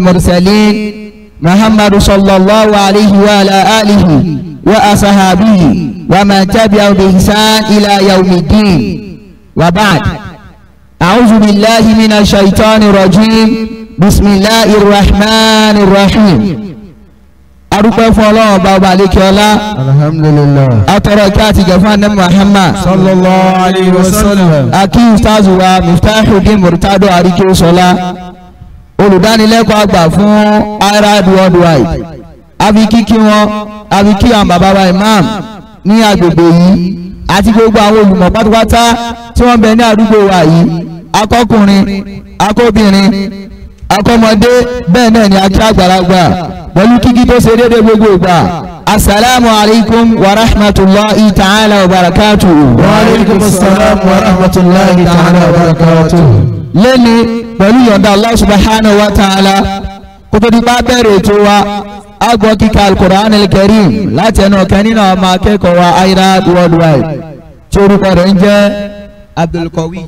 المرسلين محمد صلى الله عليه وعلى آله وأصحابه ومن تبعهم بإحسان إلى يوم الدين وبعد أعوذ بالله من الشيطان الرجيم بسم الله الرحمن الرحيم أرجو فلان بابا عليك الله الحمد لله أتركاتي جفان محمد صلى الله عليه وسلم أكيد أستاذ ومفتاح الدين مرتضى عليك صلاة olùdánilẹ́kọ̀ọ́ àgbà fún IRAD worldwide abikiki wọn abiki àwọn bàbá wa imam ní agbègbè yìí àti gbogbo àwọn olùmọ̀ pátápátá tí wọ́n bẹ ní àdúgbò wa yìí akọkùnrin akóbìnrin akọmọdé bẹ́ẹ̀ náà ni akí àgbàlagbà pẹ̀lú kíkí tó ṣe déédéé gbogbo ìgbà asalaamu alaykum wa rahmatulahi ta'ala wa barakatuhu. wa aleykum salaam wa rahmatulahi ta'ala wa barakatuhu. lẹ́ni pẹ̀lú yọ̀ǹda Allah subhanahu wa ta'ala kó tó di bá bẹ̀rẹ̀ ètò wa agbọ́ kíkà al-Qur'an al-Karim láti ẹnu ọ̀kan nínú ọmọ akẹ́kọ̀ọ́ wa IRAD worldwide tí orúkọ rẹ̀ ń jẹ́ Abdulkawi.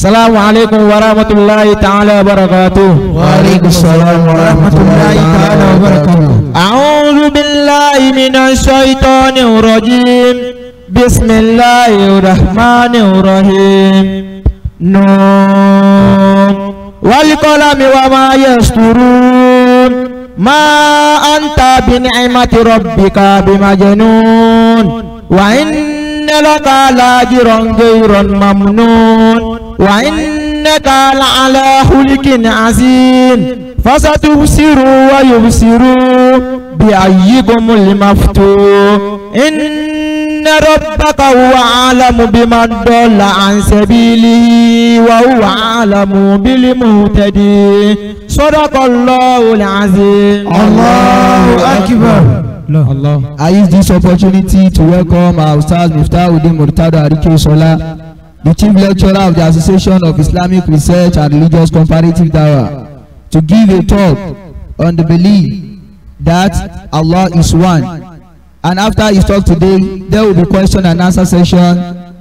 Salamu alaikum wa rahmatulahi ta'ala wa barakatuh. Wa alaikum salam wa rahmatulahi ta'ala wa barakatuh. A'udhu billahi minash shaitanir rajim. Bismillahir rahmanir rahim. Nun wal qalami wa ma yasturun. Ma anta bi ni'mati rabbika bimajnun. Wa inna laka la'ajran ghayran mamnun. وإنك لعلى خلق عظيم فستبصروا ويبصروا بأيكم المفتون إن ربك هو أعلم بمن ضل عن سبيله وهو أعلم بالمهتدين صدق الله العظيم. الله أكبر. Allah. I use this opportunity to welcome our Ustaz Miftahuddin Murtada Arike Sola, the chief lecturer of the Association of Islamic Research and Religious Comparative Dawah, to give a talk on the belief that Allah is one. And after his talk today, there will be question and answer session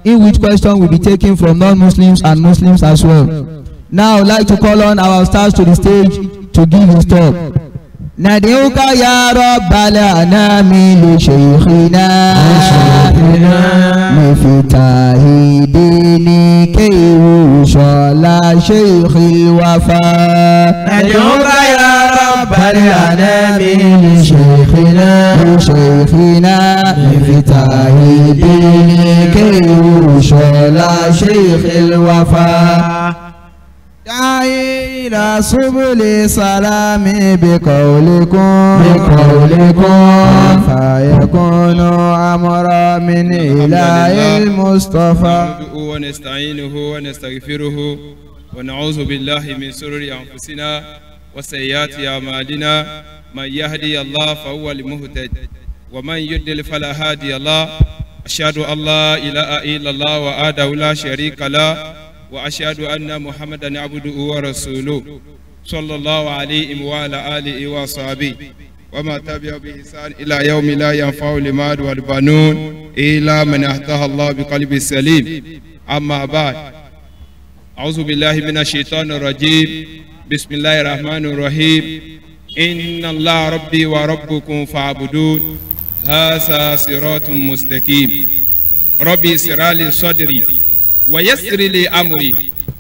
in which question will be taken from non-Muslims and Muslims as well. Now I would like to call on our stars to the stage to give his talk. ندعوك يا رب الأنام لشيخنا مفتاح دينك وصلى شيخ الوفاء. ندعوك يا رب الأنام لشيخنا مفتاح دينك وصلى شيخ الوفاء. داعي إلى سبل سلام بقولكم فيكون أمر من إله المصطفى. ونستعينه ونستغفره ونعوذ بالله من شرور أنفسنا وسيئات أعمالنا من يهدي الله فهو المهتد ومن يضلل فلا هادي له. أشهد أن لا إله إلا الله وحده لا شريك له وأشهد أن محمدا عبده ورسوله صلى الله عليه وعلى آله وصحبه وما تبع بإحسان إلى يوم لا ينفع المال والبنون إلا من أتاه الله بقلب سليم. أما بعد أعوذ بالله من الشيطان الرجيم. بسم الله الرحمن الرحيم. إن الله ربي وربكم فاعبدون هذا صراط مستقيم. ربي اسرع لي صدري ويسر لي أمري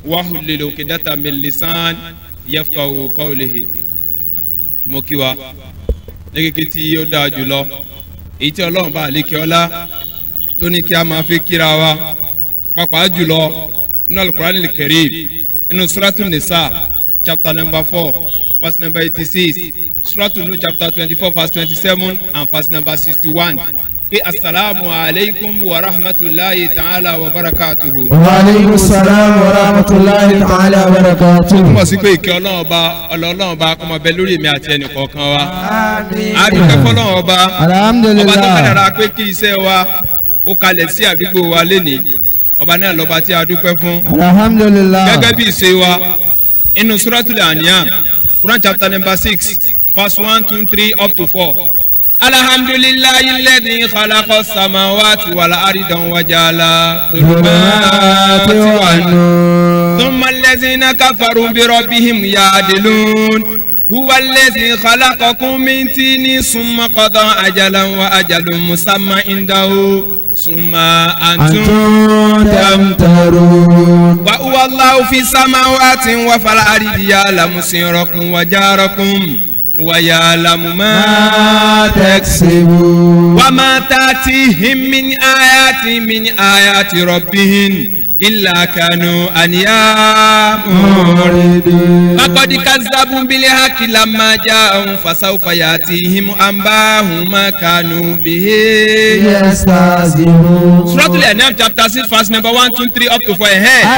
واحلل عقدة من لسان يفقهوا قولي. mo kí wa lẹ́gẹ̀kẹ́ tí ó dáa jùlọ èyí tí ọlọ́run bá àlékè ọlá tó ní kí a máa fi kíra wa pàápàá jùlọ nínú Al-Qur'an al-Karim nínú Suratul Nisa chapter number 4 verse number 86, Suratul Nur chapter 24 verse 27 and verse number 61. Assalamu alaikum wa rahmatullahi ta'ala wa barakatuhu. Wa alaikum salam wa rahmatullahi ta'ala wa barakatuhu. Mo sì pé ìkẹ́ Ọlọ́run ọba kó máa bẹ lórí èmi àti ẹnì kọ̀ọ̀kan wa. Àmín. A dúpẹ́ f'Ọlọ́run ọba. Alhamdulillah. Ọba tó kádàrá pé kí iṣẹ́ wa ó kalẹ̀ sí àdúgbò wa lénìí. Ọba náà lọ́ba tí a dúpẹ́ fún. Alhamdulillah. Gẹ́gẹ́ bí ìṣe wa inú Suratul An'am Quran chapter number 6 verse 1, 2, 3 up to 4. Alhamdulillahi alladhi khalaqa as-samawati wal arda wa ja'ala dhulumati wan nur. ثم الذين كفروا بربهم يعدلون هو الذي خلقكم من طين ثم قضى أجلا وأجل مسمى عنده ثم أنتم تمترون وهو الله في السماوات وفي الأرض يعلم سركم وجهركم ويعلم ما تكسبون وما تأتيهم من آيات ربهم إلا كانوا أنيا معرضين فقد كذبوا بالحق لما جاءهم فسوف يأتيهم أنباء ما كانوا به يستهزئون. Surah Al-An'am chapter 6 verse number 1, 2, 3 up to 4.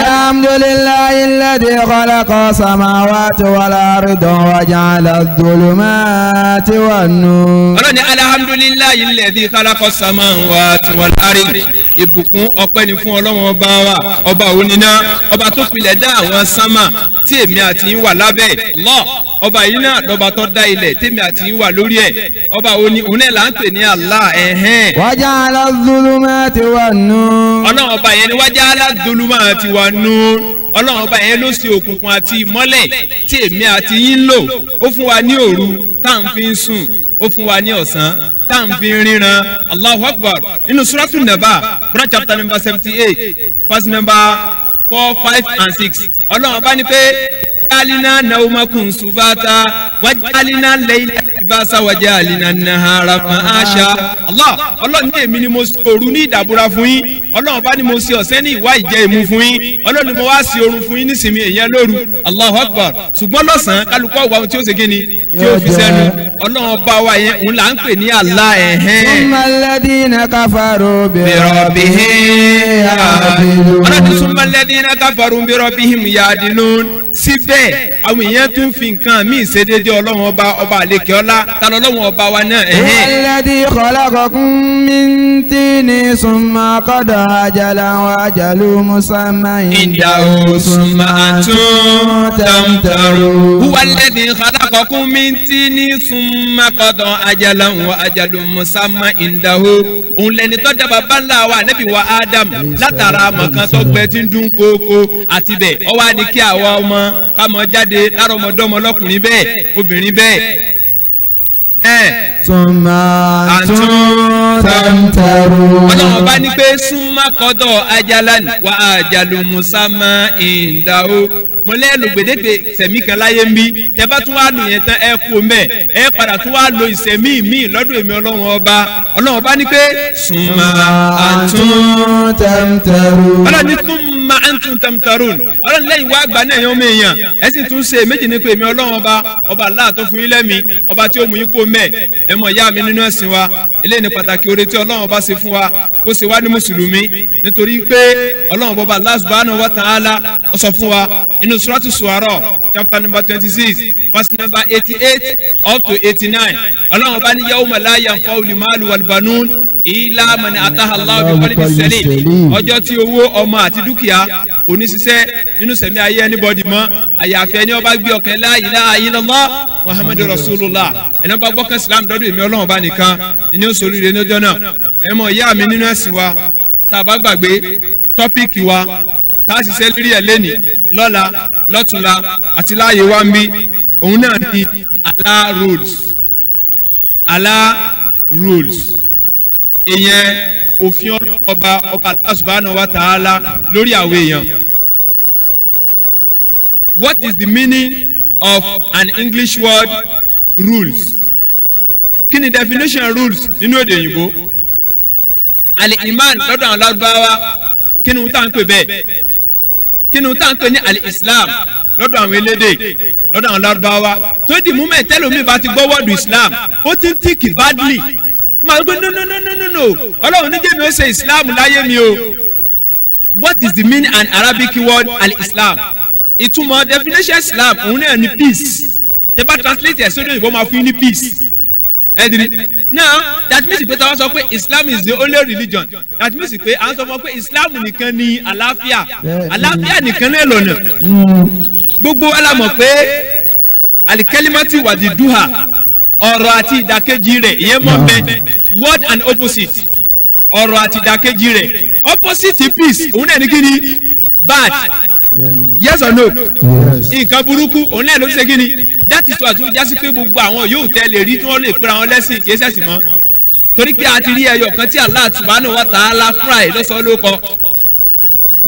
الحمد لله الذي خلق السماوات والأرض وجعل الظلمات والنور. Ọlọ́run ní alhamdulillahi alladhi khalaqa as-samawati wal ard. Ìbùkún ọpẹ́ ni fún Ọlọ́run ọba wa, ọba oníná, ọba tó pilẹ̀ dá àwọn sánmà tí èmi àti yín wà lábẹ́. Allah, ọba yìí náà lọ́ba tó dá ilẹ̀ tèmi àti yín wà lórí ẹ̀. Ọba òní òun náà là ń pè ní Allah ẹ̀hẹ́n. وجعل الظلمات والنور. Ọlọ́run ọba yẹn ni waja'ala adh-dhulumati wan-nur. Ọlọ́run ọba yẹn ló ṣe òkùnkùn àti ìmọ́lẹ̀ tí èmi àti yín lò. Ó fún wa ní òru tá à ń fi ń sùn, ó fún wa ní ọ̀sán tá à ń fi ń ríran. Allahu Akbar. Nínú Suratul Naba, branch chapter number 78, verse number 4, 5 and 6. Ọlọ́run ọba ní pé waj'alna nawmakum subata waj'alna layla libasa waj'alna an-nahara ma'asha. Allah, Ọlọ́run ní èmi ni mo òru ní ìdàbúra fún yín. Ọlọ́run bá ní mo ṣe ọ̀sẹ̀ ní ìwà ìjẹ ìmu fún yín. Ọlọ́run ni mo wá sí orun fún yín nísìnyí èèyàn lóru. Allahu Akbar. Ṣùgbọ́n lọ́sàn-án kálukọ́ wa ohun tí ó ṣe kíni tí ó fi sẹ́nu. Ọlọ́run ọba wa yẹn òun là ń pè ní Allah ẹ̀hẹ́n. thumma alladhina kafaru bi rabbihim ya'dilun. Ọlọ́run thumma alladhina kafaru bi rabbihim ya'dilun. Síbẹ̀ àwọn èèyàn tún fi nǹkan míì ṣe déédéé Ọlọ́run ọba àlekè ọlá ta lọ́lọ́run ọba wa náà ẹ̀hẹ́n. alladhi khalaqakum min tinin thumma qada ajalan wa ajalun musamman indahu thumma antum tamtarun. Huwa alladhi khalaqakum min tinin thumma qada ajalan wa ajalun musamman indahu. Òun lẹni tó dá baba ńlá wa Ànábì wa Adam látara mọ̀kan tó gbẹ tí ń dún kókó àti bẹ́ẹ̀ ó wá ní kí àwa ọmọ ká mọ jáde lára ọmọdọ́mọ lọ́kùnrin bẹ́ẹ̀ obìnrin bẹ́ẹ̀. thumma antum tamtarun. Ọlọ́run bá ní pé súnmọ́ kọ́dọ̀ ajalan wa ajalun musamman indahu. Mo lẹ́nu gbèdéke sẹ̀mí kan láyé ń bí tẹ bá tún wá lò yẹn tán ẹ kú mẹ́ ẹ padà tún wá lo ìsẹ̀mí mi lọ́dún èmi Ọlọ́run ọba ní pé súnmọ́ antum tamtarun. Ọlọ́run ní súnmọ́ antum tamtarun. Ọlọ́run lẹ́yìn wá gbà náà yẹn ọmọ èèyàn ẹ sì tún ṣe méjì ní pé èmi Ọlọ́run ọba Allah tó fún yín lẹ́mí ọba tí ó mú yín kó mẹ́ ẹ mọ̀ ìyá mi nínú ẹ̀sìn wa eléyìí ní pàtàkì oore tí Ọlọ́run ọba ṣe fún wa ó ṣe wá ní mùsùlùmí nítorí pé Ọlọ́run ọba Allah subhanahu wa ta'ala ó sọ fún wa inú Suratu Shu'ara chapter number 26 verse number 88 up to 89 Ọlọ́run ọba ní yawma la yanfa'u al-malu wal-banun illa man ataha Allahu bi qalbin salim. Ọjọ́ tí owó ọmọ àti dúkìá kò ní ṣiṣẹ́ nínú sẹ̀mí ayé anybody mọ́ àyàfi ẹni ó bá gbé ọkàn la ilaha illallah Muhammadu Rasulullah ẹni ó bá gbọ́kàn Islam dọ́dún èmi Ọlọ́run ọba nìkan ni ó sọ̀rọ̀ ìrẹ́ lọ́jọ́ náà. ẹ mọ̀ ìyá mi nínú ẹ̀sìn wa tá a bá gbàgbé tọ́píìkì wa tá a ṣiṣẹ́ lórí ẹ̀ lẹ́nìí lọ́la lọ́tùnla àti láàyè wa ń bí òun náà ní Allah rules ìyẹn òfin ọba Allah subhanahu wa ta'ala lórí àwọn èèyàn. What is the meaning of an English word rules? Kí ni definition rules nínú èdè òyìnbó? Al-iman lọ́dọ̀ àwọn Lárúbáwá kí ni wọ́n tá à ń pè bẹ́ẹ̀? Kí ni wọ́n tá à ń pè ní al-Islam lọ́dọ̀ àwọn elédè lọ́dọ̀ àwọn Lárúbáwá? tó di moment tẹ́lómi bá ti gbọ́ wọ́ọ̀dù Islam ó ti ń tíkì badly. Màá gbé no Ọlọ́run ní jẹ́mi ó ṣe Islam láyé mi o. What is the meaning and Arabic word al-Islam? Ìtumọ̀ definition Islam òun náà ní peace. Tẹ́ bá translate ẹ̀ sódò ìbọn máa fún yín ní peace. Now that means pé táwọn sọ pé Islam is the only religion. That means pé àwọn sọ fún pé Islam nìkan ni àlàáfíà. Àlàáfíà nìkan náà lọ́nà. Gbogbo alamọ̀ pé alikalimati wàdí duha ọ̀rọ̀ àti ìdàkejì rẹ̀ ìyẹn mọ̀ bẹ́ẹ̀ word and opposite ọ̀rọ̀ àti ìdàkejì rẹ̀ opposite peace òun náà ní kí ni bad yes or no nǹkan burúkú òun náà ló ń ṣe kí ni that is why tó jásí pé gbogbo àwọn yóò tẹ́lẹ̀ rí tí wọ́n lè pera wọn lẹ́sìn kì í ṣẹ̀sìn mọ́ torí pé a ti rí ẹyọ kan tí Allah subhanahu wa ta'ala fúnra ẹ̀ lọ́sọ̀ọ́ ló kọ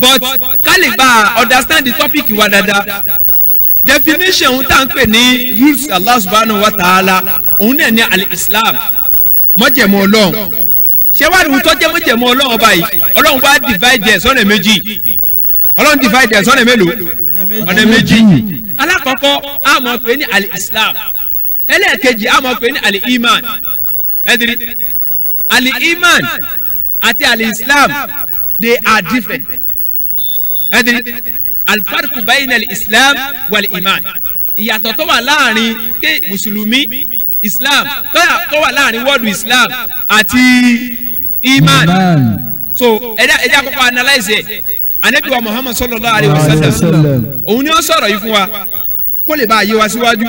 but ká lè gba understand the topic wa dáadáa definition tá à ń pè ní rules Allah subhanahu wa ta'ala òun náà ní al-Islam mọ́jẹ̀mú ọlọ́run ṣé wàá rí tó jẹ́ mọ́jẹ̀mú ọlọ́run ọba yìí ọlọ́run bá divide ẹ̀ sọ́nà méjì ọlọ́run divide ẹ̀ sọ́nà mélòó ọ̀nà méjì alákọ̀ọ́kọ́ a máa pè ní al-Islam ẹlẹ́ẹ̀kejì a máa pè ní al-Iman ẹ̀dìrí al-Iman àti al-Islam they are different ẹ̀dìrí al-farqu bayna al-Islam wal-Iman ìyàtọ̀ tó wà láàrin pé mùsùlùmí Islam tó wà láàrin wọ́ọ̀dù Islam àti Iman so ẹ̀dá àkọ́kọ́ analyze ẹ̀ anabi wa Muhammad sallallahu alayhi wa sallam òun ni ó sọ̀rọ̀ yìí fún wa kó lè bá a yé wa síwájú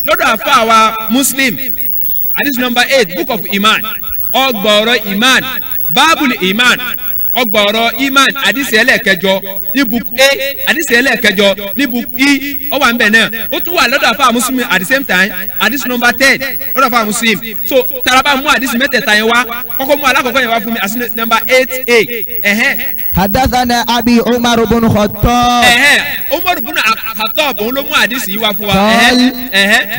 lọ́dọ̀ àfa wa Muslim hadith number 8 book of Iman ọgbọ̀ọ̀rọ̀ Iman babul Iman ọgbọ̀ọ̀rọ̀ Iman hadith ẹlẹ́ẹ̀kẹjọ ní book A hadith ẹlẹ́ẹ̀kẹjọ ní book E ó wà níbẹ̀ náà ó tún wà lọ́dọ̀ àfa Muslim at the same time hadith number 10 lọ́dọ̀ àfa Muslim so taraba mú hadith mẹ́tẹ̀ẹ̀ta yẹn wá kọ́kọ́ mú alákọ̀ọ́kọ́ yẹn wá fún mi hadith number 8A حدثنا أبي عمر بن خطاب عمر بن خطاب òun ló mú hadith yìí wá fún wa قال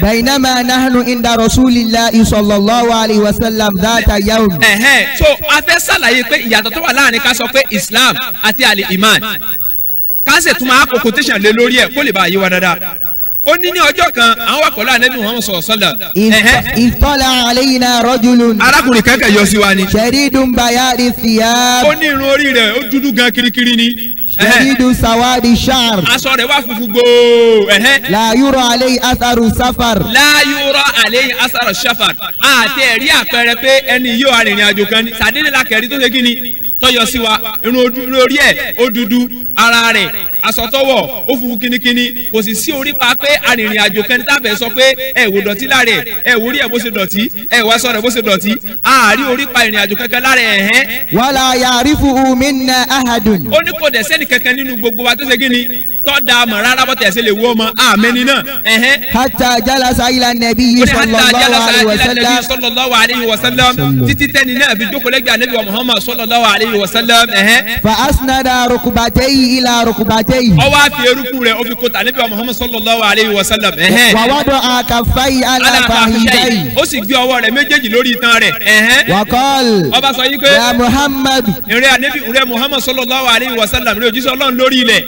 بينما نحن عند رسول الله صلى الله عليه وسلم ذات يوم so a fẹ́ ṣàlàyé pé ìyàtọ̀ tó wà láàrin ká sọ pé Islam àti al-Iman ká sì tún máa kó quotation lé lórí ẹ̀ kó lè bá yé wa dáadáa ó ní ní ọjọ́ kan àwọn wà pẹ̀lú Ànábì Muhammad sallallahu alaihi wasallam اطلع علينا رجل arákùnrin kankan yọ sí wa ni شديد بياض الثياب ó ní irun orí rẹ̀ ó dúdú gan kirikiri ni شديد سواد الشعر aṣọ rẹ̀ wà funfun gbòò لا يرى عليه أثر سفر la yura alayhi asara shafar àti ẹ̀rí àpẹẹrẹ pé ẹni yóò arìnrìn àjò kan ní sàdédé la kẹ̀rí tó ṣe kí ni tọ́yọ sí wa irun orí ẹ̀ ó dúdú ara rẹ̀ aṣọ tọwọ́ ó funfun kínníkínní kò sì sí orí pa pé arìnrìn àjò kan ní tábẹ̀ sọ pé ẹ wò dọ̀tí lára ẹ wò rí ẹ bó ṣe dọ̀tí ẹ wá sọ rẹ̀ bó ṣe dọ̀tí àárí orí pa ìrìn àjò kankan lára ẹ̀ ولا يعرفه منا أحد ó ní kò dẹ̀ sẹ́ni kankan nínú gbogbo wa tó ṣe kí ni tọ́ da mọ̀ rárá bọ́tẹ̀ ẹ̀sẹ̀ lè wú ọmọ àmẹ́ni náà حتى جلس إلى النبي صلى الله عليه وسلم títí tẹ́ni náà fi jókòó lẹ́gbẹ̀ẹ́ Ànábì wa Muhammad sallallahu alayhi wa sallam فأسند ركبتيه إلى ركبتيه ó wá fi eruku rẹ̀ ó fi kó ta Ànábì wa Muhammad sallallahu alayhi wa sallam ووضع كفيه على فخذيه ó sì gbé ọwọ́ rẹ̀ méjèèjì lórí itan rẹ̀ وقال ó bá sọ yìí pé يا محمد ìrẹ́ Ànábì ìrẹ́ Muhammad sallallahu alayhi wa sallam rẹ̀ òjíṣẹ́ Ọlọ́run lórí ilẹ̀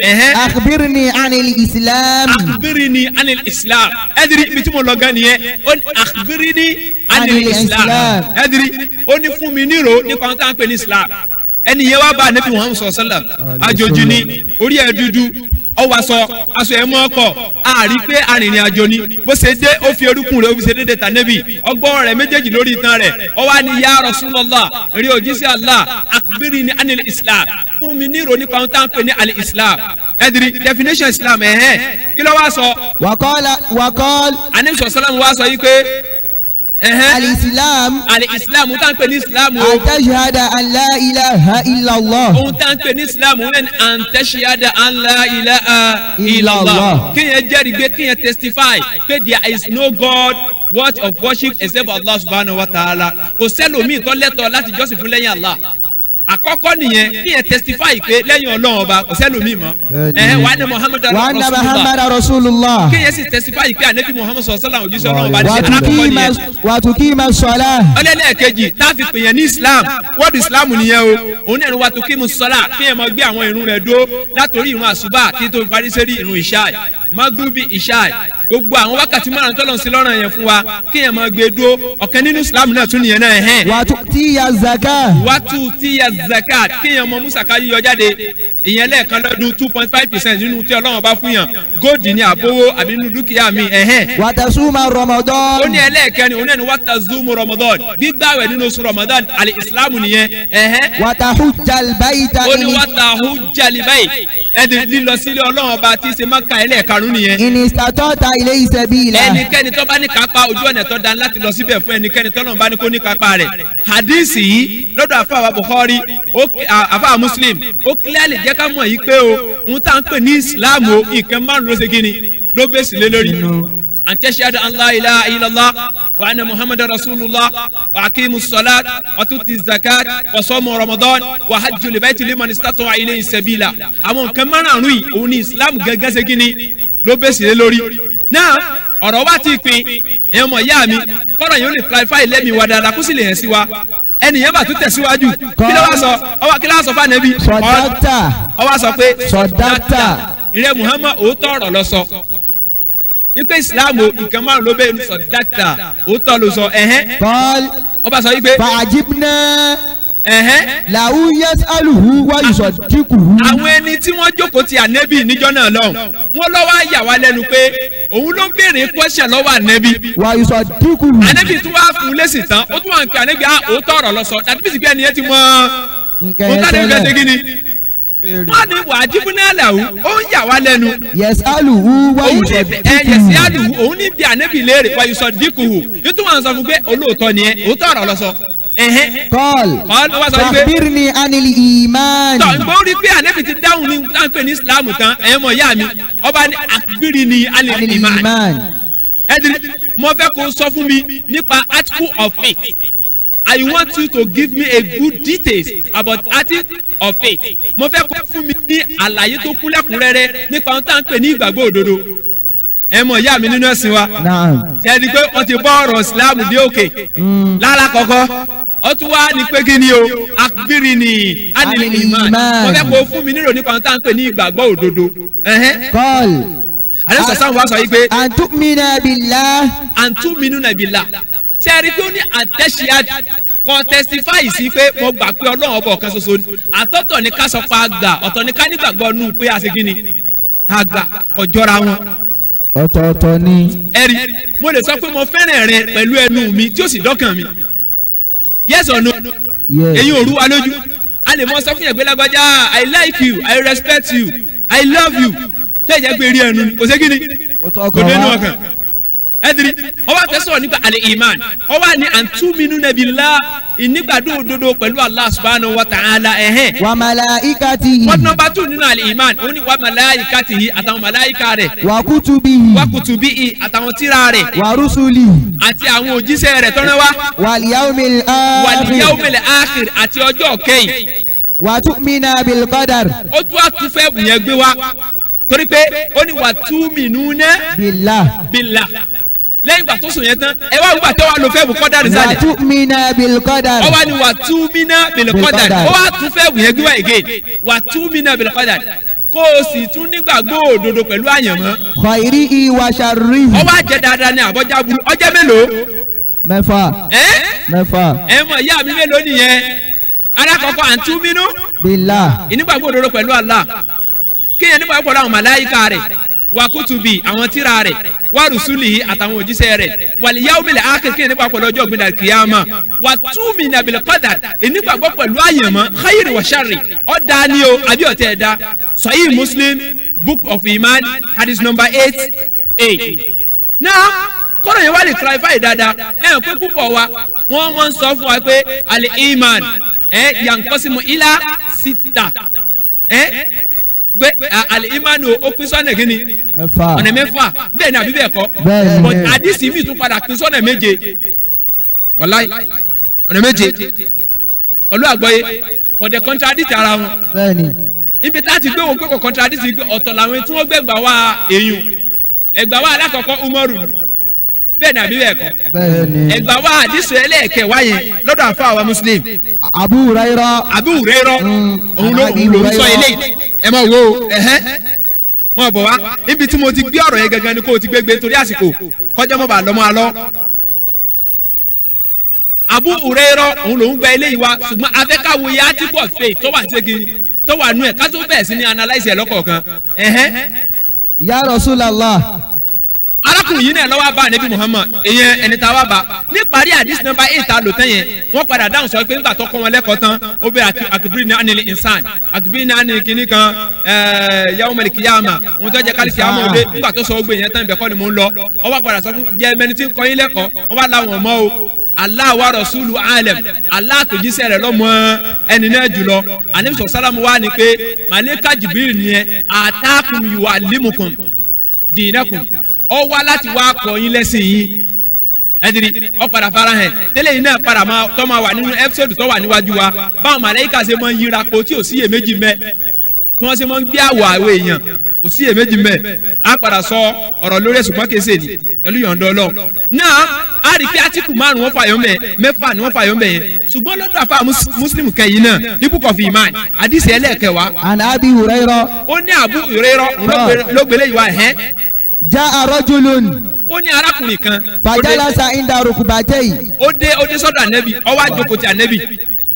أخبرني عن الإسلام akhbirni anil Islam ẹ̀dìrí ibi tí mo lọ gan nìyẹn ó ní akhbirni anil Islam ẹ̀dìrí ó ní fún mi nírò nípa ohun tí a ń pè ní Islam ẹni yẹn wá bá Ànábì Muhammad sallallahu alayhi wa sallam àjòjì ni orí ẹ̀ dúdú ó wá sọ aṣọ ẹ̀ mọ́ ọkọ̀ àrí pé arìnrìn àjò ni bó ṣe dé ó fi orúkún rẹ̀ ó fi ṣe déédéé ta Nábì ọgbọ́n rẹ̀ méjèèjì lórí itan rẹ̀ ó wá ní ya Rasulullah rí òjíṣẹ́ Allah akhbirni anil Islam fún mi nírò nípa ohun tá à ń pè ní al-Islam ẹ̀dìrí definition Islam kí ló wá sọ. وقال Ànábì sallam wá sọ yìí pé الإسلام al-Islam ohun tá à ń pè ní Islam o. أن تشهد أن لا إله إلا الله ohun tá à ń pè ní Islam òun náà ni an tashhada an la ilaha illallah kéèyàn jẹ́rìí pé kéèyàn testify pé there is no God worthy of worship except Allah subhanahu wa ta'ala kò sẹ́lòmíì tó lẹ́tọ̀ọ́ láti jọ́sìn fún lẹ́yìn Allah àkọ́kọ́ nìyẹn kéèyàn testify pé lẹ́yìn Ọlọ́run ọba kò sẹ́lòmíì mọ́ wà ní Muhammad rasulullah kéèyàn sì testify pé Ànábì Muhammad sallallahu alaihi wasallam òjíṣẹ́ Ọlọ́run ọba ní alákọ̀ọ́kọ́ nìyẹn wàtúkìmá sọlá. ọlẹ́lẹ́ẹ̀kejì táàfin pèyàn ní Islam wọ́ọ̀dù Islam nìyẹn o òun náà ni wàtúkìmù sọlá kéèyàn máa gbé àwọn irun rẹ̀ dúró látòrí irun àṣùbà tí tó parí sérí irun ìṣáì magrubi ìṣáì gbogbo àwọn wákàtí márùn tọ́lọ̀ sí lọ́rùn yẹn fún wa kéèyàn máa gbé dúró ọ̀kan nínú Islam náà tún nìyẹn náà wàtútíyà zakat kéèyàn mọ musaka yíyọ jáde ìyẹn lẹ́ẹ̀kan lọ́dún 2.5% nínú tí Ọlọ́run bá fún yàn góòdì ní àbówó àbí nínú dúkìá mi. wàtàsúmà Ramadan. ó ní ẹlẹ́ẹ̀kẹrin òun náà ni wàtàsúmù Ramadan gbígbàwẹ̀ nínú oṣù Ramadan àlè Islam nìyẹn. wàtàhùjàl báyìí ó ní wàtàhùjàl báyìí ẹni lílọ sílé Ọlọ́run ọba tí í ṣe Mákà ẹlẹ́ẹ̀karùn nìyẹn. ìnìsítàtọ́ta ilé ìṣẹ́bíìlà. ẹnikẹ́ni tó bá ní kápá ojú ọ̀nà tó dan láti lọ síbẹ̀ fún ẹnikẹ́ni tó lọ́n bá ní kó ní kápá rẹ̀. hadisi yìí lọ́dọ̀ àfọwọ́ Bukhari àfa Muslim ó clearly jẹ́ ká mọ̀ yìí pé o ohun tá à ń pè ní Islam o nǹkan márùn ló ṣe kí ni ló bẹ́sì lé lórí. an tashhadu an la ilaha illallah wa anna muhammadar rasulullah wa aqimus salat wa tuttiz zakat wa sawmu ramadan wa hajjul bayti liman istata'a ilayhi sabila. àwọn nǹkan márùn yìí òun ni Islam gẹ́gẹ́ ṣe kí ni ló bẹ́sì lé lórí. náà ọ̀rọ̀ wa ti pin ẹ̀yàn ọmọ ìyá mi kọ́rọ̀ yìí ó lè clarify lẹ́mi wa dáadáa kó sì lè hẹ̀ sí wa ẹnìyẹn bá tún tẹ̀síwájú kí ló wá sọ ọwọ́ kí ló wá sọ fún anabi sọdáktà ọwọ́ sọ pé sọdáktà ìrẹ́ Muhammad òótọ́ ọ̀rọ̀ lọ sọ ipe Islam o nǹkan márùn ló bẹ́ẹ̀ sọdáktà òótọ́ ló sọ kọ́l ọba sọ yìí pé fàájìbná làwù yas'aluhu wa yusaddiquhu. àwọn ẹni tí wọ́n jókòó ti ànẹ́bì níjọ́ náà lọ́hùn wọ́n lọ́wọ́ àyà wa lẹ́nu pé òun ló ń béèrè question lọ́wọ́ ànẹ́bì. wa yusaddiquhu. ànẹ́bì tún wá fún un lésì tán ó tún wà ń pè ànẹ́bì òótọ́ ọ̀rọ̀ lọ sọ tàbí bísí pé ẹni yẹn ti mọ nǹkan tẹ́lẹ̀ wọ́n ní wàjibuna lahu ó ń yà wá lẹ́nu. yas'aluhu wa yusaddiquhu. yas'aluhu òun ní bí ànẹ́bì léèrè wa yusaddiquhu yóò tún wà ń sọ fún pé olóòótọ́ ni ẹ òótọ́ ọ̀rọ̀ lọ sọ. Kọ́l fàbírni anil iman. tọ́ ìgbà ó rí pé ànẹ́bì ti dáhùn ní táǹpẹ̀ ní Islam tán ẹ̀yẹ́ mọ̀ ìyá mi ọba ní àkbírni anil iman. ẹ̀dìrí mo fẹ́ kó sọ fún mi nípa article of faith. I want you to give me a good details about article of faith. mo fẹ́ kó fún mi ní àlàyé tó kúnlẹ̀kúnrẹ́rẹ́ nípa ohun táǹpẹ̀ ní ìgbàgbọ́ òdodo. ẹ mọ̀ ìyá mi nínú ẹ̀sìn wa. ṣe é di pé wọ́n ti bọ́ ọ̀rọ̀ Islam dé òkè. lára kọ̀kọ́ ó tún wá ní pé kí ni o akbiri ni anil iman wọ́n fẹ́ kó fún mi nírò nípa ohun tá à ń pè ní ìgbàgbọ́ òdodo. kọ́l alẹ́ sọ̀sán wa sọ yìí pé. antumina billah. antumina billah ṣe é rí i pé ó ní àtẹ̀síad kò testify sí pé mo gbà pé Ọlọ́run ọba ọ̀kan ṣoṣo ni àtọ̀tọ̀ ni ká sọ pa àgbà ọ̀tọ̀ ni ká nígbàgbọ́ nù pé a ṣe kí ni àgbà ọ̀jọ́ra wọn ọ̀tọ̀ọ̀tọ̀ ni. ẹ̀rí mo lè sọ pé mo fẹ́ràn rẹ pẹ̀lú ẹnu mi tí ó sì dọ́kàn mi. yes or no. èyí ò rú wa lójú. a lè mọ sọ fún yẹn pé lágbájá I like you I respect you I love you. tó ìjẹ́ pé rí ẹnu ni kò sí kíni. kò dénú ọkàn. ẹ̀dìrí ọba fẹ́ sọ̀rọ̀ nípa àlè iman ọba ní antuminuna billah ìnígbàdún òdodo pẹ̀lú Allah subhanahu wa ta'ala wa malaikatihi. wọ́n nọmba 2 nínú àlè iman ó ní wa malaikatihi àtàwọn malaika rẹ̀. wa kutubihi. wa kutubihi àtàwọn tírà rẹ̀. wa rusulihi. àti àwọn òjíṣẹ́ rẹ̀ tọ́nà wá. wal yawmil akhir. wal yawmil akhir àti ọjọ́ kẹ́yìn. wa tu'mina bil qadar. ó tún wá tún fẹ́ bùyẹn gbé wá torí pé ó ní wa tu'minuna billah. lẹ́yìn ìgbà tó sùn yẹn tán ẹ wá wípé tó wà ló fẹ́ bù kọ́dà rìsálẹ̀. wa tu'mina bil qadar. ó wá ní wa tu'mina bil qadar ó wá tún fẹ́ bùyẹn gbé wá again wa tu'mina bil qadar kó o sì tún nígbàgbọ́ òdodo pẹ̀lú àyànmọ́. khairihi wa sharrihi. ó wá jẹ́ dáadáa ní àbọ̀já burú ọjọ́ mélòó. mẹ́fà. mẹ́fà. ẹ mọ̀ ìyá mi mélòó nìyẹn alákọ̀ọ́kọ́ àǹtúmínú. billah. ìnígbàgbọ́ òdodo pẹ̀lú Allah kéèyàn nígbàgbọ́ pẹ̀lú àwọn màláyíkà rẹ̀ wa kutubi àwọn tírà rẹ̀ wa rusulihi àtàwọn òjíṣẹ́ rẹ̀ wal yawmil akhir kéèyàn nígbàgbọ́ pẹ̀lú ọjọ́ ògbìn al-qiyama wa tu'mina bil qadar ìnígbàgbọ́ pẹ̀lú àyànmọ́ khayri wa sharri ọ̀dà ni o àbí ọ̀tẹ̀ ẹ̀dá Sahih Muslim book of iman hadith number 8. náà kọ́nà yẹn wá lè clarify dáadáa ẹ̀ ń pé púpọ̀ wa wọ́n ń sọ fún wa pé al-iman yanqasimu ila 6 pé al-imanu ó pín sọ́nà kínní ọ̀nà mẹ́fà bẹ́ẹ̀ ni àbí bẹ́ẹ̀ kọ́ but àdìsí mi tún padà pín sọ́nà méje wàláì ọ̀nà méje pẹ̀lú àgbọ́yé kò dé contradict ara wọn ibi tá a ti gbé wọn pé kò contradict pé ọ̀tọ̀ làwọn tí wọ́n gbẹ̀gbà wá èèyàn ẹ̀gbà wá alákọ̀ọ́kọ́ Umaru bẹ́ẹ̀ ni àbí bẹ́ẹ̀ kọ́ ẹ̀gbà wá àdìsí ẹlẹ́ẹ̀kẹ́ wáyé lọ́dọ̀ àfa àwa Muslim Abu Hurairah òun ló ń sọ eléyìí ẹ máa wo mọ bọ̀ wá níbi tí mo ti gbé ọ̀rọ̀ yẹn gangan ni kó o ti gbégbé torí àsìkò kọjá mọ́ bá lọ́mọ́ alọ́ Abu Hurairah òun lòún gba eléyìí wá ṣùgbọ́n afẹ́káwo yẹ article of faith tó wà ségin tó wà nú ẹ̀ ká tó bẹ̀ẹ̀ sí ní analyse ẹ̀ lọ́kọ̀ọ̀kan. Ya Rasulallah. arákùnrin yìí náà lọ́wọ́ bá anabi Muhammad ìyẹn ẹni tá a wá bá níparí àdìsí nọ́mbà 8 a lò tán yẹn wọ́n padà dáhùn sọ pé nígbà tó kọ́ wọn lẹ́kọ̀ọ́ tán ó bẹ àkùbírí ní anil insan àkùbírí ní anil kìíní kan yawmal qiyamah wọn tó jẹ kálí kìámà òde nígbà tó sọ ó gbé yẹn tán ibẹ̀ kọ́ ni mò ń lọ ó wá padà sọ fún jẹ́ mẹni tí ń kọ́ yín lẹ́kọ̀ọ́ wọ́n bá láwọn ọmọ o Allah wa rasulu alam Allah tó jíṣẹ́ rẹ̀ lọ́mọ ẹni náà jùlọ anabi sọ̀sálàmù wa ni pé màlẹ́kà Jibril ni ẹ atakum yuallimukum dinakum ó wá láti wá kọ́ yín lẹ́sìn yín ẹdiri ó padà fara hàn tẹ́lẹ̀ yìí náà padà máa tó máa wà nínú episode tó wà níwájú wa báwọn màlẹ́kà ṣe máa ń yíra po tí ò sí iyèméjì mẹ́ tí wọ́n ṣe máa ń gbé àwọ̀ àwọ̀ èèyàn kò sí iyèméjì mẹ́ á padà sọ ọ̀rọ̀ lórí ẹ̀sùn pọ́nkẹ́sẹ̀ ni pẹ̀lú yọ̀ǹda Ọlọ́run náà á rí i pé átíkù márùn-ún wọ́n fàyọ̀ mẹ́ mẹ́fà ni wọ́n fàyọ̀ mẹ́ yẹn ṣùgbọ́n lọ́dọ̀ àfa Muslim kẹ́yìn náà ní book of Iman àdìsí ẹlẹ́ẹ̀kẹwàá. An Abi Hurairah. ó ní Abu Hurairah ló gbélé ìwà ẹ̀hẹ́n. Ja'a rajulun. ó ní arákùnrin kan. Fajalasa inda rukubatayhi. ó dé sọ́dọ̀ ànẹ́bì ó wá jókòó ti ànẹ́bì.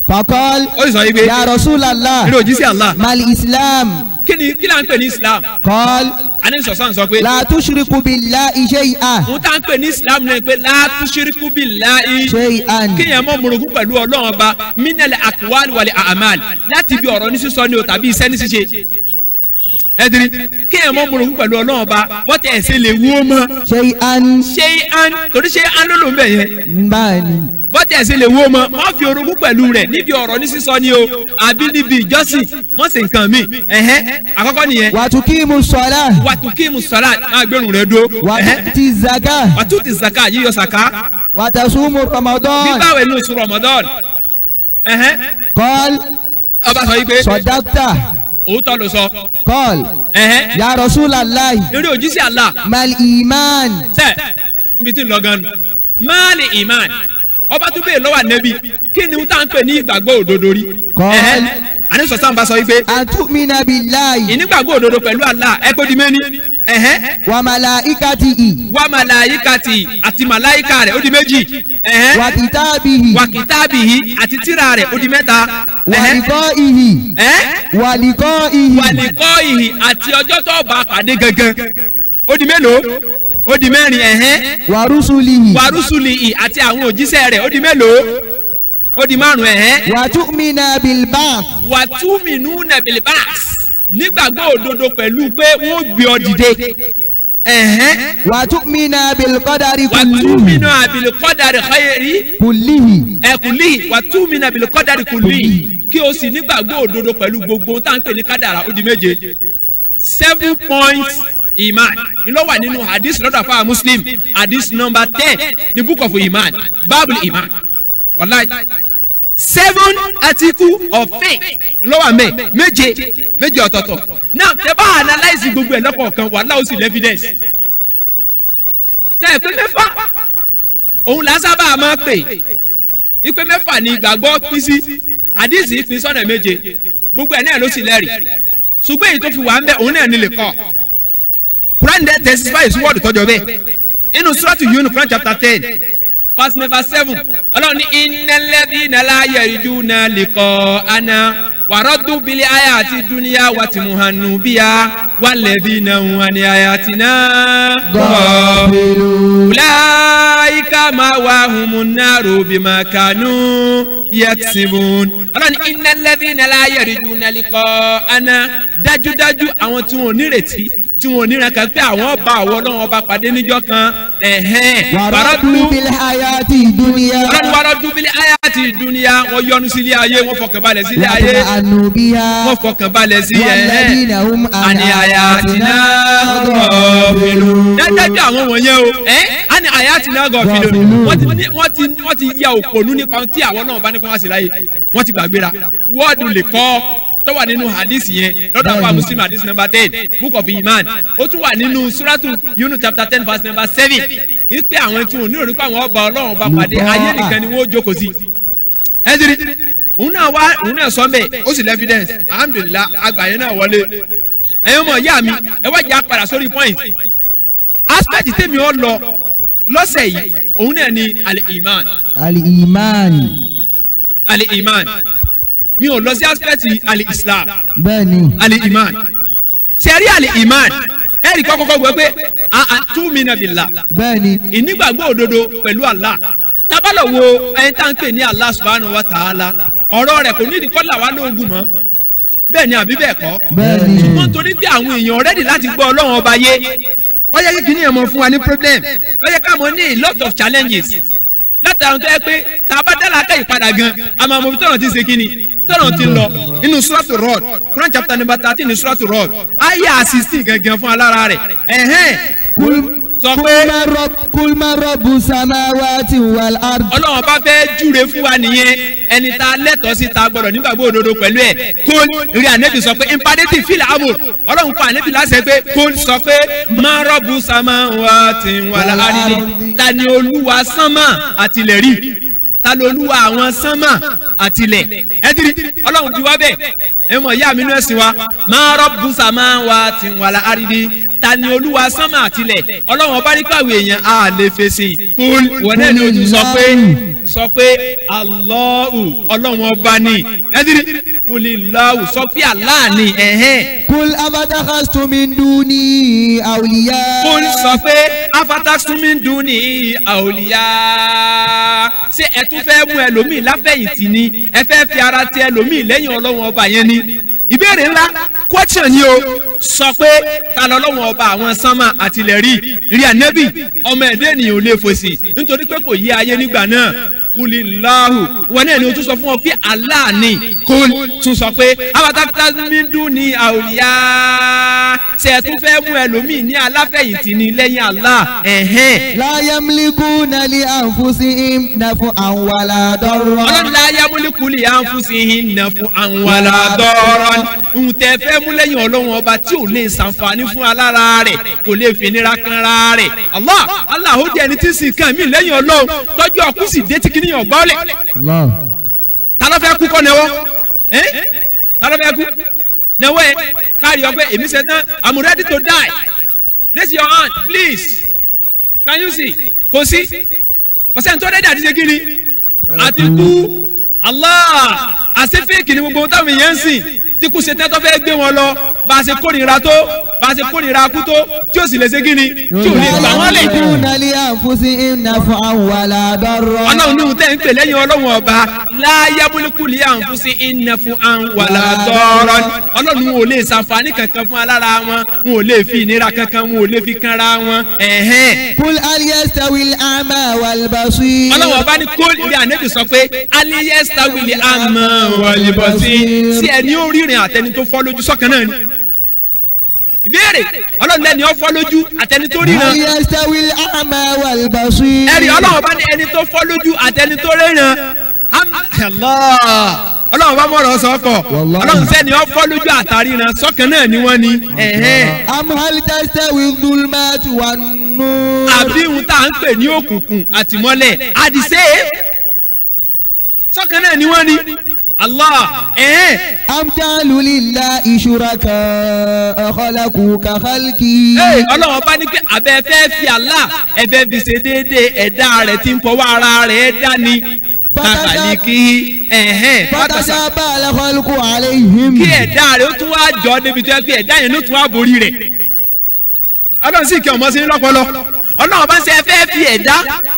Faqal. ó sì sọ yìí pé. Ya Rasulallah. nínú òjíṣẹ́ Allah. Mal Islam. kí la ń pè ní Islam. Qal. àní sọ̀sán sọ pé. La tushriku billahi shay'an. mo tá ń pè ní Islam náà pé la tushriku billahi shay'an. kéèyàn mọ̀ mọ̀rọ̀gún pẹ̀lú Ọlọ́run ọba minal aqwal wal a'mal láti bí ọ̀rọ̀ ní sísọ ni o tàbí iṣẹ́ ní ṣíṣe ẹdiri kéèyàn mọ̀ mọ̀rọ̀gún pẹ̀lú Ọlọ́run ọba wọ́n tẹ̀ ẹ̀sẹ̀ lè wú ọmọ. shay'an torí shay'an ló ló ń bẹ̀ yẹn. báyìí. bọ́tẹ̀ ẹ̀sìn lè wo ọmọ wọ́n fi orogún pẹ̀lú rẹ̀ níbi ọ̀rọ̀ ní sísọ ni o àbí níbi ìjọsìn wọ́n sì nǹkan mi àkọ́kọ́ nìyẹn. wàtúkìmù sọlá. wàtúkìmù sọlá agbẹrun rẹ dúró. wàtútì zaka. wàtútì zaka yíyọ saka. wàtàsúmù Ramadan. bíbáwẹ̀ ní oṣù Ramadan. kọ́l. ọba sọ yìí pé. sọdáktà. òótọ́ ló sọ. kọ́l. ya Rasulallahi. eré òjíṣẹ́ Allah. mal iman. sẹ ibi tí ń lọ gan mal iman ọba tún bẹ́ẹ̀ lọ́wọ́ ànẹ́bí kí ni wọ́n tá ń pè ní ìgbàgbọ́ òdodo rí. kọ́l. àníṣọ sáà ń bá sọ wípé. àtúmínà billahi. ìnígbàgbọ́ òdodo pẹ̀lú Allah ẹ kó di méní. wa malaikatihi. wa malaikatihi àti màláìka rẹ̀ ó di méjì. wa kitabihi. wa kitabihi àti tírà rẹ̀ ó di mẹ́ta. wa liqaihi. wa liqaihi. wa liqaihi àti ọjọ́ tó bá pàdé gangan ó di mélòó ó di mẹ́rin. wàrúsùlìhì. wàrúsùlìhì àti àwọn òjíṣẹ́ rẹ̀ ó di mélòó ó di márùn-ún. wàtúmínà bilbaas. wàtúmínà bilbaas nígbàgbọ́ òdodo pẹ̀lú pé wọ́n gbé ọ dìde. wàtúmínà bilkọ́dárì kùlìhì. wàtúmínà bilkọ́dárì khayri kùlìhì. kùlìhì wàtúmínà bilkọ́dárì kùlìhì kí o sì nígbàgbọ́ òdodo pẹ̀lú gbogbo tá à ń pè ní kádàrà ó di méje 7 points iman ńlọ wà nínú hadith lọ́dọ̀ àfáà Muslim hadith number 10 ní book of iman babul iman wàláì 7 article of faith ńlọ wà mẹ́ méje ọ̀tọ̀ọ̀tọ̀ náà tẹ bá analyse gbogbo ẹ̀ lọ́kọ̀ọ̀kan wàhálà ó sì lẹ́fídẹ́ǹsì sẹ́yìn pé mẹ́fà òun là ń sábà máa pè ipe mẹ́fà ní ìgbàgbọ́ pín sí hadith pín sọ́nà méje gbogbo ẹ̀ náà ló sì lẹ́rìí ṣùgbọ́n èyí tó fi wà ń bẹ́ òun náà nílé kọ́ Quran then testify sí wọ́ọ̀dù tọ́jọ́ bẹ́ẹ̀ inú suratu Yunus Quran chapter 10 verse number 7 ọlọ́run ní innal ladhina la yarjuna liqa'ana wa raddu bil ayati dunya wa timuhannu biha wal ladhina hum an ayatina ghafilun ulaika ma'wahumun naru bima kanu yaksibun ọlọ́run ní innal ladhina la yarjuna liqa'ana dájúdájú àwọn tí wọn ò nírètí tí wọn ò ní rankan pé àwọn ọba àwọn ọlọ́run ọba pàdé níjọ́ kan wàràdù bílẹ̀ ayati dunya. wàràdù bílẹ̀ ayati dunya wọ́n yọ́nú sílé ayé wọ́n fọkàn balẹ̀ sílé ayé wọ́n fọkàn balẹ̀ sí àní ayatina ghafilun. dájú àwọn wọ̀nyẹn o àní ayatina ghafilun wọ́n ti ya òpònú nípa tí àwọn náà bá ní kó wá sí láyé wọ́n ti gbàgbéra wọ́ọ̀dù lè kọ́ tó wà nínú hadith yẹn lọ́dọ̀ àwọn Muslim hadith number 10 book of iman ó tún wà nínú suratu Yunus chapter 10 verse number 7 ìpè àwọn tí wọn ní òrùka àwọn ọba ọlọ́run ọba pàdé ayé nìkan ni wọ́n jókòó sí. ẹ jìrì òun náà sọ bẹ́ẹ̀ ó sì lẹ́fídẹ́ǹsì alhamdulillah àgbáyé náà wọlé ẹ̀yin ọmọ ìyá mi ẹ wá jà padà sórí point aspect tèmi ọ lọ lọ́sẹ̀ yìí òun náà ni al-iman. al-iman mi ò lọ sí aspect al-islam. bẹ́ẹ̀ni. al-iman sẹ́rí al-iman ẹ̀rí kọ́kọ́kọ́ gbọ́ pé àtúmínà billah. bẹ́ẹ̀ni. ìnígbàgbọ́ òdodo pẹ̀lú Allah tábàlọ̀ wo ẹni tá à ń pè ní Allah subhanahu wa ta'ala ọ̀rọ̀ rẹ̀ kò ní ìdíkọ́ là wá lóògùn mọ́ bẹ́ẹ̀ ni àbí bẹ́ẹ̀ kọ́. bẹ́ẹ̀ni. ṣùgbọ́n torí pé àwọn èèyàn rẹ́dì láti gbọ́ ọlọ́run ọba yé ó yẹ kí kìíní ẹ̀ mọ fún wa ní problem ó yẹ ká mọ ní a lot of challenges látara tó yẹ pé tá a bá dá làákà ìpadà gan a máa mọ bí tọ́nà ti ṣe kíni tọ́nà ti lọ inú Suratu Rod Quran chapter number 13 ní Suratu Rod aya 16 gangan fún alára rẹ̀ sọ pé kulma rabbu samawati wal ard. ọlọ́run bá fẹ́ júre fún wa nìyẹn ẹni tá a lẹ́tọ̀ọ́ sí ta gbọ́dọ̀ nígbàgbọ́ òdodo pẹ̀lú ẹ̀ kó rí ànẹ́bí sọ pé impadative fil amur ọlọ́run pa ànẹ́bí láṣẹ pé kó sọ pé ma rabbu samawati wal ard ta ni olúwa sánmà àtìlẹ̀ rí ta ló olúwa àwọn sánmà àtìlẹ̀ ẹ̀dìrí ọlọ́run ti wá bẹ́ẹ̀ ẹ mọ̀ ìyá mi nú ẹ̀sìn wa ma rabbu samawati wal ard ta ni olúwa sánmà àtìlẹ̀ ọlọ́run ọba nípa àwọn èèyàn á lè fèsì kúl wọ́n náà ni o ti sọ pé Allahu ọlọ́run ọba ni ẹ̀dìrí kulillahu sọ pé Allah ni kul afatakhastu min duni awliya. kul sọ pé afatakhastu min duni awliya ṣé ẹ tún fẹ́ mú ẹlòmíì láfẹ̀yìntì ni ẹ fẹ́ fi ara ti ẹlòmíì lẹ́yìn ọlọ́run ọba yẹn ni ìbéèrè ńlá question ni o sọ pé ta lọ lọ́wọ́ ọba àwọn sánmà àtìlẹ̀ rí ànẹ́bì ọmọ ẹ̀dẹ́ ènìyàn ò lè fòsì nítorí pé kò yé ayé nígbà náà kulilahu wọn náà ni o tún sọ fún ọ pé Allah ni kul tún sọ pé abatakita mi dùn ní àwòlíyá ṣe ẹ tún fẹ́ mú ẹlòmíì ní aláfẹ̀yìntì ni lẹ́yìn Allah. la yamlikuna li anfusihim naf'an wala darran. ọlọ́run la yamliku li anfusihim naf'an wala darran ntẹ fẹ́ mú lẹ́yìn ọlọ́run ọba tí ò lè ṣàǹfààní fún alára rẹ̀ kò lè fìnira kanra rẹ̀ Allah ó di ẹni tí ń sìn kàn mí lẹ́yìn ọlọ́run tọ́jú ọkùn sì dé tí kì níyàn gbọ́lẹ̀. ta ló fẹ́ kú kọ́ nẹ́wọ́ ta ló fẹ́ kú nẹ́wọ́ ẹ káàrí ọgbẹ́ èmi ṣe tán I'm ready to die raise your hand please can you see kò sí kò tó dẹ́dẹ́ àti ṣe kí ni àti kú Allah àṣẹ fèkì ni gbogbo táwọn èèyàn ń sìn tí kú ṣe tẹ́tọ́ fẹ́ gbé wọn lọ bá a ṣe kórìíra tó bá a ṣe kórìíra kú tó tí ó sì lè ṣe kí ni tí ò lè gbà wọ́n lè. ọlọ́run ní òun tẹ́ ń pè lẹ́yìn ọlọ́run ọba láyábúlíkù lè àǹfùsí ìnàfù àǹwàlà dọ́rọ́ ọlọ́run ò lè ṣàǹfààní kankan fún alára wọn wọn ò lè fi ìnira kankan wọn ò lè fi kanra wọn. kul aliyastawil ama wal basir. ọlọ́run ọba ní kó ilé ànẹ́bí sọ pé aliyastawil ama wal basir sí ẹni ó rírin àtẹni tó fọ́ lójú sọ́kàn náà ni ìbéèrè ọlọ́run lẹ́ni ó fọ́ lójú àtẹni tó ríran. aliyastawil ama wal basir. ẹ̀rí ọlọ́run bá ní ẹni tó fọ́ lójú àtẹni tó ríran ọlọ́run bá mọ̀rọ̀ sọ́kọ̀ ọlọ́run sẹ́ni ó fọ́ lójú àtàríran sọ́kàn náà ni wọ́n ni. am hal tastawi dhulumatu wan nur. àbí ohun tá à ń pè ní òkùnkùn àtìmọ́lẹ̀ àdìsẹ́ sọ́kàn náà ni wọ́n ni. Allah am ja'alu lillahi shuraka khalaqu ka khalqi. ọlọ́run bá ní pé abẹ́ fẹ́ fi Allah ẹ̀fẹ́ fi ṣe déédéé ẹ̀dá rẹ̀ tí ń fọwọ́ ara rẹ̀ dá ni kàkàlíkì fatasaba al-khalqu alayhim. kí ẹ̀dá rẹ̀ ó tún wá jọ débi tó yẹ kí ẹ̀dá yẹn ló tún wá borí rẹ̀ ọlọ́run sì kí ọmọ sí lọ́pọlọ ọlọ́run bá ń ṣe ẹfẹ́ fi ẹ̀dá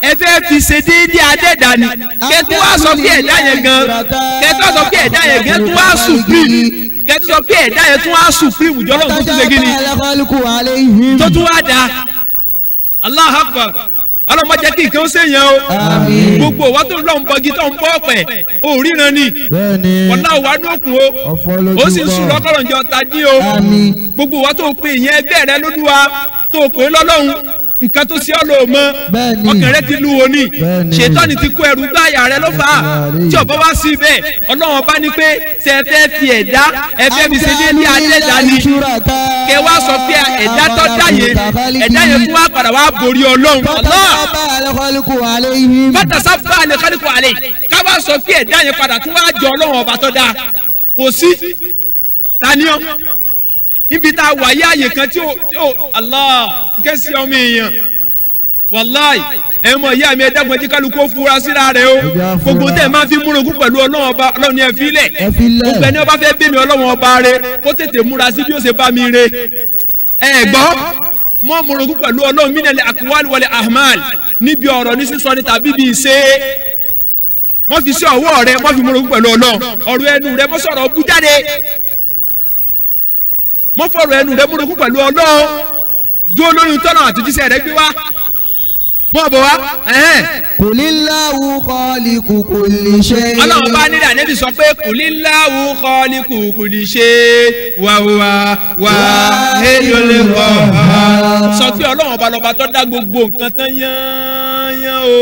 ẹfẹ́ fi ṣe déédéé adẹ́dá ni kẹtù wá sọ pé ẹ̀dá yẹn gan kẹtù wá sọ pé ẹ̀dá yẹn gan tún wá supreme kẹtù sọ pé ẹ̀dá yẹn tún wá supreme jọlọ tó tún ṣe kí ni tó tún wá da Allahu Akbar ọlọ́run má jẹ́ kí nǹkan ó ṣèyàn o gbogbo wa tó ń lọ ń bọgi tó ń bọ́ ọ̀pẹ̀ ò ríran ni ọ̀la ò wá ní òkun o ó sì ń sùn lọ́kọ̀rọ̀ ǹjọ́ tají o gbogbo wa tó pe ìyẹn ẹgbẹ́ rẹ lóluwa tó pe lọ́lọ́run nǹkan tó ṣe ọ́ lò mọ́ ọkàn rẹ ti lu òní ṣètọ́ni ti kó ẹrù gbáyà rẹ ló fà á tí ọ̀bọ wá sí bẹ́ẹ̀ ọlọ́run bá ní pé ṣe ẹ fẹ́ fi ẹ̀dá ẹ fẹ́ fi ṣe déédéé adẹ́dá ni kẹ wá sọ pé ẹ̀dá tó dá yẹn ẹ̀dá yẹn fún wa padà wá borí ọlọ́run fàtàsá bá alẹ́ kálíkù alẹ́ ká wá sọ pé ẹ̀dá yẹn padà tún wá jọ ọlọ́run ọba tó dáa kò sí taniọ́ ibi tá a wà yé àyè kan tí ó Allah nkẹ́ sí ọmọ èèyàn wàláì ẹ mọ ìyá mi ẹ̀dẹ́gbọ̀n tí kálukú fura síra rẹ̀ o gbogbo tẹ̀ máa fi múrogún pẹ̀lú ọlọ́run ọba ọlọ́run ni ẹ fi lẹ̀ gbogbo ẹni ọba fẹ́ bí mi ọlọ́run ọba rẹ̀ kó tètè múra sí bí ó ṣe bá mi rẹ̀ ẹ gbọ́ mọ́ múrogún pẹ̀lú ọlọ́run minal aqwali wal ahmal níbi ọ̀rọ̀ ní sísọ ní tàbí bí ṣe mọ́ fi sí ọwọ́ rẹ̀ mọ́ fi múrogún pẹ̀lú ọlọ́run ọ̀rọ̀ ẹnu rẹ̀ mọ́ sọ̀rọ̀ bú jáde mo fọ̀rọ̀ ẹnu rẹ múrogún pẹ̀lú ọlọ́run dúró lórí tọ́nà àtúntíṣẹ́ rẹ gbé wá mọ̀ bọ̀ wá. Qulillahu khaliqu kulli shay. ọlọ́run bá nílẹ̀ ànẹ́bí sọ pé Qulillahu khaliqu kulli shay wa huwa wahidul qahhar. sọ pé ọlọ́run ọba lọ́ba tó dá gbogbo nǹkan tán yányán o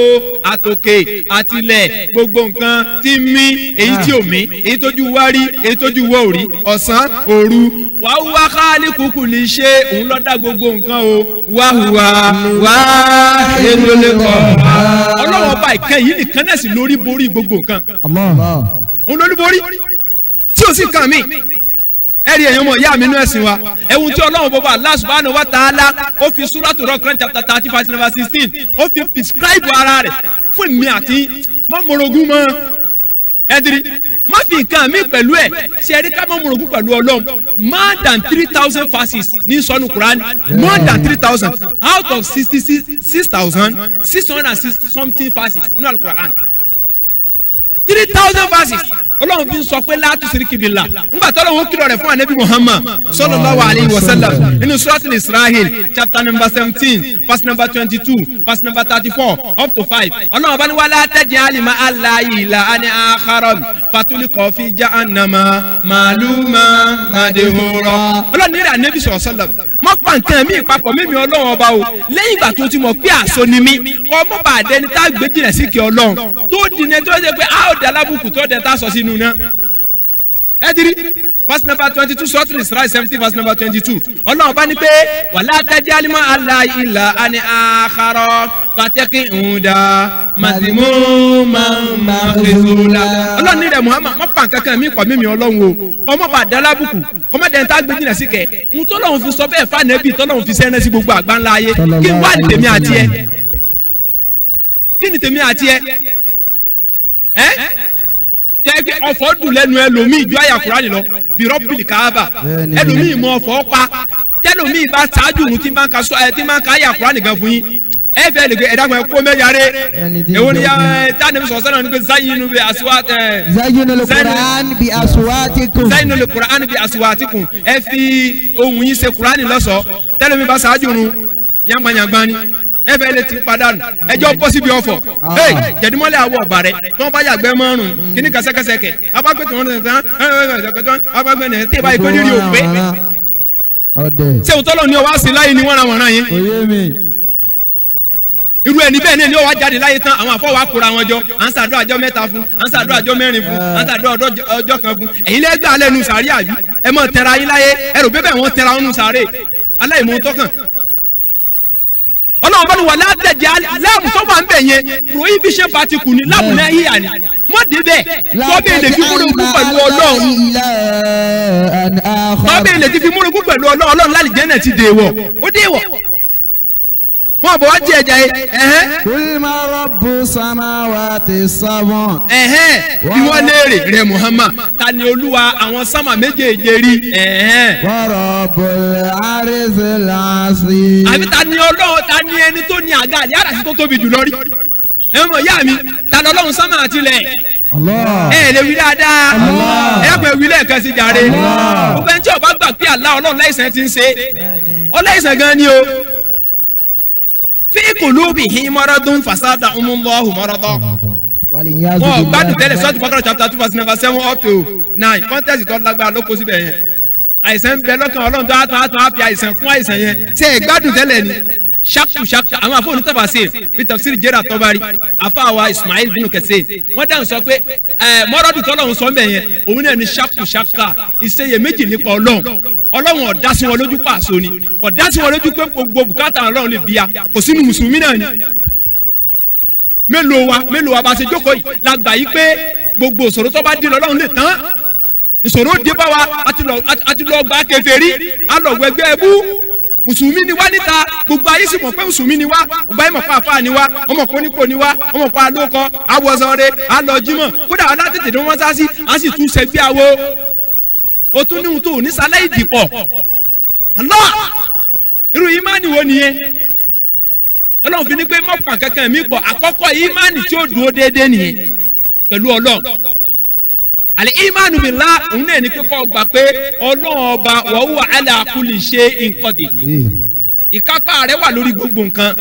àtòkè àtilẹ̀ gbogbo nǹkan tí mí èyí tí ò mí èyí tójú wá rí èyí tójú wọ́ ò rí ọ̀sán òru wa huwa khaliqu kulli shay òun ló dá gbogbo nǹkan o wa huwa wahidul qahhar. ọlọ́run ọba ìkẹ́ yìí nìkan náà sì lórí borí gbogbo nǹkan. òun lórí borí tí o sì kàn mí. ẹ̀rí ẹ̀yàn ọmọ ìyá mi nú ẹ̀sìn wa ẹ̀wùn tí ọlọ́run bọ́bá Allah subhanahu wa ta'ala ó fi Suratul Quran chapter 30 verse number 16 ó fi prescribe ara rẹ̀ fún mi àti mọ́mọ́rogún mọ́ ẹ̀dìrí má fi nǹkan mi pẹ̀lú ẹ̀ ṣe ẹ̀rí ká mọ́mọ́rogún pẹ̀lú ọlọ́run more than 3,000 verses ní sọ́nù Quran more than 3,000 out of 66,606 something verses nínú Al-Quran 3,000 verses ọlọ́run fi ń sọ pé láti siriki billah nígbà tó lọ́wọ́ kìlọ̀ rẹ̀ fún anabi Muhammad sallallahu alayhi wa sallam nínú Suratul Israel chapter number 17 verse number 22 verse number 34 up to 5 ọlọ́run bá ní wala taj'al ma'a Allahi ilahan akhar fatulqa fi jahannama maluman madhura. ọlọ́run ní ìrìn anabi sallallahu alayhi wa sallam mọ́ pa nǹkan mi ìpapọ̀ mímí ọlọ́run ọba o lẹ́yìn ìgbà tó ti mọ̀ pé àṣọ ni mí ọmọ bàdẹni tá gbé jìnà sí kí ọlọ́run tó dìnnà tó ṣe pé a ó dà lábùkù tó dẹ̀ tá sọ sí nuna. ẹdiri verse number 22 Suratul Isra 17 verse number 22 ọlọ́run bá ní pé wala taj'al ma'a Allahi ilahan akhar fataq'uda madhmuman makhzula. ọlọ́run ní rẹ̀ Muhammad mọ́ pa nǹkan kan mi pọ̀ mímí ọlọ́run o ọmọ bá dá lábùkù ọmọ dẹ̀ tá gbé jìnà sí kẹ̀ ń tọ́lọ́run fi sọ bẹ́ẹ̀ fànẹ́bì tọ́lọ́run fi sẹ́rẹ́ sí gbogbo àgbáńlá ayé kí wá ní tèmi àti ẹ kí ni tèmi àti ẹ tẹ́gbẹ́ ọ̀fọ̀ dùn lẹ́nu ẹlòmíì ju àyà Kùránì lọ bí rọ́bìlì káábà ẹlòmíì mọ ọ̀fọ̀ pa tẹ́lòmíì bá ṣáájú òun tí máa ń ka àyà Kùránì gan fún yín ẹ fẹ́ lè gbé ẹ̀dá kan kó mẹ́yàrá èwo ni tánàbí sọ̀rọ̀ sọ́nà ní pé zayyinu bi aswatikum zayyinu Qur'an bi aswatikum ẹ fi ohùn yín ṣe Kùránì lọ́ṣọ̀ọ́ tẹ́lòmíì bá ṣáájú òun yàngbanyàngbá ni ẹ fẹ́ lè ti padànù ẹjọ́ bọ́ síbi ọ̀fọ̀ jẹ̀dúmọ́lẹ̀ àwọ̀ ọ̀bà rẹ̀ tí wọ́n bá yàgbẹ́ márùn kíní kẹsẹ́kẹsẹ́kẹ̀ abágbé tí wọ́n tán abágbé ní tí ìbá ikú nírí òpé ṣé òun tọ́lọ̀ ní ọwọ́ àṣì láyé ni wọ́n ra wọ̀nrán yín irú ẹni bẹ́ẹ̀ ni ó wá jáde láyé tán àwọn àfọwọ́ akóra wọn jọ à ń ṣàdúrà ọjọ́ mẹ́ta fún à ń ṣàdúrà ọjọ́ mẹ́rin fún à ń ṣàdúrà ọjọ́ kan fún ẹ̀yin lẹ́gbẹ́ alẹ́ nu sàárè àbí ẹ mọ̀ tẹ̀ra yín láyé ẹ rò bẹ́ẹ̀ wọ́n tẹ̀ra wọn nu sàárè aláìmọ̀ tọ́kàn ọlọ́run bá ní wà látẹ̀jẹ́ láàmù tó wà ń bẹ̀ yẹn prohibition particle ni láàmù náà yíyà ni mọ́ débẹ̀ tọ́bí èlé fi múlùkù pẹ̀lú ọlọ́run tọ́bí èlé ti fi múlùkù pẹ̀lú ọlọ́run lálìjẹ́ náà ti dèwọ̀ ó dèwọ̀ wọ́n bọ̀ wá jẹ́ ẹja yẹn. Qul ma rabbu samawati sab'a. bí wọ́n léèrè rẹ̀ Muhammad ta ni olúwa àwọn sámà méjèèjì rí. wa rabbul arshil azim. àbí ta ni ọlọ́run ta ni ẹni tó ní àga àlẹ́ àràsí tó tóbi jù lọ rí. ẹ mọ̀ ìyá mi ta ni ọlọ́run sámà àtìlẹ̀. ẹ lè wí dáadáa ẹ pẹ̀ wí lẹ́ẹ̀kan sí jàre. gbogbo ẹni tí ó bá gbà pé Allah ọlọ́run láìsàn ti ń ṣe ọláìsàn gan ni o. fi qulubihim maradun fasadahumullahu maradan. wọ́n gbádùn tẹ́lẹ̀ sọ́ọ̀tù Baqara chapter 2 verse number 7 up to 9 kọ́ńtẹ́sì tó lágbára ló kó síbẹ̀ yẹn. àìsàn ń bẹ lọ́kàn ọlọ́run tó á fi àìsàn kún àìsàn yẹn ṣé ẹ gbádùn tẹ́lẹ̀ ni. ṣakṣu àwọn afọ onítàfà ṣe bí tafsir jẹ́rà tọ́bárí afọ àwa Ismail bínú kẹsẹ̀ wọ́n dáhùn sọ pé mọ́rọ́dù tọ́lọ́run sọ mẹ́yẹn òun náà ni ṣakṣu ìṣeyèméjì nípa ọlọ́run ọ̀dá sí wọn lójú pàṣọ ni ọ̀dá sí wọn lójú pé gbogbo bùkátà ọlọ́run lè bíya kò sínú mùsùlùmí náà ni. mélòó wa bá ṣe jókòó yìí la gbà yí pé gbogbo ìṣòro tó bá dín lọ́lọ́run lè tán ìṣòro dé bá wa àti lọ gba kèfèrí alọ̀wọ̀ ẹgbẹ́ ẹbú mùsùlùmí ni wá níta gbogbo ayé sì mọ̀ pé mùsùlùmí ni wá gbogbo ayé mọ̀ pé àfáà ni wá ọmọ kò nípò ni wá ọmọ kò alókọ awọsọre alọjímọ̀ kódà alátètè ni wọ́n sá sí á sì tún ṣẹgbẹ́ àwo o tún níhun tó ní sálẹ̀ ìdìpọ̀ Allah irú ìmánì wo nìyẹn ọlọ́run fi ní pé mọ̀pà kankan mi pọ̀ àkọ́kọ́ ìmánì tí ó dúró déédéé nìyẹn pẹ̀lú ọlọ́run àlẹ́ ìmánu billah òun náà ní kíkọ́ gbà pé ọlọ́run ọba wa huwa ala kulli shay'in qadir ìkápá rẹ̀ wà lórí gbogbo nǹkan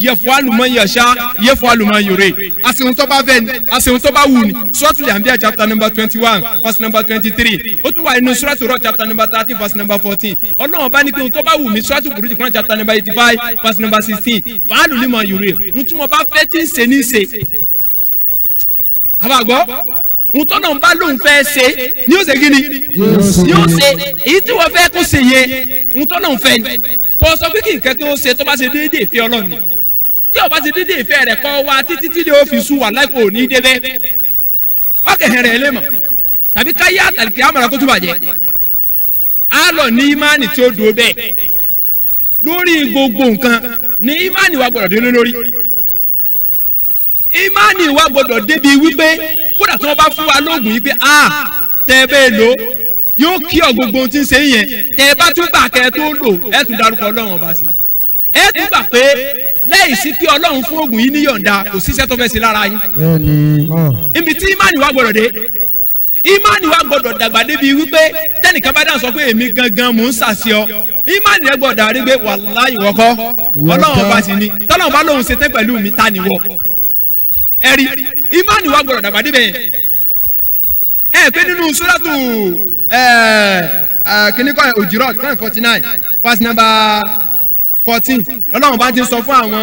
yẹfu alùmọ̀ yẹ̀ṣá yẹfu alùmọ̀ yòrè àsìwọ̀n tó bá fẹ́ ni àsìwọ̀n tó bá wù ni Suratul Anbiya chapter number 21 verse number 23 ó tún wà nínú Suratul Ra'd chapter number 13 verse number 14 Ọlọ́run bá ní pé ohun tó bá wù mí Suratul Buruj Quran chapter number 85 verse number 16 fàálù lè mọ̀ yòrè ohun tí mo bá fẹ́ tí ń ṣe ní ṣe àbàgbọ́ ohun tó náà bá lóun fẹ́ ṣe ni ó ṣe kí ni yóò ṣe èyí tí wọ́n fẹ́ kó ṣe yẹn ohun tó náà fẹ́ ni kò sọ pé kí nǹkan tó ṣe tó bá ṣe déédéé ìfẹ́ Ọlọ́run ni tí ó bá ṣe déédéé ìfẹ́ rẹ̀ kọ́ wa títí tí ó fi sùn wà láìpẹ́ òní débẹ̀ ọkẹ́ hẹ̀rẹ̀ lé mọ̀ tàbí káyé àtàlìkì àmàlà kó tó bàjẹ́ á lọ ní ìmánì tí ó dúró bẹ́ẹ̀ lórí gbogbo nǹkan ní ìmánì wa gbọ́dọ̀ dé lórí ìmánì wa gbọ́dọ̀ débi wípé kódà tí wọ́n bá fún wa lóògùn yìí pé tẹ́ ẹ bẹ́ẹ̀ lò yóò kí ọ gbogbo ohun tí ń ṣe yẹn tẹ́ ẹ bá tún gbà kẹ́ ẹ tó lò ẹ tún darúkọ Ọlọ́run ọba sí ẹ tún gbà pé lẹ́yìn sí pé Ọlọ́run fún oògùn yìí níyọ̀ǹda kò síṣẹ́ tó fẹ́ sí lára yín ibi tí ìmánì wa gbọ́dọ̀ dé ìmánì wa gbọ́dọ̀ dàgbà débi wípé tẹnìkan bá dáhùn sọ pé èmi gangan mò ń sàṣì ọ ìmánì rẹ gbọ́dọ̀ àrígbé wàláhì wọkọ Ọlọ́run ọba sì ni tọ́lọ́run bá lóun ṣe tẹ́ pẹ̀lú mi ta ni wọ ẹ̀rí ìmánì wa gbọ́dọ̀ dàgbà débẹ̀ pé nínú Suratu kìnnìkan Hujurat 49 verse number 14 Ọlọ́run bá ti sọ fún àwọn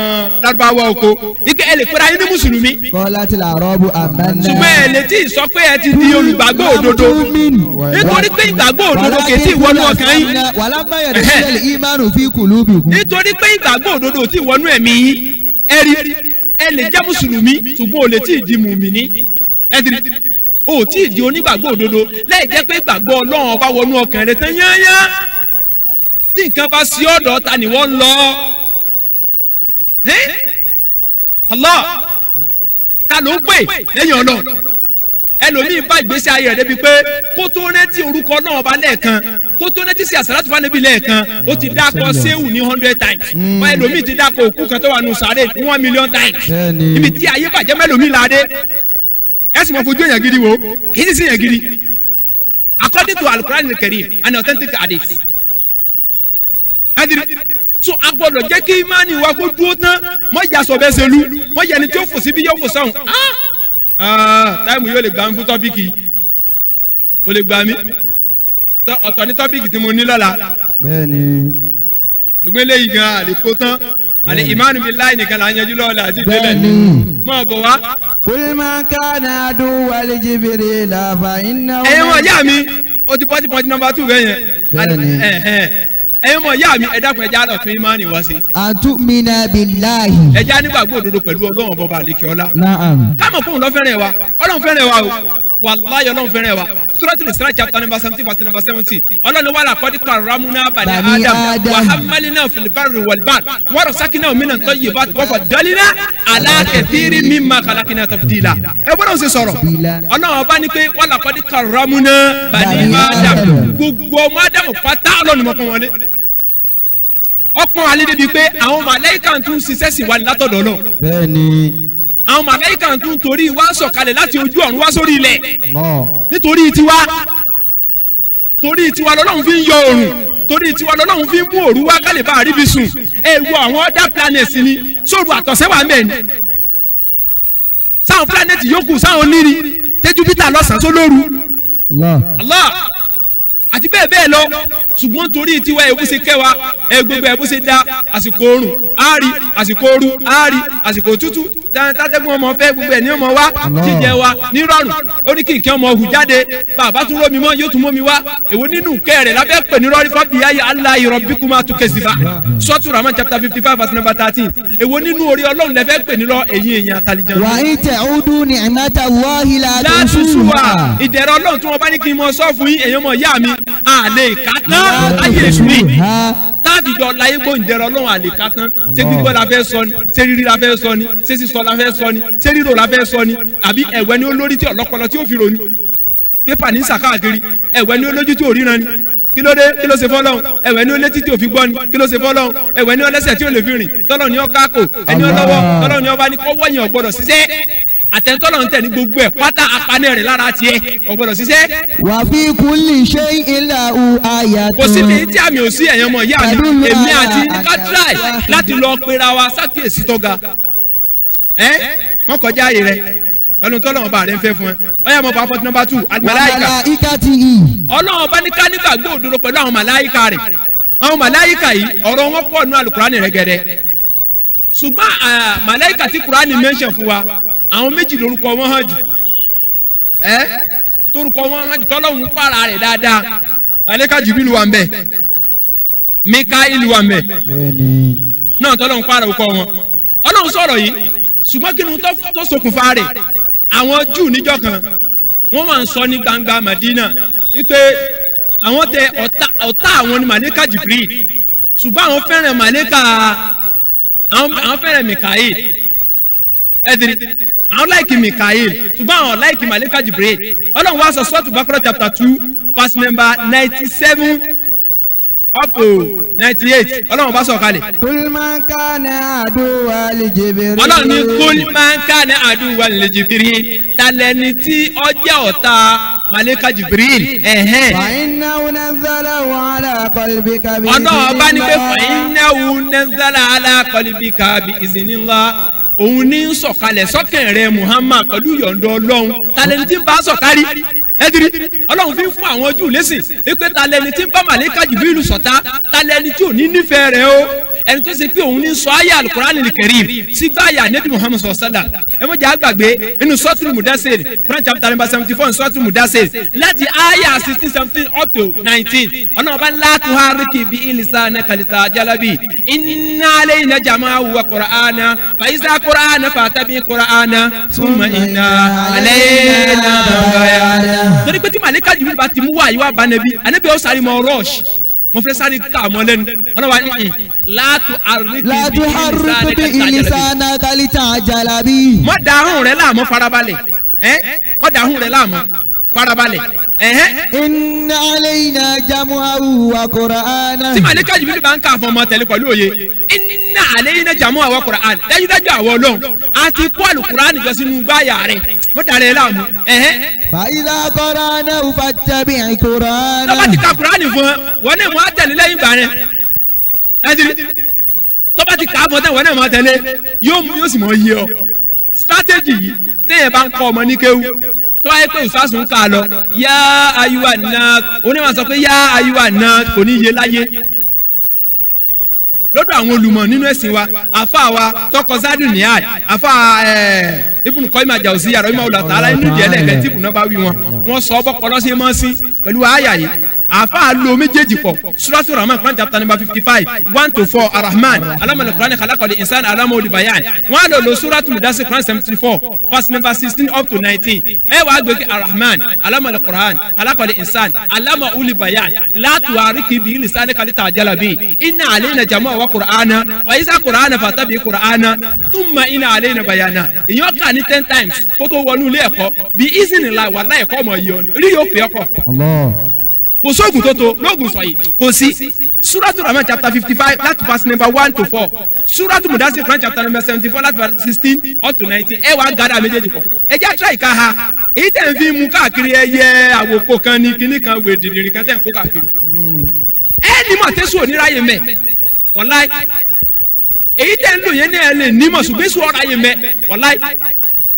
Lárúbáwá oko ike ẹ lè pera yín ní mùsùlùmí. qalat al-a'rabu amanna. ṣùgbọ́n ẹ lè tí ì sọ pé ẹ ti di olùgbàgbọ́ òdodo nítorí pé ìgbàgbọ́ òdodo kì í tí ì wọnú ọkàn yín. walamma yadkhul al-imanu fi qulubikum. nítorí pé ìgbàgbọ́ òdodo ò tí ì wọnú ẹ̀mí yín ẹ lè jẹ́ mùsùlùmí ṣùgbọ́n ò lè tí ì di mùmíní ò tí ì di onígbàgbọ́ òdodo lẹ́yìn jẹ́ pé ìgbàgbọ́ Ọlọ́run ọba wọnú ọkàn rẹ tán yányá tí nǹkan bá sí ọ̀dọ̀ ta ni wọ́n lọ Allah ta ló ń pè lẹ́yìn Ọlọ́run ẹlòmíì bá ìgbésí ayé rẹ̀ débi pé kó tó rántí orúkọ náà ọba lẹ́ẹ̀kan kó tó rántí sí àsàlátù fún Ànábì lẹ́ẹ̀kan ó ti dákọ̀ séwù ní 100 times wọ́n ẹlòmíì ti dákọ̀ òkú kan tó wà nù sàárè 1 million times ibi tí ayé bàjẹ́ mẹ́lòmíì láadé ẹ sì mọ̀ fojú èèyàn gidi wo kì í sì sí èèyàn gidi according to Al-Qur'an al-Karim an authentic hadith so a gbọ́dọ̀ jẹ́ kí imáni wa kó dúró tán mọ́ ìyá sọ bẹ́ẹ̀ ṣe lu mọ́ ìyá ni tí ó fò síbi yóò fò sọ́hùn táìmù yóò lè gbà mí fún tọ́pìkì o lè gbà mí ọ̀tọ̀ ní tọ́pìkì tí mo ní lọ́la bẹ́ẹ̀ni ṣùgbọ́n eléyìí gan àlè kó tán àlè ìmánu billahi nìkan là ń yanjú lọ́la àti ìdílé mọ́ bọ̀ wá. kul man kana aduwwan li Jibril fa innahu. ẹ̀yin wọ̀ yá mi o ti pọ́tí nọ́mbà 2 bẹ́ẹ̀ yẹn. bẹ́ẹ̀ni ẹ̀yin mọ̀ yá mi ẹ dákun ẹja lọ tún ìmánì wá sí. antumina billahi. ẹja nígbàgbọ́ òdodo pẹ̀lú Ọlọ́run bọba àlekè ọlá. naam. káàmọ̀ fóun lọ fẹ́ràn wa Ọlọ́run fẹ́ràn wa o wàláyé Ọlọ́run fẹ́ràn wa Suratul Isra chapter number 17 verse number 70 Ọlọ́run wà laqad karramna bani Adam wa hammalnahum fil barri wal bahri wa razaqnahum minat tayyibati wa faddalnahum ala kathirin mimma khalaqna tafdila. ẹ bọ́dọ̀ ṣe sọ̀rọ̀ Ọlọ́run bá ní pé wa laqad karramna bani Adam gbogbo ọmọ Adam pátá Ọlọ́run mọ̀ kàn wọlé ọ̀pọ̀ alẹ́ débi pé àwọn màláíkà tún ṣiṣẹ́ sí wa látọ̀dọ̀ náà. bẹ́ẹ̀ni. àwọn màláíkà tún torí wá sọ̀kalẹ̀ láti ojú ọ̀run wá sórí ilẹ̀. nítorí tiwa lọ́lọ́run fi ń yọ oòrùn torí tiwa lọ́lọ́run fi ń mú òru wá kálí bá àríbi sùn. ẹ wo àwọn other planets ni sóòrù àtọ̀sẹ́ wà mẹ́ẹ̀ ni. sáwọn planet yòókù sáwọn oníri ṣé Júpítà lọ́sàn-án sólóru. Allah àti bẹ́ẹ̀ bẹ́ẹ̀ lọ ṣùgbọ́n torí tiwa ẹ̀bù ṣe kẹwa gbogbo ẹ̀bù ṣe da àsìkò oòrùn àárí àsìkò ooru àárí àsìkò òtútù tátẹ́gùn ọmọ fẹ́ gbogbo ẹ̀ ní ọmọ wa jíjẹ wa nírọ̀rùn orí kìkì ọmọ hù jáde bàbá tún rómi mọ́ yóò tún mọ́ mi wá èwo nínú kẹrẹ̀ lábẹ́ pè ní rọ́rí fábí ayé Allahi rabbikuma tukazziban Suratu Rahman chapter 55 verse number 13 èwo nínú orí Ọlọ́run lẹ́fẹ́ pè ní lọ ẹ̀yin èèyàn àtàlìjàn. wa in ta'udu ni'matallahi la tuhsuha. ìdẹ̀rọ̀ Ọlọ́run tí wọ́n bá ní kí n mọ sọ fún yín èèyàn mọ̀ yá mi àlè kàtán ayé mi táàbìjọ láyé gbóǹdẹ̀rọ̀ Ọlọ́run àlè kàtán ṣé gbígbọ́ la fẹ́ sọ ni ṣé rírí la fẹ́ sọ ni ṣé sísọ la fẹ́ sọ ni ṣé rírò la fẹ́ sọ ni àbí ẹ̀wẹ́ ni olórí tí ọlọ́pọlọ tí ó fi ròní pépà ní sàkáàkiri ẹ̀wẹ́ ni olójú tí ò ríran ni kí ló dé kí ló ṣe fọ́lọ́run ẹ̀wẹ́ ni olétí tí ò fi gbọ́ ni kí ló ṣe fọ́lọ́run ẹ̀wẹ́ ni ọlẹ́sẹ̀ tí ò lè fi rìn tọ́lọ́ ni ọ kákò ẹni ọlọ́wọ́ tọ́lọ́ ni ọba ní kọ́ wọ́yìn ọ̀gbọ́dọ̀ ṣiṣẹ́ àtẹ̀ntọ́lọ̀ ń tẹ̀ ní gbogbo ẹ̀ pátá apanẹ́ rẹ̀ lára tiẹ̀ ọ̀gbọ́dọ̀ ṣiṣẹ́. wa fi kulli shay'in lahu ayatun. kò sí ní tí àmì ò sí ẹ̀yàn mọ̀ ìyá mi èmi àti ká try láti lọ pera wa sákìyèsí tó ga wọ́n kọjá ààyè rẹ̀ pẹ̀lú tọ́lọ́wọ́n bá rẹ̀ ń fẹ́ fún ẹ ọ̀yà mọ̀ pa pọ́tù nọ́mbà 2 àlùmọ̀láyìíká ọlọ́wọ́n bá ní ká nígbàgbọ́ òdodo pẹ̀lú àwọn màláyìíká rẹ̀ àwọn màláyìíká yìí ọ̀rọ̀ wọn pọ̀ nínú àlùkùránì rẹ̀ gẹ̀dẹ̀ ṣùgbọ́n màláyìíká tí kùránì mention fún wa àwọn méjì lórúkọ wọn hàn jù torúkọ wọn hàn jù tọ́lọ́wọ́n pààrà rẹ̀ dáadáa màláyìíká Jibrilu wà ń bẹ̀ Míkáílì wà ń bẹ̀ náà tọ́lọ́wọ́n pààrà òkọ wọn ọlọ́run sọ̀rọ̀ yìí ṣùgbọ́n kí ni tó ṣokùnfà rẹ̀ àwọn Júù níjọ́ kan wọ́n máa ń sọ ní gbangba Madina wípé àwọn tẹ ọ̀tá àwọn ni màlẹ́kà Jibril ṣùgbọ́n àwọn fẹ́ràn màlẹ́kà àwọn fẹ́ràn Mikael ẹ̀dìrí àwọn láìkì Mikael ṣùgbọ́n àwọn láìkì màlẹ́kà Jibril ọlọ́run wá sọ Suratu Baqara chapter 2 verse number 97 up to 98 ọlọ́run bá sọ̀ kalẹ̀. Kul man kana aduwwan li Jibril. ọlọ́run ní kul man kana aduwwan li Jibril talẹ́ni tí ọjà ọ̀tá màlẹ́kà Jibril. fa innahu nazzalahu ala qalbika bi iznillah. ọlọ́run bá ní pé fa innahu nazzala ala qalbika bi iznillah òun ní sọ̀kalẹ̀ sọ́kàn rẹ̀ Muhammad pẹ̀lú yọ̀ǹda ọlọ́run talẹ́ni tí ń bá sọ̀kárí ẹ̀dìrí ọlọ́run fi ń fún àwọn Júù lẹ́sìn pé talẹ́ni tí ń bá màlẹ́kà Jibrilu sọ̀tá talẹ́ni tí ò ní nífẹ̀ẹ́ rẹ̀ o ẹni tó ṣe pé òun ní sọ ayé Al-Qur'an al-Karim sígbà ayé Ànábì Muhammad sallam ẹ mọ̀ jẹ́ àgbàgbé inú Suratul Mudassir Quran chapter number 74 ní Suratul Mudassir láti ayé 16-17 up to 19 ọlọ́run bá la tuharrik bihi lisanaka litajala bihi inna alayna jam'ahu wa qur'ana fa iza qur'ana fatabi qur'ana thumma inna alayna bayana. torí pé tí màlẹ́kà Jibril bá ti mú wáyé wá bá Ànábì ó sáré mọ́ rush mo fẹ́ sáré ká àmọ́ lẹ́nu ọlọ́wà ní láàtú àríkì lisanaka litajala bihi. mọ́ dàhùn rẹ̀ láàmú farabalẹ̀ mọ́ dàhùn rẹ̀ láàmú farabalẹ̀. inna alayna jam'ahu wa qur'ana. tí màlẹ́kà Jibril bá ń ká àfọ̀n ọmọ tẹ̀lé pẹ̀lú òye inna alayna jam'ahu wa qur'ana dájúdájú àwọn Ọlọ́run àti kó àlùkùránì jọ sínú gbáyà rẹ̀ mọ́ dàrẹ́ láàmú. fa idha qara'nahu fattabi' qur'ana. tọ́ba ti ka kùránì fún ẹ wọ́n ní mọ́ àtẹ̀lé lẹ́yìn ìgbà rẹ̀ tọ́ba ti kà á fún ẹ wọ́n ní mọ́ àtẹ̀lé yóò sì mọ́ yé ọ strategy yìí téèyàn bá ń kọ́ ọmọ ní kéwú tó wáyé pé ìsásùn ń kà á lọ yá ayúwa náà onímọ̀ sọ pé yá ayúwa náà kò ní yé láyé lọ́dọ̀ àwọn olùmọ̀ nínú ẹ̀sìn wa àfa wa tọkọ Zadu Niyad àfa Ibn Qayyim al-Jawziyya ìmọ̀ ọ̀làtà ala inú ìdíyẹ lẹ́ẹ̀kẹ́ tí ibùnà bá wí wọn sọ ọ́ bọ́pọ̀ lọ́sẹ̀ mọ́ sí pẹ̀lú àyà yìí àfa lo méjèèjì pọ̀ Suratul Rahman Quran chapter number 55 1-4 Ar-Rahman allama al-Qur'ana khalaqal insana allamahu al-bayan wọn lò lo Suratul Mudassir Quran 74 verse number 16 up to 19 ẹ wàá gbé Ar-Rahman allama al-Qur'ana khalaqal insana allamahu al-bayan la tuharrik bihi lisanaka litajala bihi inna alayna jam'ahu wa qur'ana wa iza qur'ana fatabi qur'ana thumma inna alayna bayana èyàn kà ní 10 times kó tó wọnú ilé ẹ̀kọ́ bí iznillah wàlá ẹ̀kọ́ ọmọ yìí ọ̀nà rí yóò fi ọkọ̀ kò sóògùn tó lóògùn sọ yìí kò sí Suratul Rahman chapter 55 láti verse number 1-4 Suratul Mudassir Quran chapter number 74 láti verse 16 up to 19 ẹ wàá gàdá méjèèjì pọ̀ ẹ jẹ́ àtúrà ìka ha èyí tẹ̀ ń fi mú káàkiri ẹyẹ àwòkọ kan ní kinní kan wè dìdìrín kan tẹ̀ ń kó káàkiri ẹ ní mọ̀ tẹ́sù oníráyè mẹ́ wàláì èyí tẹ̀ ń lò yẹn ní ẹ lè ní mọ̀ ṣùgbọ́n èsù ọ̀ráyè mẹ́ wàláì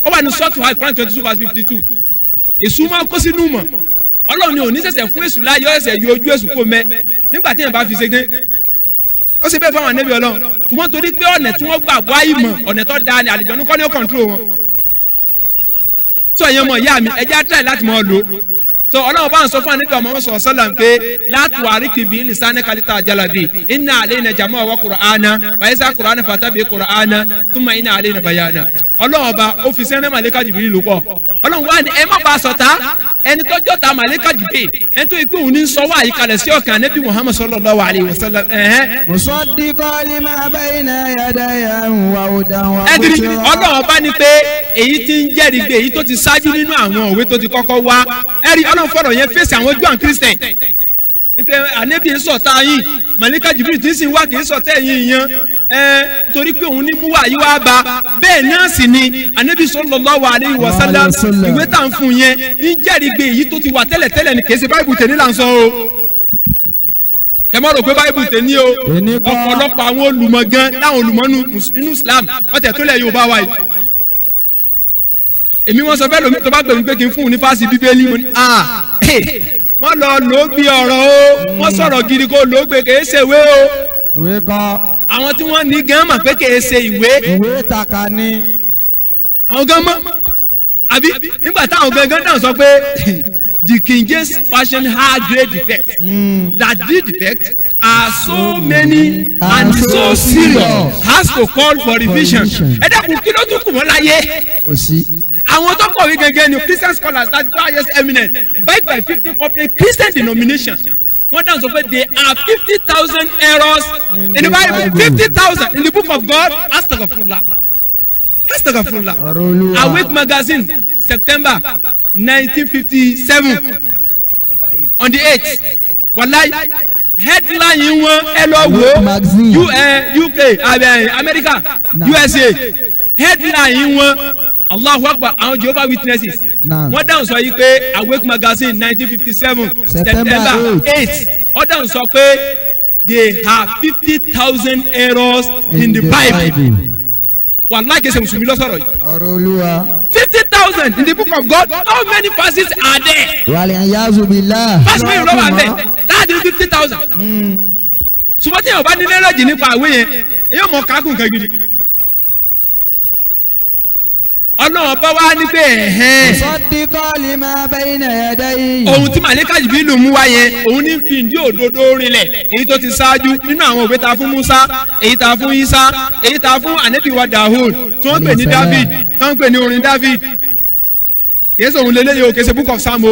ó wà ní Suratul Hajj Quran 22 verse 52 èsù máa kó sínú mọ̀ Ọlọ́run ni òní ṣẹ̀ṣẹ̀ fún èsù láyọ̀ ẹ̀ṣẹ̀ yọ ojú èsù kó mẹ́ nígbà tí yẹn bá fi ṣege ó ṣe bẹ́ẹ̀ fáwọn ànábì Ọlọ́run ṣùgbọ́n torí pé ọ̀nà tí wọ́n gbà wá ìmọ̀ ọ̀nà tó dáa ni àlejò ní kọ́ ní ó kọ̀ǹtró wọn. sọ yẹn mọ̀ ìyá mi ẹjẹ́ àtúrà láti mọ̀ ọ́ lò so Ọlọ́run bá ń sọ fún ànábì Muhammad sallam pé la tuharrik bihi lisanaka litajala bihi inna alayna jam'ahu wa qur'ana fa iza qur'ana fatabi qur'ana thumma inna alayna bayana Ọlọ́run ọba ó fi sẹ́rẹ́ màlẹ́kà Jibril lò pọ̀ Ọlọ́run wá ní ẹ má bá a sọ̀tá ẹni tọ́jọ́ ta màlẹ́kà Jibril ẹni tó ikú òun ní sọ wá àyíkalẹ̀ sí ọ̀kan ànábì Muhammad sallallahu alayhi wa sallam musaddiqan lima bayna yadayhi wa hudan wa ẹ̀dìrí Ọlọ́run ọba ní pé èyí tí ń jẹ́rìí gbé èyí tó ti ṣáájú nínú àwọn òwe tó ti kọ́kọ́ wá ẹ̀rí Ọlọ́run fọ̀rọ̀ yẹn fèsì àwọn Júù and Christian ipe anabi ń sọ̀tá yín màlíkà Jibril tí ń sìn wá kì í sọ̀tá ẹ̀yin yan torí pé òun ní mú wá yí wá bá bẹ́ẹ̀ náà sì ni anabi sallallahu alaihi wasallam ìwé tá à ń fún yẹn ń jẹ́rìí gbé èyí tó ti wà tẹ́lẹ̀tẹ́lẹ̀ ni kì í ṣe báyìí tẹ̀ ní là ń sọ o ẹ má rò pé báyìí tẹ̀ ní o ọ̀pọ̀lọpọ̀ àwọn olùmọ̀ gan láwọn olùmọ̀ nínú Islam ọ̀tẹ̀ tó lẹ̀ Yorùbá wa yìí èmi wọn sọ fẹ́ lómi tó bá gbẹ̀mí pé kí n fún un ní fásitì Bíbélì mo ní wọ́n lọ lò ó bí ọ̀rọ̀ o wọ́n sọ̀rọ̀ gidi kó lò ó gbé kèé ṣe ìwé o. ìwé kọ́. àwọn tí wọ́n ní gan mọ̀ pé kèé ṣe ìwé. ìwé taka ni. àwọn gan mọ̀ àbí nígbà táwọn gangan náà sọ pé the King James version had great defects. That these defects are so many and so serious has to call for revision. ẹ dẹ́kun kí ló tún kù wọ́n láyé. àwọn tó kọ̀wé gẹ́gẹ́ ni Christian scholars that are highest eminent backed by 50 complete Christian denominations. wọ́n dáhùn sọ pé there are 50,000 errors in the Bible 50,000 in the book of God. Astaghfirullah. Awake magazine September 1957 on the 8th wallahi headline wọn ẹ lọ wo UK America USA headline wọn Allahu Akbar àwọn Jehovah Witnesses wọ́n dáhùn sọ yìí pé Awake magazine 1957 September 8th wọ́n dáhùn sọ pé they have 50,000 errors in the Bible. Wallahi kese musulmi ló sọ̀rọ̀ yìí. ọ̀rọ̀ Olúwa. 50,000 in the book of God. How many verses are there? wàlẹ̀ yazu billah. verse mi ló wà bẹ́ẹ̀ láti 50,000. ṣùgbọ́n tí yóò bá ní lẹ́rọ̀jì nípa àwé yẹn yóò mọ kákùn kan gidi. Ọlọ́run bá wá ní pé musaddiqan lima bayna yadayhi. ohun tí màlíkà Jibrilu mú wá yẹn òun ní fi ìdí òdodo rinlẹ̀ èyí tó ti ṣáájú nínú àwọn òwe ta fún Musa èyí ta fún Isa èyí ta fún anabi wa Dahud tí wọ́n pè ní David tí wọ́n pè ní orin David kìí ṣe òun lélẹ́yìí o kìí ṣe book of Psalm o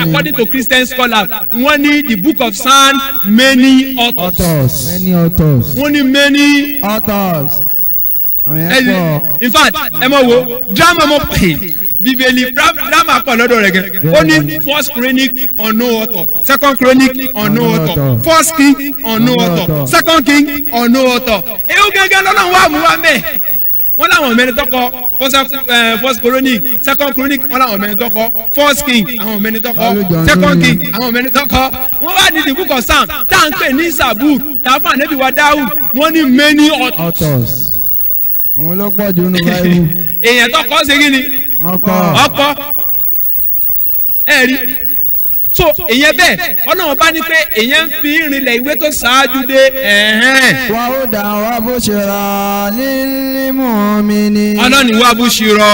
according to Christian scholars wọ́n ní the book of Psalm many authors. wọ́n ní many authors. In fact ẹ mọ̀ wo drama mọ̀ pé Bíbélì drama pọ̀ lọ́dọ̀ rẹ̀ gẹ̀ ó ní First Chronic on no author Second Chronic on no author First King on no author Second King on no author ewu gẹ́gẹ́ lọ́nà wà mú wa mẹ́ wọ́n láwọn mẹ́rin tọkọ First Chronic Second Chronic wọ́n láwọn mẹ́rin tọkọ First King àwọn mẹ́rin tọkọ Second King àwọn mẹ́rin tọkọ wọ́n wá ní the book of Psalm tá à ń pè ní Zabur tá a fún ànábì wa Dáhùd wọ́n ní many authors. òun ló pọ̀ jù nínú báyìí. èèyàn tó kọ́ ṣe kí ni. ọkọ ẹ rí so èèyàn bẹ́ẹ̀ Ọlọ́run bá ní pé èèyàn ń fi ìrìnlẹ̀ ìwé tó ṣáájú dé. wà ó dà wá bó ṣe rà lílí mu'minin. Ọlọ́run wà bó ṣe rọ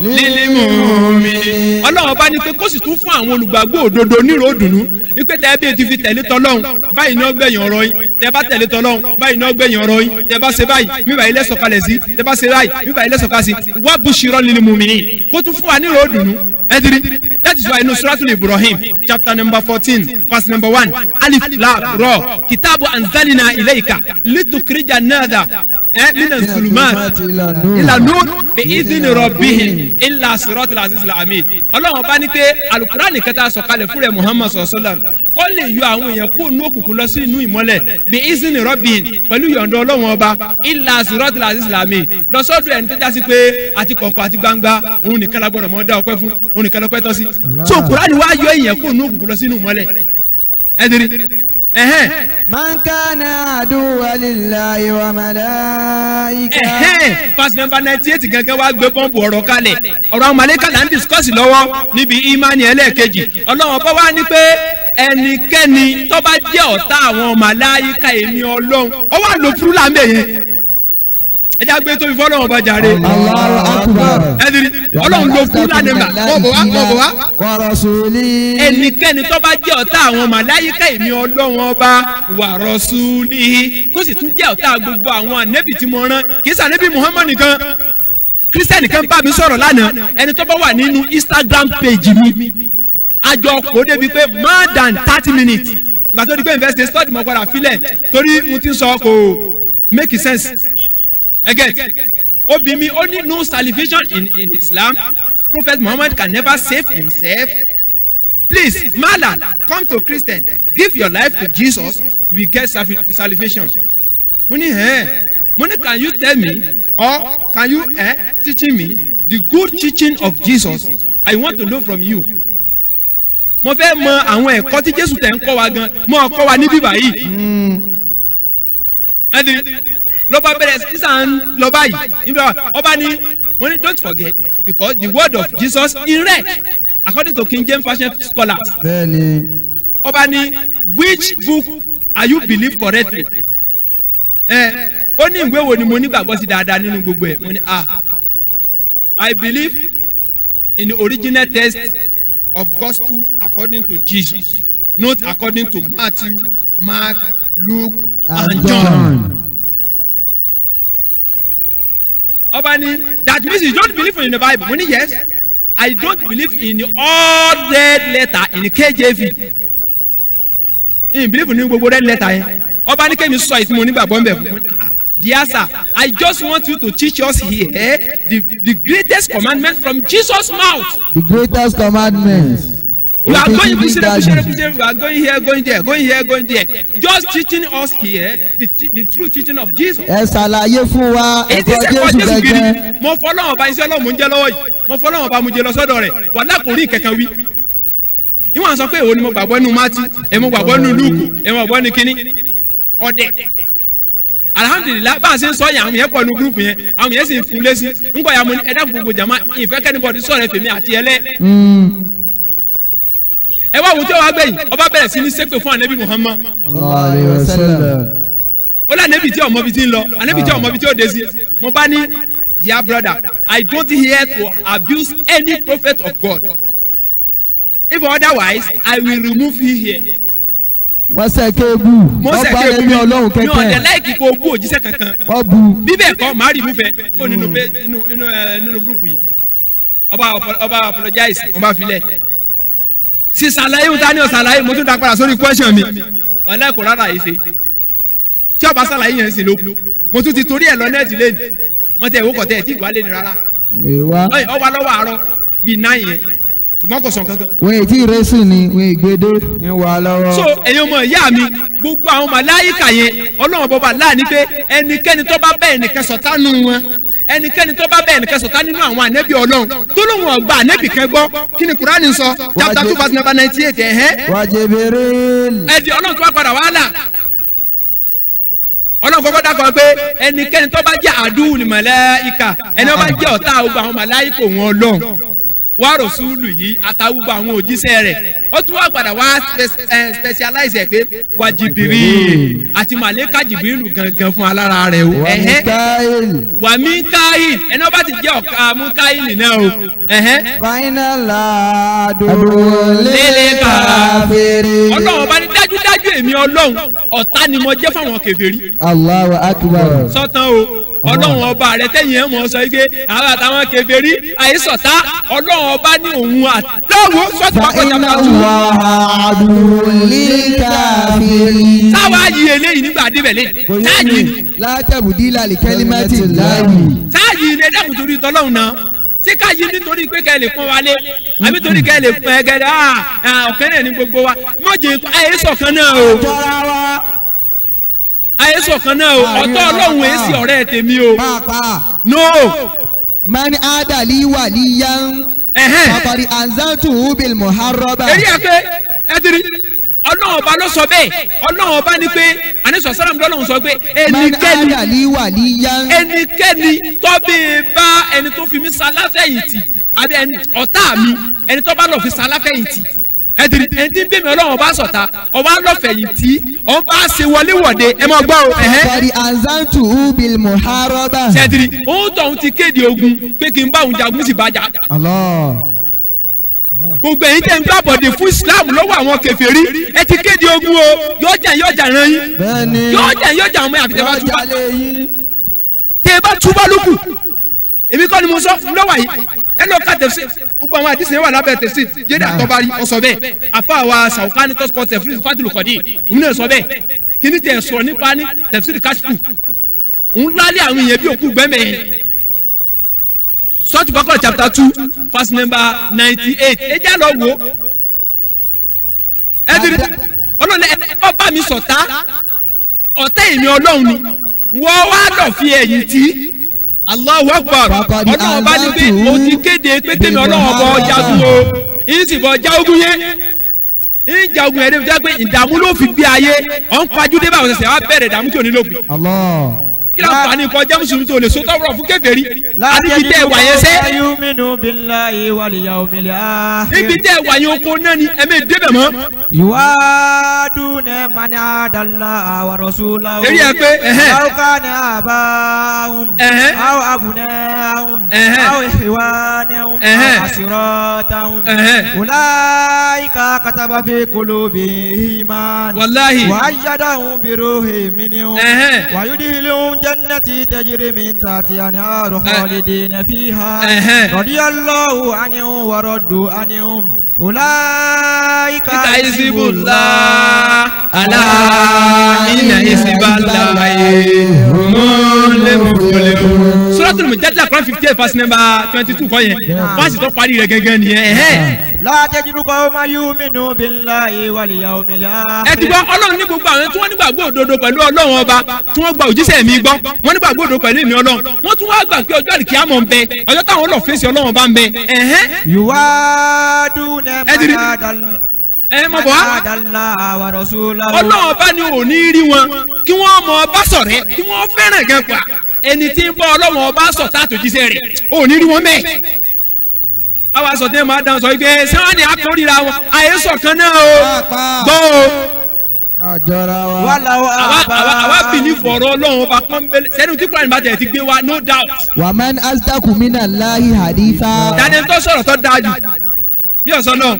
lílí mu'minin. Ọlọ́run bá ní pé kó sì tún fún àwọn olùgbàgbọ́ òdodo nírò òdùnnú ipe tẹ bí ti fi tẹ̀lé tọ́lọ́hún báyìí ní ọgbẹ̀yìn ọ̀rọ̀ yín tẹ bá tẹ̀lé tọ́lọ́hún báyìí ní ọgbẹ̀yìn ọ̀rọ̀ yín tẹ bá ṣe báyìí bíbá ilé sọ̀kalẹ̀ sí tẹ bá ṣe báyìí bíbá ilé sọ̀kalẹ̀ sí wà bushira lil mu'minin kó tún fún wa nírò òdùnnú ẹdiri that is why inú suratul Ibrahim chapter number 14 verse number 1 alif lam ra kitabu anzalina ilayka litukhrija nada min az-zulumat ila nur bi idhni rabbihim illa siratal azizil hamid. Ọlọ́run bá ní pé alukurani kẹta sọ̀kalẹ̀ fún rẹ̀ Muhammad sallallahu alaihi wasallam kó lè yọ àwọn èèyàn kó nú òkùnkùn lọ sí inú ìmọ́lẹ̀ bí izini rọ́bìn pẹ̀lú yọ̀ǹda Ọlọ́run ọba ilà siratil azizil hamid lọ́sọ́dọ̀ ẹni tó jásí pé àti kọ̀kọ̀ àti gbangba òun nìkan la gbọ́dọ̀ mọ́ dá ọpẹ́ fún òun nìkan lọ́pẹ́ tọ́ sí. so Kùránì wá yọ èèyàn kó nú òkùnkùn lọ sí inú ìmọ́lẹ̀ ẹ̀dìrí. man kana aduwwan lillahi wa malaika. verse number 98 gẹ́gẹ́ wá gbé pọ́ǹpù ọ̀rọ̀ kalẹ̀ ọ̀rọ̀ àwọn màlẹ́kà là ń discuss lọ́wọ́ níbi ìmánì ẹlẹ́ẹ̀kejì Ọlọ́run bá wá ní pé ẹnikẹ́ni tó bá jẹ́ ọ̀tá àwọn màláyíká èmi Ọlọ́run ó wà lò fúrúlà ń bẹ̀ yẹn ẹ já gbé tóbi fọlọ́run ọba jàre. Allahu akbar. ẹdiri Ọlọ́run ló fúrúlà nìgbà mọ̀bọ̀ wá. wa rasuli. ẹnikẹ́ni tó bá jẹ́ ọ̀tá àwọn màláyíká èmi Ọlọ́run ọba wa rasuli kó sì tún jẹ́ ọ̀tá gbogbo àwọn ànẹ́bì tí mo rán kì í sànẹ́bì Muhammad nìkan Christian kan bá mi sọ̀rọ̀ lánàá ẹni tó bá wà nínú Instagram page mi àjọ kò débi pé more than 30 minutes gbà tó di pé invest study mọ̀ padà filẹ̀ torí mo ti sọ kò make sense again obi mi ó ní no salvation in Islam Prophet Muhammad can never save himself Please, Malam, come to Christian. Give your life to Jesus, we get salvation. Money, can you tell me, or can you teaching me the good teaching of Jesus? I want to know from you. Mo fẹ́ mọ àwọn ẹ̀kọ́ tí Jésù tẹ̀ ń kọ́ wa gan, mo kọ́ wa níbí báyìí. Ẹ̀dì lọ́ba bẹ̀rẹ̀ sísan lọ́ba yìí, ọba ní wọ́n ní don't forget because the word of Jesus in red according to King James Version scholars. Bẹ́ẹ̀ni. Ọba ní which book are you believe correctly? Ó ní ìwé wo ni mo nígbàgbọ́ sí dáadáa nínú gbogbo ẹ̀? Mo ní I believe in the original text of gospel according to Jesus, not according to Matthew, Mark, Luke, and John. Obani, that means you don't believe in the Bible. When yes, I don't believe in the all red letter in the KJV. You believe in the red letter? Obani came so it's money by Bombe. Dear sir, I just want you to teach us here the greatest commandment from Jesus' mouth. The greatest commandments. You are going we are going here, going there, going here, going there. Just teaching us here the true teaching of Jesus. Ẹ ṣàlàyé fún wa ẹ̀kọ́ Jésù gẹ́gẹ́. Mo fọlọ́wọ́n ọba iṣẹ́ ọlọ́run mo ń jẹ́ lọ́wọ́ yìí. Mo fọlọ́wọ́n ọba mo jẹ lọ sọ́dọ̀ rẹ̀. Wàhálà kò rí kẹ̀kẹ́ wí. Ìwọ̀n sọ pé èwo ni mo gbàgbọ́ nínú Mátí, mo gbàgbọ́ nínú Lúùkù, mo gbàgbọ́ ní kíní. Ọdẹ. Alhamdulillah bá a ṣe ń sọ yẹn àwọn yẹn pọ̀ ní gúrúùpù yẹn àwọn yẹn sì ń fún lésì ńgbọ́ ya mo ní ẹ̀dá gbogbo jàmá ìfẹ́ kẹ́nìbọ̀dì sọ̀rọ̀ ẹ̀fẹ̀mí àti ẹlẹ́. Ẹ wá wò tí ó wá gbẹ̀yìn ọba bẹ̀rẹ̀ sí ní ṣépè fún ànábì Muhammad. Ó lé ànábì tí ọmọ bi ti ń lọ ànábì tí ọmọ bi tí ó dé sí. Mo bá ní dear brother, I don't here to abuse any prophet of God. If otherwise, I will remove you here. Wọ́n sẹ́ kéébù. Wọ́n bá ẹni Ọlọ́run kẹ́kẹ́. Mi ò dẹ̀ láìkì kó o bú òjíṣẹ́ kankan. Wọ́n bu. Bí bẹ́ẹ̀ kọ́ màá rí ìmúfẹ́ kó nínú gúrúùpù yìí. Ọba apologize wọ́n bá filẹ̀. Sì ṣàlàyé ń ta ní ọ̀ṣàlàyé mo tún da padà sórí question mi. Ọ̀la ẹ̀kọ́ rárá yìí ṣe. Tí ọba ṣàlàyé yẹn sì ló kú. Mo tún ti torí ẹ̀ lọ nẹ́ẹ̀tì lẹ́nu. Wọ́n tẹ ìwé kọ̀tẹ́ ẹ̀ tí ìwà lé ní rárá. Ọwọ́ lọ́wọ́ àárọ̀ bíi náà yẹn. Ṣùgbọ́n kò sàn kankan. Wọ́n èyí tí ìrẹsì ni wọ́n ìgbédé ní wà lọ́wọ́. So ẹ̀yin ọmọ ìyá mi gbogbo àwọn màláyíkà yẹn Ọlọ́run bọba láàánú pé ẹnikẹ́ni tó bá bẹ́ẹ̀ nìkan sọ̀tá nù wọn ẹnikẹ́ni tó bá bẹ́ẹ̀ nìkan sọ̀tá nínú àwọn ànẹ́bí Ọlọ́run tó lóun ọgbà ànẹ́bí kan gbọ́ kí ni Kùránì sọ chapter 2 verse number 98 Wa Jibril. Ẹ̀dì Ọlọ́run tó wá padà wàhálà Ọlọ́run kọ́kọ́ dákọ̀ pé ẹnikẹ́ni tó bá jẹ́ àdúù ní màláyíkà ẹni tó bá jẹ́ ọ̀tá gbogbo àwọn màláyíkà òun Ọlọ́run wá rọ̀súlù yìí àtàwùgbọ̀ àwọn òjíṣẹ́ rẹ̀ ó tún wá padà wá specialize ẹ̀ pé wà Jibril àti màlẹ́kà Jibril gangan fún alára rẹ̀ o wà Míkáíl ẹni wọ́n bá ti jẹ́ ọ̀ka Míkáíl náà o. fàínàlà àdúlélẹ̀ káfíìrì. Ọlọ́run bá ní dájúdájú èmi Ọlọ́run ọ̀tá ni mo jẹ́ fáwọn kèfèrí. Allahu akbar. Sọ́tàn o Ọlọ́run ọba rẹ̀ tẹ̀yìn ẹ̀ mọ̀ sọ pé àwọn àtàwọn kèfèrí àìsọ̀tá Ọlọ́run ọba ní òun àtọ́wọ́ sọ́tún bá kọjá bá tún. Sáwá yí eléyìí nígbà débẹ̀ lé. Táàyì ni. Látẹ̀bùdí lálẹ́ kẹ́límẹ́tì láàyè. Táàyì ni ẹ dákun torí tọ́lọ́hún náà. Ṣé ká yí nítorí pé kẹ́ ẹ lè pọ́n wa lé? Àbí torí kẹ́ ẹ lè pọ́n ẹ gẹ́gẹ́ ọ̀kẹ́ náà ní gbogbo wa. Mọ̀jẹ̀ àyèsọ̀ kan náà o. Àyèsọ̀ kan náà o. Ọ̀tọ̀ Ọlọ́run èsì ọ̀rẹ́ tèmi o. No. Mani adali waliyan. Fakari anzantu bil muharraba. Èyí ẹ pé ẹ tiri Ọlọ́run ọba ló sọ bẹ́ẹ̀ Ọlọ́run ọba ní pé àníṣọ sọ́dọ̀ mi lọ́lọ́run sọ pé ẹnikẹ́ni tó bí bá ẹni tó fi mí saláfẹ̀yìntì àbí ọ̀tá mi ẹni tó bá lọ fi saláfẹ̀yìntì ẹni tí ń bẹ̀ mí Ọlọ́run ọba sọ̀tà ọba lọ́fẹ̀yìntì ọba ṣe wọléwọ̀de ẹ máa gbọ́ o. Fakari anzantu bil muharraba. ṣẹ́tìrì òun tóun ti kéde ogun pé kí n bá òun jagun sì bá jà. Allah. Gbogbo ẹ̀yin tẹ́ ń gbà bọ̀dẹ̀ fún Islam lọ́wọ́ àwọn kèfèrí ẹ ti kéde ogun o yóò jà ran yín yóò jà ọmọ àfi tẹ́ bá túbá tẹ́ bá túbá lókù èmi kọ́ ni mo sọ lọ́wọ́ yìí ẹ lọ ká tẹ̀sí gbogbo àwọn àdìsí yẹn wà lábẹ́ tẹ̀sí jẹ́dá àtọ́bárí ọ̀sọ̀ bẹ́ẹ̀ àfa wa Sàwùkání tó kọ́ tẹ̀fírí Fatul Qadir òun náà sọ bẹ́ẹ̀ kí ni tẹ̀ sọ̀rọ̀ nípa ní tẹ̀fírí Kashfu òun lálẹ́ àwọn èèyàn bí òkú gbẹ́mẹ̀ Sọ́ọ̀tù Bákọ́rà chapter 2 verse number 98 ẹ já lọ wò ẹ̀dìrí ọlọ́run ẹ̀ bá mi sọ̀tá ọ̀tá èmi ọlọ́run ni wọ́n wá lọ fi ẹ̀yìn tí Allahu Akbar ọlọ́run bá ní pé o ti kéde pé tèmi ọlọ́run bọ̀ jagun o yìí sì bọ̀ já ogun yẹn ìjà ogun yẹn dé pé ìdààmú ló fi gbé ayé ọ̀n pajúdé báwọn ṣẹ̀ṣẹ̀ wá bẹ̀rẹ̀ ìdààmú tí ò ní lópin. kí ló fà ní kọjá mùsùlùmí tó lè so tọrọ fún kèfèrí àdìbí tẹ wà yẹn sẹ. ibi tẹ wà yẹn oko náà ni ẹ mẹ débẹ̀ mọ́. yuwaduna man adalla wa rasulahu. eré ẹ pé aw kana abahum aw abunahum aw ikhwanahum aw ashiratahum ulaika kataba fi qulubihim iman. wàláhi. wa ayyadahum bi ruhin minhu wa yudkhiluhum جنتي تجري من تحتها أنهار خالدين فيها رضي الله عنهم ورضوا عنهم أولئك حزب الله ألا إن حزب الله هم المفلحون. Suratul Mujadila Quran 58 verse number 22 kọ́ yẹn fásitì tó parí rẹ̀ gẹ́gẹ́ nìyẹn. La tajidu qawman yu'minuna billahi wal yawmil akhir. ẹ ti gbọ́ ọlọ́run ní gbogbo àwọn tí wọ́n nígbàgbọ́ òdodo pẹ̀lú ọlọ́run ọba tí wọ́n gba òjíṣẹ́ mi gbọ́ wọ́n nígbàgbọ́ òdodo pẹ̀lú èmi ọlọ́run wọ́n tún wá gbà pé ọjọ́ àlìkíyámọ̀ ń bẹ ọjọ́ táwọn lọ fèsì ọlọ́run ọba ń bẹ. yuwaduna mọ̀ bọ́ ọlọ́run ọba ni ò ní rí wọn kí wọ́n mọ ọba sọ̀rẹ́ kí wọ́n fẹ́ràn gan pa ẹni tí ń bọ́ ọlọ́run ọba sọ̀tà àtòjíṣẹ́ rẹ̀ ò ní rí wọn mẹ́ẹ̀. àwa sọ tẹ́ máa dáhùn sọ pé sẹ́wọ́n ni àkórìíra wọn àyè kan náà o gbọ́ o. àwa bì ní fọ̀rọ̀ ọlọ́run ọba pọ́nbélé sẹ́ni tí kúrò àyìnbá tẹ̀ ti gbé wa no doubt. wàmán asdaku minallahi haditha. dání tó sọ̀rọ̀ tó dáa jù bí ọ̀sán náà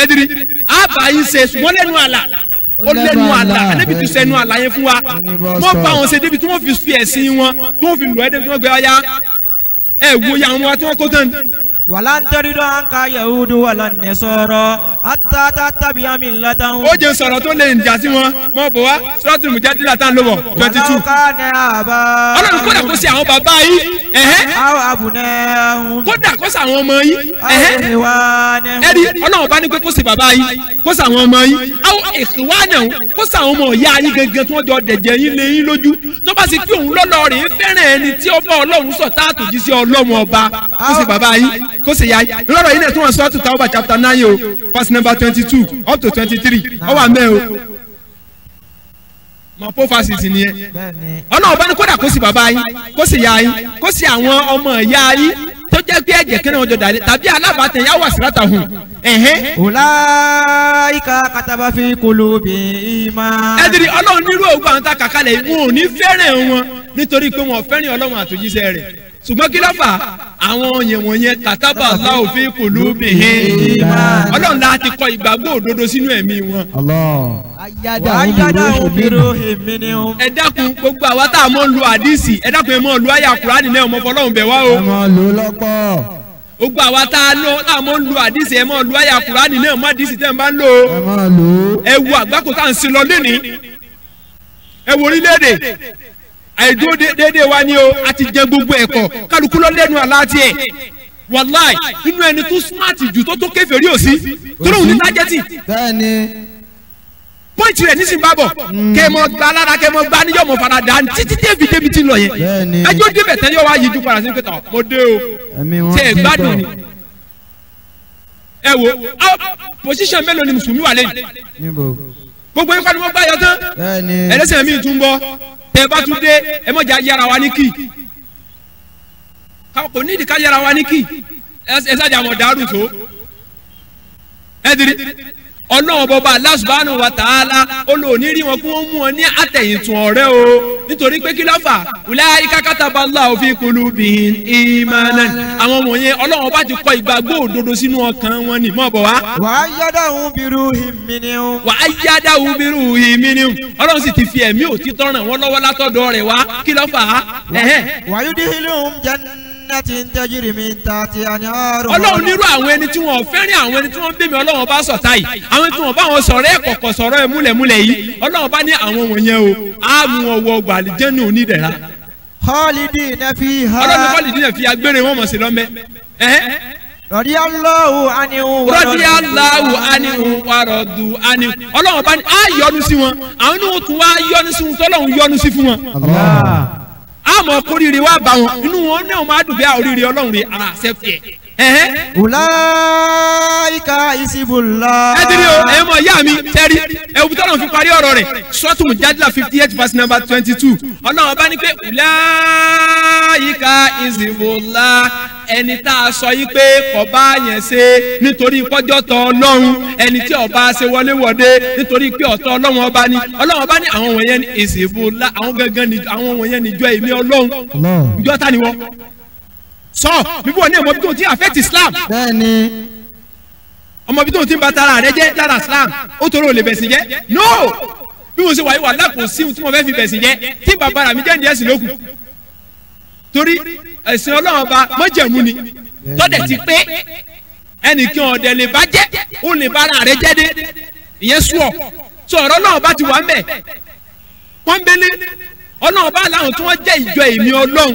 ẹ̀dìrí àbáyé ṣe ṣùgbọ́n lẹ́nu àlà ó lẹ́nu àlà ẹ̀nẹ́bí tún sẹ́nu àlà yẹn fún wa wọ́n bá wọn ṣe débi tí wọ́n fi ẹ̀sìn wọn tí wọ́n fi lù ẹ́ débi tí wọ́n gbé ọyá ẹ̀ wo ya wọn tí wọ́n kó tán. walan taridu anka yahudu walan nasara hatta tattabi'a millatahum. ó jẹ́ sọ̀rọ̀ tó lè jà sí wọn mọ́ bọ̀ wá Suratul Mujadila tá ń lò bọ̀ 22. ọlọ́run kódà kó sí àwọn bàbá yìí. aw abunahum. kódà kó sí àwọn ọmọ yìí. ẹ̀rí ọlọ́run bá ní pé kó sí bàbá yìí kó sí àwọn ọmọ yìí. aw ikhwanahum kó sí àwọn ọmọ ìyá yín gẹ́gẹ́ tí wọ́n jọ dẹ̀jẹ̀ yín lé yín lójú tó bá sì kí òun lọ́lọ́ rẹ̀ fẹ́ràn ẹni tí ó bá ọlọ́run sọ̀ táàtò jí sí ọlọ́run ọba kó sí bàbá yìí kó sì yá lọ́rọ̀ yìí náà tí wọ́n sọ ọ́ Tawbah chapter 9 o verse number 22 up to 23 ọ wà mẹ́ o mọ̀ pọ́ fásitì nìyẹn ọlọ́run bá ní kódà kó sì bàbá yín kó sì yá yín kó sì àwọn ọmọ ìyá yín tó jẹ́ pé ẹ̀jẹ̀ kí ni wọ́n jọ dàlẹ́ tàbí alábàátẹ̀ yà wà síráta hùn. ulaika kataba fi qulubihim iman. ẹ̀dìrì ọlọ́run nírú ògbà àwọn tá a kàkálẹ̀ yìí wọn ò ní fẹ́ràn wọn nítorí pé wọn ò fẹ́ràn ọlọ́run àtòjíṣẹ́ rẹ̀ ṣùgbọ́n kí ló fà àwọn yẹn wọ̀nyẹn kataba Allahu fi qulubihim ọlọ́run náà ti kọ ìgbàgbọ́ òdodo sínú ẹ̀mí wọn. ẹ dákun gbogbo àwa tá a mọ̀ ń lu àdìsí ẹ dákun ẹ mọ̀ lu àyà Kùránì náà ọmọ fọlọ́run bẹ̀ wá o. ẹ mọ̀ lò lọ́pọ̀. gbogbo àwa tá a mọ̀ ń lu àdìsí ẹ mọ̀ lu àyà Kùránì náà mọ̀ àdìsí tẹ́ ń bá ń lò. ẹ mọ̀ lò. ẹ wo àgbákò tá à ń sin lọ lẹ́nìí ẹ wo orílẹ̀-èdè àìdúró déédéé wa ni o a ti jẹ gbogbo ẹ̀kọ́ kálukú lọ lẹ́nu àlá tiẹ̀ wàláì nínú ẹni tó smart jù tó kèfèrí òsì tó lóun ní tájẹ́tì. bẹ́ẹ̀ni. pọ́ǹtì rẹ̀ nísìnyí bá bọ̀ kẹ́mọ gba alára kẹ́mọ gba níyọ̀ mọ̀ fara dà títí débi tí ń lọ yẹn. bẹ́ẹ̀ni. ẹjọ́ débẹ̀ tẹ́lẹ̀ wá yíjú padà sí pẹ̀tà mo dé o tí ẹ gbádùn ni. ẹ wo position mélòó ni mùsùlùmí wà lẹ́yìn. gbogbo yín kọ́ni wọ́n gbá yọ tán. bẹ́ẹ̀ni. ẹlẹ́sìn mi tún bọ́ tẹ bá tún dé ẹ mọ̀ jà yára wa ní kì kò ní ìdí ká yára wa ní kì ẹ sájà mọ̀ dàrú tó ẹ dirí ọlọ́run bọba Allah subhanahu wa ta'ala olóòní rí wọn kí wọ́n mú wọn ní àtẹ̀yìntún ọ̀rẹ́ o nítorí pé kí ló fà ulaika kataba Allahu fi qulubihim imanan àwọn wọ̀nyẹn ọlọ́run bá ti kọ ìgbàgbọ́ òdodo sínú ọkàn wọn ni mọ̀ bọ̀ wá. wa ayyadahum bi ruhin minhum. wa ayyadahum bi ruhin minhum ọlọ́run sì ti fi ẹ̀mí òtítọ́ ràn wọ́n lọ́wọ́ látọ̀dọ̀ rẹ̀ wá kí ló fà á. wa yudkhiluhum jannatin tajri min tahtiha anharu. ọlọ́run nírú àwọn ẹni tí wọ́n fẹ́ràn àwọn ẹni tí wọ́n ń bẹ̀mí ọlọ́run bá sọ̀tá yìí àwọn tí wọ́n bá wọn sọ̀rọ̀ ẹ̀ kọ̀kọ̀ sọ̀rọ̀ ẹ̀ múlẹ̀múlẹ̀ yìí ọlọ́run bá ní àwọn wọ̀nyẹn o á mú wọn wọ gbàlìjẹ́nù onídẹ̀ra. khalidina fiha. ọlọ́run khalidina fiha gbére wọn mọ̀ sí lọ́mẹ́ radiyallahu anhu wa radu anhu Ọlọ́run bá ní á yọ́nú sí wọn àwọn ní wọ́n tún wá yọ́nú sí wọn tọ́lọ́run yọ́nú sí fún wọn. àmọ́ kórìíre wá bá wọn inú wọn náà máa dùn bí oríire Ọlọ́run rẹ̀ ara accept ẹ̀. ulaika isibullah. ẹ dirí o ẹ mọ ìyá mi tẹ́rí ẹ̀wù tọ́lọ́run fi parí ọ̀rọ̀ rẹ̀ Suratu Mujadila 58 verse number 22 Ọlọ́run bá ní pé ulaika isibullah ẹni tá a sọ yìí pé kọba yẹn ṣe nítorí pọ́jọ́ tọ Ọlọ́run ẹni tí ọba ṣe wọléwọ̀de nítorí pé ọ̀tọ̀ Ọlọ́run ọba ni Ọlọ́run bá ní àwọn wọ̀nyẹn ní ìsìnbùlá àwọn gangan ní àwọn wọ̀nyẹn ní ìjọ èmi Ọlọ́run ìjọ ta ni wọ́n sọ bíbí wọn ní ọmọ bí tó ti affect Islam bẹ́ẹ̀ni ọmọ bí tó ti ń ba tara rẹ jẹ́ lára Islam ó torí olè bẹ̀sìn jẹ́ no bí mo ṣe wà yìí wà lápò sí ohun tí mo fẹ́ fi bẹ̀sìn jẹ́ tí bàbá mi jẹ́ ní ẹ̀sìn lókun torí ẹ̀sìn Ọlọ́run ọba mọ́jẹ̀mú ni tọ́dẹ̀ ti pé ẹnìkan ọ̀dẹ̀ lè bá jẹ́ ó lè bá ara rẹ̀ jẹ́ dé ìyẹn sùọ́ sọ ọ̀rọ̀ Ọlọ́run ọba ti wà ń bẹ̀ pọ́nbélé Ọlọ́run ọba làwọn tí wọ́n jẹ́ ìjọ èmi Ọlọ́run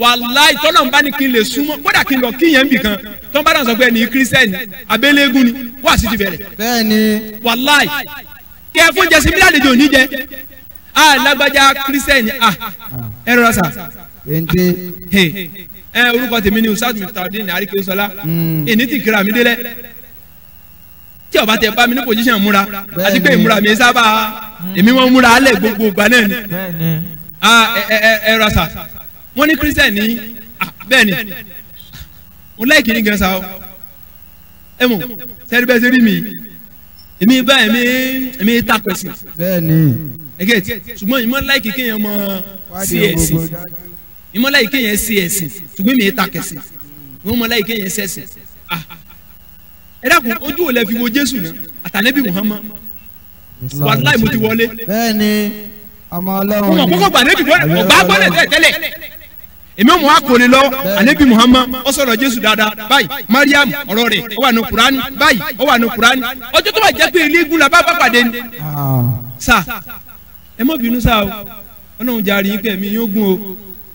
wàláì tọ́lọ́run bá ní kí n lè súnmọ́ kódà kí n lọ kíyẹn bì kan tó ń bá dàn sọ pé ẹni kírísítẹ́nì abẹ́lẹ́gùn ni wà sí ti bẹ̀rẹ̀ bẹ́ẹ̀ni wàláì kẹ́ ẹ fún jẹ́sí bí àlejò ní jẹ́ lágbájá kírísítẹ́nì ẹ rọra sà orúkọ tèmi ni Ustaz Miftahudeen Arikesola èyí ti kíra mi délẹ̀ tí ọba tẹ bá mi ní pòjíṣàn múra àti pé ìmúra mi sábà èmi wọn múra alẹ gbogbo ìgbà náà ni ẹ rasa wọn ní Christian ní bẹ́ẹ̀ ni mo láìkì ní gan sa ọ ẹ mọ sẹrí bẹ́ẹ̀ sẹrí mi èmi bá èmi ta pẹ̀sìn bẹ́ẹ̀ ni ẹgẹ ṣùgbọ́n ìmọ̀ láìkì kéèyàn mọ CSC ìmọ̀lá yìí kéèyàn ṣe ẹ̀sìn ṣùgbọ́n mi ta kẹsìn ìmọ̀lá yìí kéèyàn ṣe ẹ̀sìn ẹ dákun ojú wo lẹ fi wo Jésù náà àtànẹ́bí Muhammad wàláì mo ti wọlé. bẹ́ẹ̀ni ọmọ Ọlọ́run ni. mo mọ̀ kókó gba ànẹ́bí ọgbà gbọ́dọ̀ tẹ́lẹ̀ èmi ò mọ̀ akọni lọ ànẹ́bí Muhammad ó sọ̀rọ̀ Jésù dáadáa báyìí Mariam ọ̀rọ̀ rẹ̀ ó wà ní Kùránì báyìí ó wà ní Kùránì ọjọ́ tó bá jẹ́ pé ilé igun la bá pàdé ni. sà ẹ má bínú sá o Ọlọ́run jàre yín pé mi yóò gún o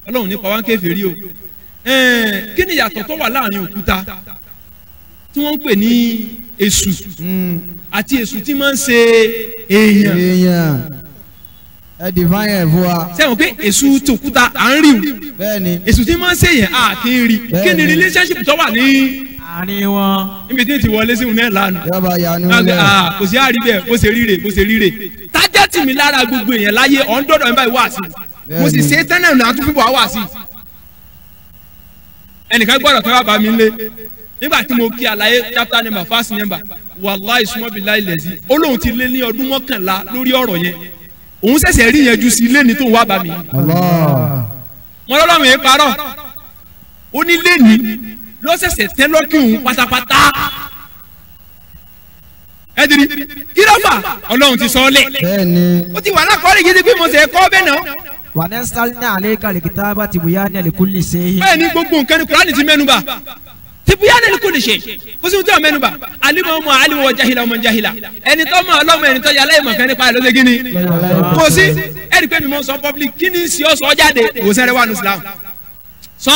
Ọlọ́run nípa wá ń kèfèrí o kí ni ìyàtọ̀ tó wà láàrin òkúta tí wọ́n ń pè ní èṣù àti èṣù tí máa ń ṣe èèyàn ẹ divine ẹ fún wa. sẹ́wọ̀n pé èṣù tòkúta à ń rí o bẹ́ẹ̀ni èṣù tí máa ń ṣe èèyàn à kì í rí kí ni relationship tó wà ní àárín wọn. níbi tí n ti wọlé sí òun náà lánàá yọba yanu lẹ. kò sí àárí bẹ́ẹ̀ bó ṣe ríre tájẹ́tì mi lára gbogbo èèyàn láyé ọ̀ńdọ́dọ̀ ẹ̀ báyìí wá sí mo sì ṣe tẹ́lẹ̀ náà tún fífọ̀ wá sí ẹnìkan gbọ́dọ̀ tó wá bá mi lé nígbà tí mo kí àlàyé chapter number verse number wàláì sùmọ́bìláì lẹ̀sí olóhùn ti lé ní ọdún 11 lórí ọ̀rọ̀ yẹn òun ṣẹ̀ṣẹ̀ rí yẹn ju sí lẹ́ni tó ń wá bá mi. wọn lọ́lọ́run yẹn parọ́ ó ní lẹ́ni ló ṣẹ̀ṣẹ̀ tẹ́ lọ́kì òun pátápátá ẹ diri kí ló fà Ọlọ́run ti sọ ọ́ lẹ̀ ó ti wà lákọọ́lẹ̀ yìí pé mo ṣe kọ́ bẹ́ẹ̀ náà. wa nazzalna alayka al-kitaba tibyana likulli shay'in. bẹ́ẹ̀ ni gbogbo nǹkan ní Kùránì ti mẹ́nuba tibyana likulli shay'in kó sì ń tẹ́ ọ mẹ́nuba alimọ̀ ọmọ alimọ̀ wa jahila ọmọ jahila ẹni tó mọ ọlọ́mọ ẹni tó yàrá ìmọ̀ kan nípa ẹ̀ ló ṣe kí ni kò sí ẹ̀rí pé mi mọ̀ sọ public kí ni sí ọ sọ jáde òsèré wà ní Islam sọ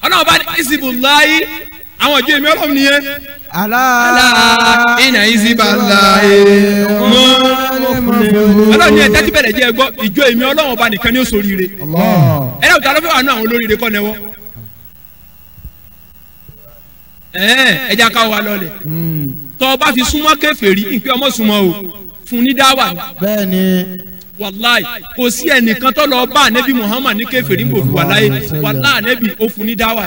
Ọlọ́run bá ní Hizbullahi àwọn ìjọ èmi Ọlọ́run nìyẹn. Alá iná Hizbullahi Ọlọ́run ní ẹ̀jẹ̀ tí bẹ̀rẹ̀ jẹ́ gbọ́ ìjọ èmi Ọlọ́run ọba nìkan ní ó ṣoríire. ẹ̀rọ ìta ló fẹ́ wà nù àwọn olóríire kọ́ nẹ́wọ́. ẹ̀jẹ̀ akáwọ́ wa lọ́lẹ̀ tọ́ ọ bá fi súnmọ́ kèfèrí ìpè ọmọ súnmọ́ o fún ní dáwà. bẹ́ẹ̀ni wàláì kò sí ẹnìkan tó lọ bá ànẹ́bí Muhammad ní kèfèrí gbòòfù wàláì wàláì ànẹ́bí ó fún ní dáwà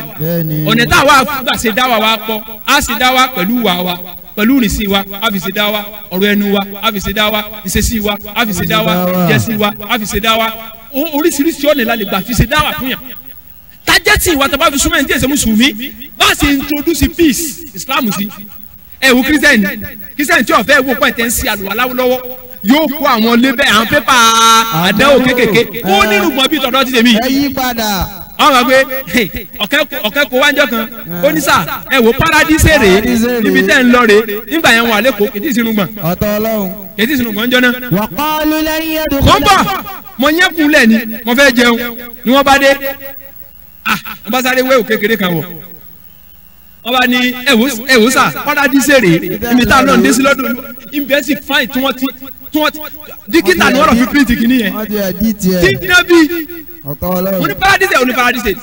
ni ọ̀nà táwa gbà ṣe dáwà wa pọ̀ á ṣe dáwà pẹ̀lú wà wa pẹ̀lú ìrìnsí wa á fi ṣe dáwà ọ̀rọ̀ ẹnu wa á fi ṣe dáwà ìṣesí wa á fi ṣe dáwà ìjẹsí wa á fi ṣe dáwà oríṣiríṣi ọ̀nà la lè gbà fi ṣe dáwà fún yàn tájẹ́tì ìwà tó bá fi súnmọ́ ẹni tí èsè mùsùlùmí bá ṣe introduce peace Islam sí ẹ wo kírísítẹ́nì tí ọ̀fẹ́ wo pọ̀ tẹ́ ń ṣe àlùwàlá lọ́wọ́ yóò kó àwọn lébẹ̀ àwọn pépà àdánwò kékèké ó nínú gbọ̀n bí tọ̀dọ̀ ti tèmi. ẹ yí padà. àwọn àgbẹ̀ ọ̀kẹ́ kó wájọ́ kan ó ní sà ẹ wo paradise rè é níbi tẹ́ ń lọ rè é nígbà yẹn wà lẹ́kọ̀ọ́ kìtì sínú gbọ̀n. ọ̀tọ̀ Ọlọ́run. kìtì sínú gbọ̀n jọ náà. wa qalu lan yadkhula. kọ́ bọ̀ mo yẹ kunlẹ̀ ni mo fẹ́ jẹun ni wọ́n bá dé wọ́n bá sáré wéwò kékeré kan wọ̀ wọ́n bá ní ẹ̀wò sà paradíṣẹ́ rè ibi tá a lọ́n dé sí lọ́dún ibẹ̀ sì fáìn tí wọ́n ti dígítà ni wọ́n lọ fi píríǹtì kìíní yẹn tí díẹ̀ bí wọ́n ní paradíṣẹ́ òní paradíṣẹ́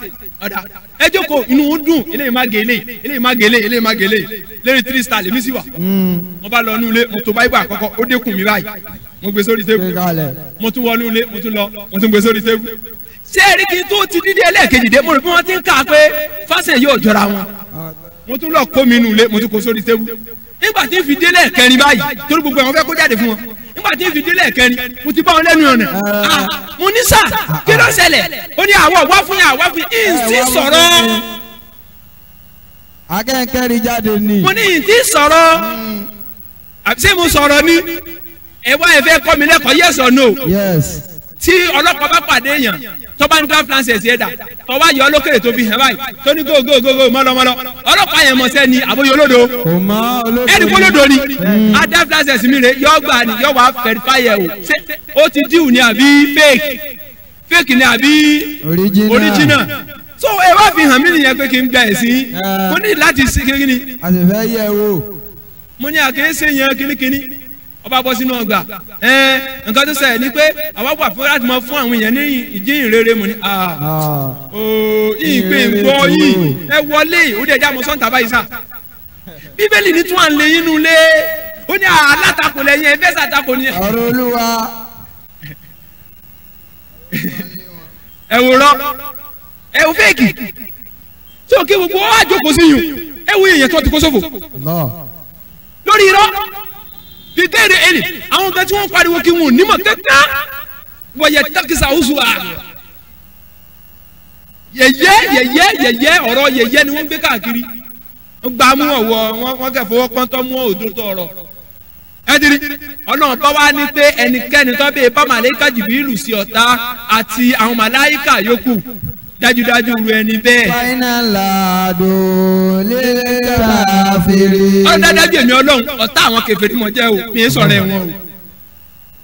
ọ̀dà ẹ jókòó inú wọn dùn eléyìí má gèlè eléyìí má gèlè eléyìí má gèlè lórí 3 star lèmi sì wà wọ́n bá lọ nulẹ mo tó báyìí bá àkọ́kọ́ ó dékun mi báyìí mo gbé sórí tébù mo tún wọnú ilé mo tún lọ mo tún gbé sórí tébù ṣé ẹ̀rí kí n tó ti dídí ẹlẹ́ẹ̀kejì dé mo rò bí wọ́n ti ń kà pé fásẹ̀ yóò jọra wọn mo tún lọ kó mi nù ilé mo tún kó sórí tébù nígbà tí n fi délẹ̀ kẹrin báyìí torí gbogbo àwọn fẹ́ kó jáde fún wọn nígbà tí n fi délẹ̀ kẹrin mo ti bá wọn lẹ́nu ọ̀nà mo ní sà kí ló ṣẹlẹ̀ ó ní àwọ̀ wá fún yà wá fún yín sí sọ̀rọ̀ akẹ́kẹ́rì jáde ni. mo ní yìí tí sọ̀rọ̀ ṣé mo sọ̀rọ̀ ni ẹ wá ẹ fẹ́ kọ́ mi lẹ́kọ̀ọ́ yes or no. yes. tí ọlọ́pàá bá pàdé èèyàn tó bá ní ká flancers yẹn dà tó wá yọ olókèrè tó fi hàn báyìí tó ní go mọ́lọ́mọ́lọ́ ọlọ́pàá yẹn mọ̀ sẹ́ni àbóyọ olódo ẹni kó olódo ni adá flancers mi rè yọ gbà ni yọ wá verify ẹ o ṣé ó ti díù ni àbí fake ni àbí original so ẹ wá fi hàn mí nìyẹn pé kí n gbà ẹ̀ sí mo ní láti sí kíni. a sì fẹ́ yẹ̀ wò. mo ní àkéésè yẹn kínníkínní ọba bọ́ sínú ọgbà nǹkan tó ṣẹlẹ̀ ni pé àwa wà fún láti mọ fún àwọn èèyàn ní ìjíhìn rere mo ní ìgbé ìgbọ́ yìí ẹ wọlé ó dẹ̀ já mọ sọ́ńtà báyìí sá bíbélì ní tún à ń lé inú lé ó ní alátakò lẹ́yìn ẹ fẹ́ sàtakò ni. ọ̀rọ̀ olúwa. ẹ wò rọ ẹ wò fẹ́ẹ̀kì tí o kí gbogbo wa jókòó sí yùn ẹ wo èèyàn tó ti kó sófò lórí irọ́ bíkẹ́rẹ́ ẹni àwọn kan tí wọ́n pariwo kí wọn ò ní mọ̀ kẹ́kẹ́ wọ́n yẹ takisa oṣù à yẹ̀yẹ́ ọ̀rọ̀ yẹ̀yẹ́ ni wọ́n gbé káàkiri wọ́n gbà mú ọ̀wọ́ wọ́n kẹ́ fọwọ́ pọ́ntọ́ mú òdòdó ọ̀rọ̀ ẹdiri ọlọ́run bá wá ní pé ẹnikẹ́ni tó bẹ́ẹ̀ bá màláíkà Jìbìrìlù sí ọ̀tá àti àwọn màláíkà yòókù dájúdájú ru ẹni bẹ́ẹ̀. fáínàlà dòlè káfíìrì. ọ̀dájú èmi ọlọ́run ọ̀tá àwọn kèfèrí mọ̀ jẹ́ o mi ń sọ̀rọ̀ ẹ̀wọ̀n o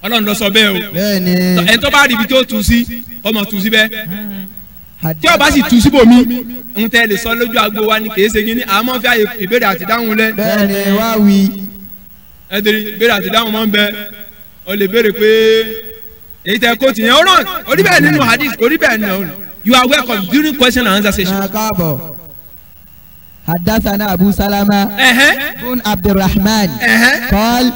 ọlọ́run lọ sọ bẹ́ẹ̀ o. bẹ́ẹ̀ni. ẹni tó bá rí ibi tó tu sí ọmọ tu sí bẹ́ẹ̀ tí o bá sì tu síbòmí ń tẹ́ lè sọ lójú agbo wa ni kì í ṣe kí ni àmọ́ fi àyè ìbéèrè àti dáhùn lẹ. bẹ́ẹ̀ni wá wí. ẹdiri ìbéèrè àti dáhùn máa ń bẹ ọ lè béèrè pé èyí tẹ kóòtù yẹn ó ràn orí bẹ́ẹ̀ nínú hadith orí bẹ́ẹ̀ nínú you are welcome during question and answer session. حدثنا أبو سلمة بن عبد الرحمن قال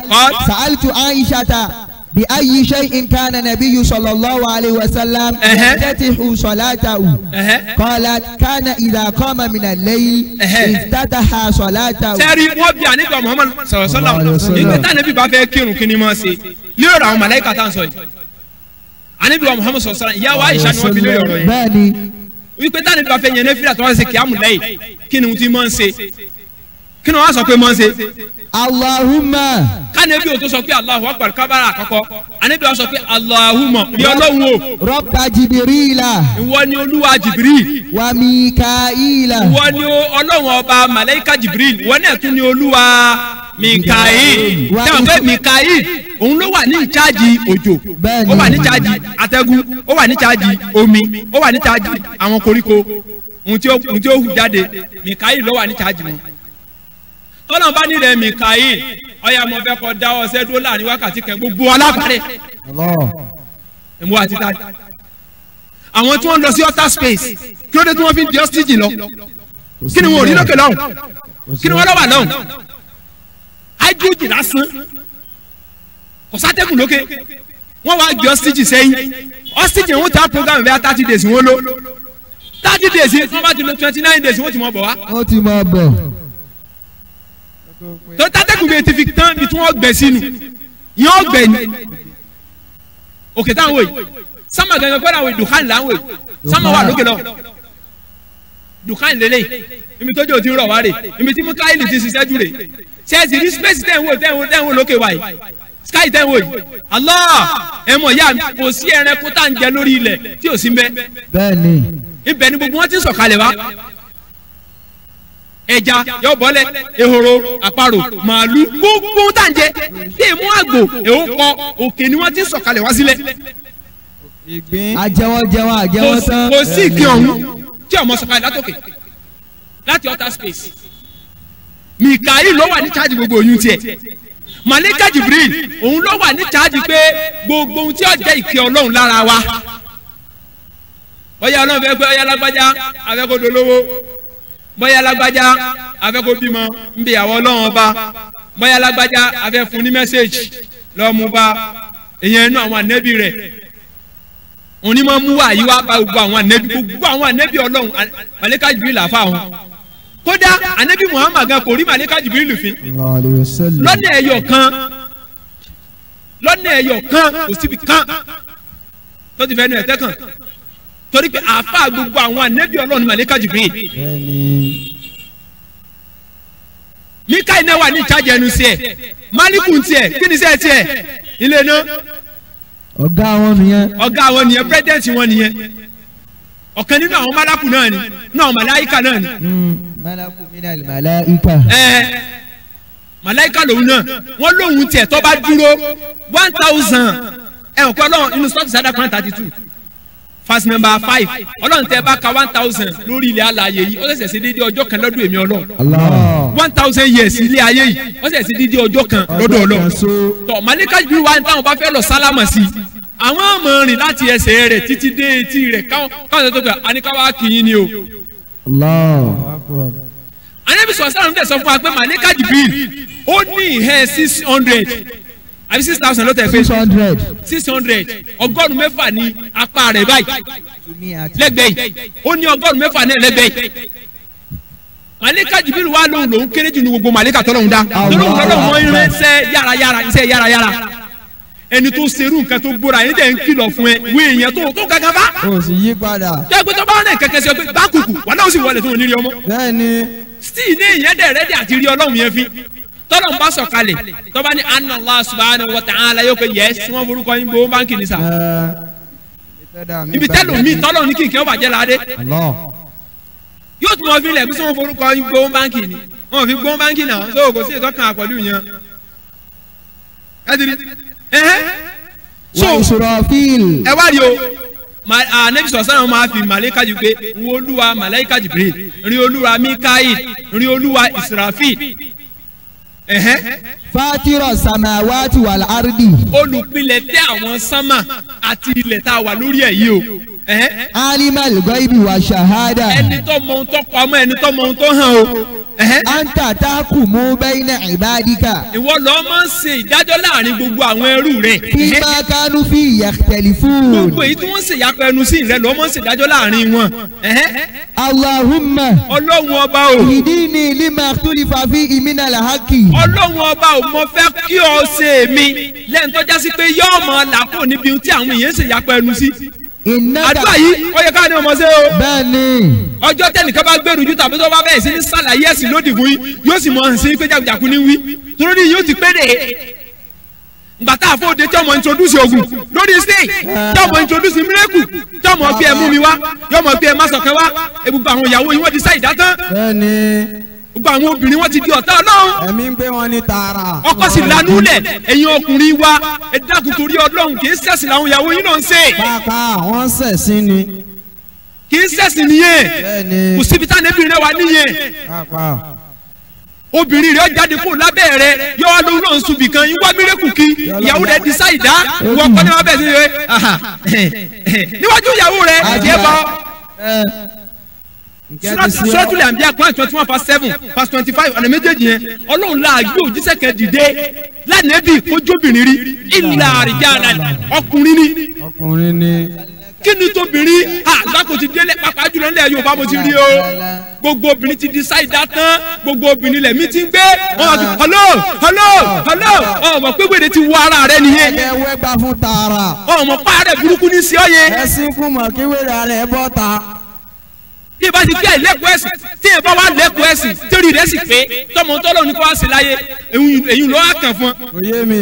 سألت عائشة بأي شيء كان النبي صلى الله عليه وسلم يفتتح صلاته قالت كان إذا قام من الليل افتتح صلاته. sẹ́ẹ̀rì wọ́n bí àníbà Muhammad sallallahu alaihi wasallam nígbà tá àníbì bá fẹ́ kírun kí ni máa ṣe lérò àwọn màláíkà tá à ń sọ yìí àníbà Muhammad sallallahu alaihi wasallam ìyá wa Aisha ni wọ́n fi lérò ọ̀rọ̀ yẹn. bẹ́ẹ̀ni. wípé tá àníbì bá fẹ́ yẹn nẹ́fìlà tó wá ṣe kíámù lẹ́yìn kí ni wọ́n ti máa ń ṣe kí ni wọ́n á sọ pé máa ń ṣe. Allahumma. kánẹ́bí o tó sọ pé Allahu Akbar kábàrà àkọ́kọ́ àníbí wa sọ pé Allahumma ní ọlọ́run o. Rabba Jibrila. ìwọ ni olúwa Jibril. wa Mikaila. ìwọ ni ọlọ́run ọba màláíkà Jibril ìwọ náà tún ni olúwa Mikail. tẹ́wọ̀n pé Mikail òun ló wà ní ìcháàjì òjò ó wà ní ìcháàjì atẹ́gùn ó wà ní ìcháàjì omi ó wà ní ìcháàjì àwọn koríko ohun tí ó hù jáde Mikail ló wà ní ìcháàjì wọn tọ́lá bá ní rẹ̀ Mikael ọ̀yà mo fẹ́ kọ́ da ọ̀sẹ̀ dúró láàrin wákàtí kan gbogbo alábàárẹ̀ ẹ̀mú àti tani àwọn tí wọ́n lọ sí outer space kí ló dé tí wọ́n fi ń di ọ́sítíjì lọ kí ni wọn ò rí lókè lọ́hùn kí ni wọ́n lọ́wọ́ lọ́hùn hydrogen lásán kò sátẹ́kùn lókè wọ́n wá gbé ọ́sítíjì sẹ́yìn ọ́sítíjì wọn ta program bẹ́ẹ̀ 30 days wọn lò 30 days wọ́n bá ti lò 29 days wọ́n ti mọ̀ bọ̀ wá. wọ́n ti mọ̀ bọ̀ tó tátẹ́kùn bíi ti fi tán bí tí wọ́n gbẹ sínú yóò gbẹ ní òkè táwọn wòye sámà gẹ́gẹ́ pẹ́lú àwọn dùkán là ń wòye sámà wà lókè lọ dùkán lélẹ̀ ibi tó jẹ́ òtí rọ̀ wá rè ibi tí Mikaeli ti ṣiṣẹ́ jù rè ṣẹ́ẹ̀sì ní space tẹ̀ ń wò lókè wáyé sky tẹ̀ ń wò yìí Allah ẹ̀ mọ̀ ya kò sí ẹranko tá à ń jẹ lórí ilẹ̀ tí ò sí mbẹ́ bẹ́ẹ̀ni ibẹ̀ ni gbogbo wọn ti sọ̀kalẹ̀ wá ẹja yóò bọ́lẹ̀ ehoro àparò màálù gbogbo tá n jẹ bí èmu àgbò èwo kọ òkè ni wọ́n ti sọ̀kalẹ̀ wá sílẹ̀. àjẹwọ́ tán kò sí ìkí ọ̀hún tí ọmọ sọ̀kalẹ̀ látòkè láti outer space. Mikael ló wà ní charge gbogbo oyún tiẹ̀. Màlẹ́kà Jibril òun ló wà ní charge pé gbogbo ohun tí ó jẹ́ ìkẹ́ Ọlọ́run lára wa. Bóyá Ọlọ́run fẹ́ pé ọyá lágbájá afẹ́ kó dolówó, bóyá lágbájá afẹ́ kó bímọ ń bí àwọn Ọlọ́run ọba, bóyá lágbájá afẹ́ fún ní mẹ́sẹ̀gì lọ́mú bá èèyàn inú àwọn ànẹ́bí rẹ̀. Òun ni máa mú wá yí wá bá gbogbo àwọn ànẹ́bí Ọlọ́run. Màlẹ́kà Jibril làfà wọn. Kódà ànẹ́bí Muhammad gan kò rí Màlẹ́kà Jibril fín. Lọ́nà ẹyọ kan kò síbi kan tó ti fẹ́ nu ẹ̀tẹ́ kan. Torí pé àáfà gbogbo àwọn ànẹ́bí Ọlọ́run Màlẹ́kà Jibril. Mikael náà wà ní ìchájẹ ẹnu sí ẹ, Málíkù tiẹ̀ kí ni sẹ́ tiẹ̀ ilé náà. Ọ̀gá wọn nìyẹn president wọn nìyẹn. Ọ̀kan nínú àwọn málákù náà ni náà màláìka náà ni. Málákù minal màláìka. Màláìka lòun náà wọ́n lóhun tiẹ̀ tó bá dúró 1000 ẹ̀wọ̀n kọ́ lọ́wọ́ inú sọ́ọ̀tì sádà kan 32 verse number 5 Ọlọ́run tẹ́ bá ka 1000 lórí ilẹ̀ alààyè yìí ó ṣẹ̀ṣẹ̀ sí dídí ọjọ́ kan lọ́dún èmi Ọlọ́run. 1000 years ilé ayé yìí ó ṣẹ̀ṣẹ̀ sí dídí ọjọ́ kan lọ́dún Ọlọ́run. Tọ́ Màlẹ́kà Jibril wa ní táwọn bá fẹ́ lọ sálámà sí àwọn ọmọ rìn láti ẹsẹ̀ rẹ̀ títí dé etí rẹ̀ káwọn tó gbà àníkáwá kìíní ni o. Ànábì sọ̀rọ̀ ń sọ fún wa pé Màlẹ́kà Jibril ó ní ìhẹ́ 600 àbí 6000 ló tẹ̀ pé 600 ọgọ́rùn-ún mẹ́fà ní apá rẹ̀ báyìí lẹ́gbẹ̀ẹ́ yìí ó ní ọgọ́rùn-ún mẹ́fà náà lẹ́gbẹ̀ẹ́ yìí. Màlẹ́kà Jibril wà lòun kéré jù ní gbogbo màlẹ́kà tọ́lọ́hun dá tọ́lọ́hun mọ irin iṣẹ́ yárayára ẹni tó serú nǹkan tó gbóra ẹni tẹ̀ ń kìlọ̀ fún ẹ wé èèyàn tó gàgà bá. o sì yí padà. jẹ́ pé tó bá rẹ̀ kẹ̀kẹ́ sí ọ pé bá kùkù wà náà ó sì wọlé tó wọn ní rí ọmọ. bẹ́ẹ̀ni. still ní ìyẹn dẹ̀ rẹ́dí àti rí Ọlọ́run yẹn fi tọ́lọ́run bá sọ̀kalẹ̀ tó bá ní anna Allah subhanahu wa ta'ala yóò pé yẹ sí wọn forúkọ yín gbowó báńkì ní sà. ibi tẹ́lẹ̀ mi tọ́lọ́run ní kìkì ó bàjẹ́ láadé. yóò tún wọn fi lẹ̀ bí sọ wọn forúkọ yín gbowó báńkì ni wọn fi gbowó báńkì náà tó kò sí ìtọ́kàn àpọ̀lù yẹn. so Israfil. ẹ wá rí o anabi sọ̀sán máa fi màlẹ́kà jù pé ń olúwa màlẹ́kà Jibril rin olúwa Mikael rin olúwa Israfil. Fatira samawati wal ardi. Olùpilẹ̀ tẹ́ àwọn sánmà àti ilẹ̀ tá a wà lórí ẹ̀ yìí o. Alimal ghaibi wa shahada. Ẹni tó mọ ohun tó pamọ́ ẹni tó mọ ohun tó hàn o. Anta tahkumu bayna ibadika. Ìwọ ló máa ń ṣe ìdájọ́ láàrin gbogbo àwọn ẹrú rẹ̀. Fima kanu fi yakhtalifun. Gbogbo èyí tí wọ́n ń ṣe ìyapa ẹnu sí rẹ̀ ló máa ń ṣe ìdájọ́ láàrin wọn. Allahumma. Ọlọ́run ọba o. Ihdini lima ikhtalifa fihi minal haqqi. Ọlọ́run ọba o mo fẹ́ kí o ṣe mi lẹ́yìn tó jásí pé yóò mọ làkó níbi tí àwọn èèyàn ń ṣe ìyapa ẹnu sí. Àdúrà yìí ó yẹ ká ní ọmọ ṣe o. Bẹ́ẹ̀ni. Ọjọ́ tẹ́nìkan bá gbèrú ju tàbí tó bá bẹ̀rẹ̀ sí ní sàlàyé ẹ̀sìn lódì fún yín yóò sì mọ hàn sí pé jàkújàkú ní wí torí ní yóò ti pé dè. Gbàtà àfọ̀dé tí ọmọ introduce ogun lórí stage tí ọmọ introduce miracle tí ọmọ fi ẹ̀ mú mi wá yóò mọ̀ fi ẹ̀ má sọ̀kẹ́ wá gbogbo àwọn ìyàwó yín wọ́n ti sáì dá tán. Bẹ́ẹ̀ni. Gbogbo àwọn obìnrin wọn ti di ọ̀tá Ọlọ́run. Ẹ̀mí ń gbé wọn ní tààrà. Ọkọ sì lanú lẹ̀ ẹ̀yin ọkùnrin wa ẹ dákun torí Ọlọ́run kì í ṣẹ̀sìn làwọn ìyàwó yín náà ń ṣe. Bàbá àwọn ṣẹ̀sìn ni. Kì í ṣẹ̀sìn nìyẹn. Bẹ́ẹ̀ni. Kò síbi táwọn ẹbí rẹ wà níyẹn. Bàbá. Obìnrin rẹ jáde kó lábẹ́ rẹ yọ wá lóhùn náà ń sunbì kan yín wá mírèkù kí ìyàwó rẹ decide dá wọ́n kọ́ ní wọ́n bẹ̀ sí rẹ níwájú ìyàwó rẹ ẹ̀jẹ̀ bọ́. Suratul Anbiya Quran 21 verse 7 verse 25 ọ̀nà méjèèjì yẹn Ọlọ́run la gbé òjíṣẹ́ kan dìde lánàbí kójóbìnrin rí illa rijalan ọkùnrin ni. Ọkùnrin ni. Kí ni tóbìnrin àgbákò ti délé pàápàá jùlọ nílẹ̀ Yorùbá mo ti rí o gbogbo obìnrin ti di ṣáìdá tán gbogbo obìnrin lẹ̀mí ti ń gbé hello ọmọ pépèdè ti wọ ara rẹ nìyẹn. Ẹ wẹ́ gbà fún tààrà. Ọmọ pààrẹ burúkú ní sí ọ yẹn. Ẹ sí fún mọ̀ kí wẹ́rẹ́ rẹ̀ bọ́ ta. Bí ìbá ti gbé ẹ̀lẹ́kọ̀ọ́ ẹ̀sìn tí ẹ bá wà lẹ́kọ̀ọ́ ẹ̀sìn torí rẹ̀ sì pé tọmọ tọ́lọ́ ní kó wá sí láyé èyí ló wá kàn fún ọ. Oyé mi.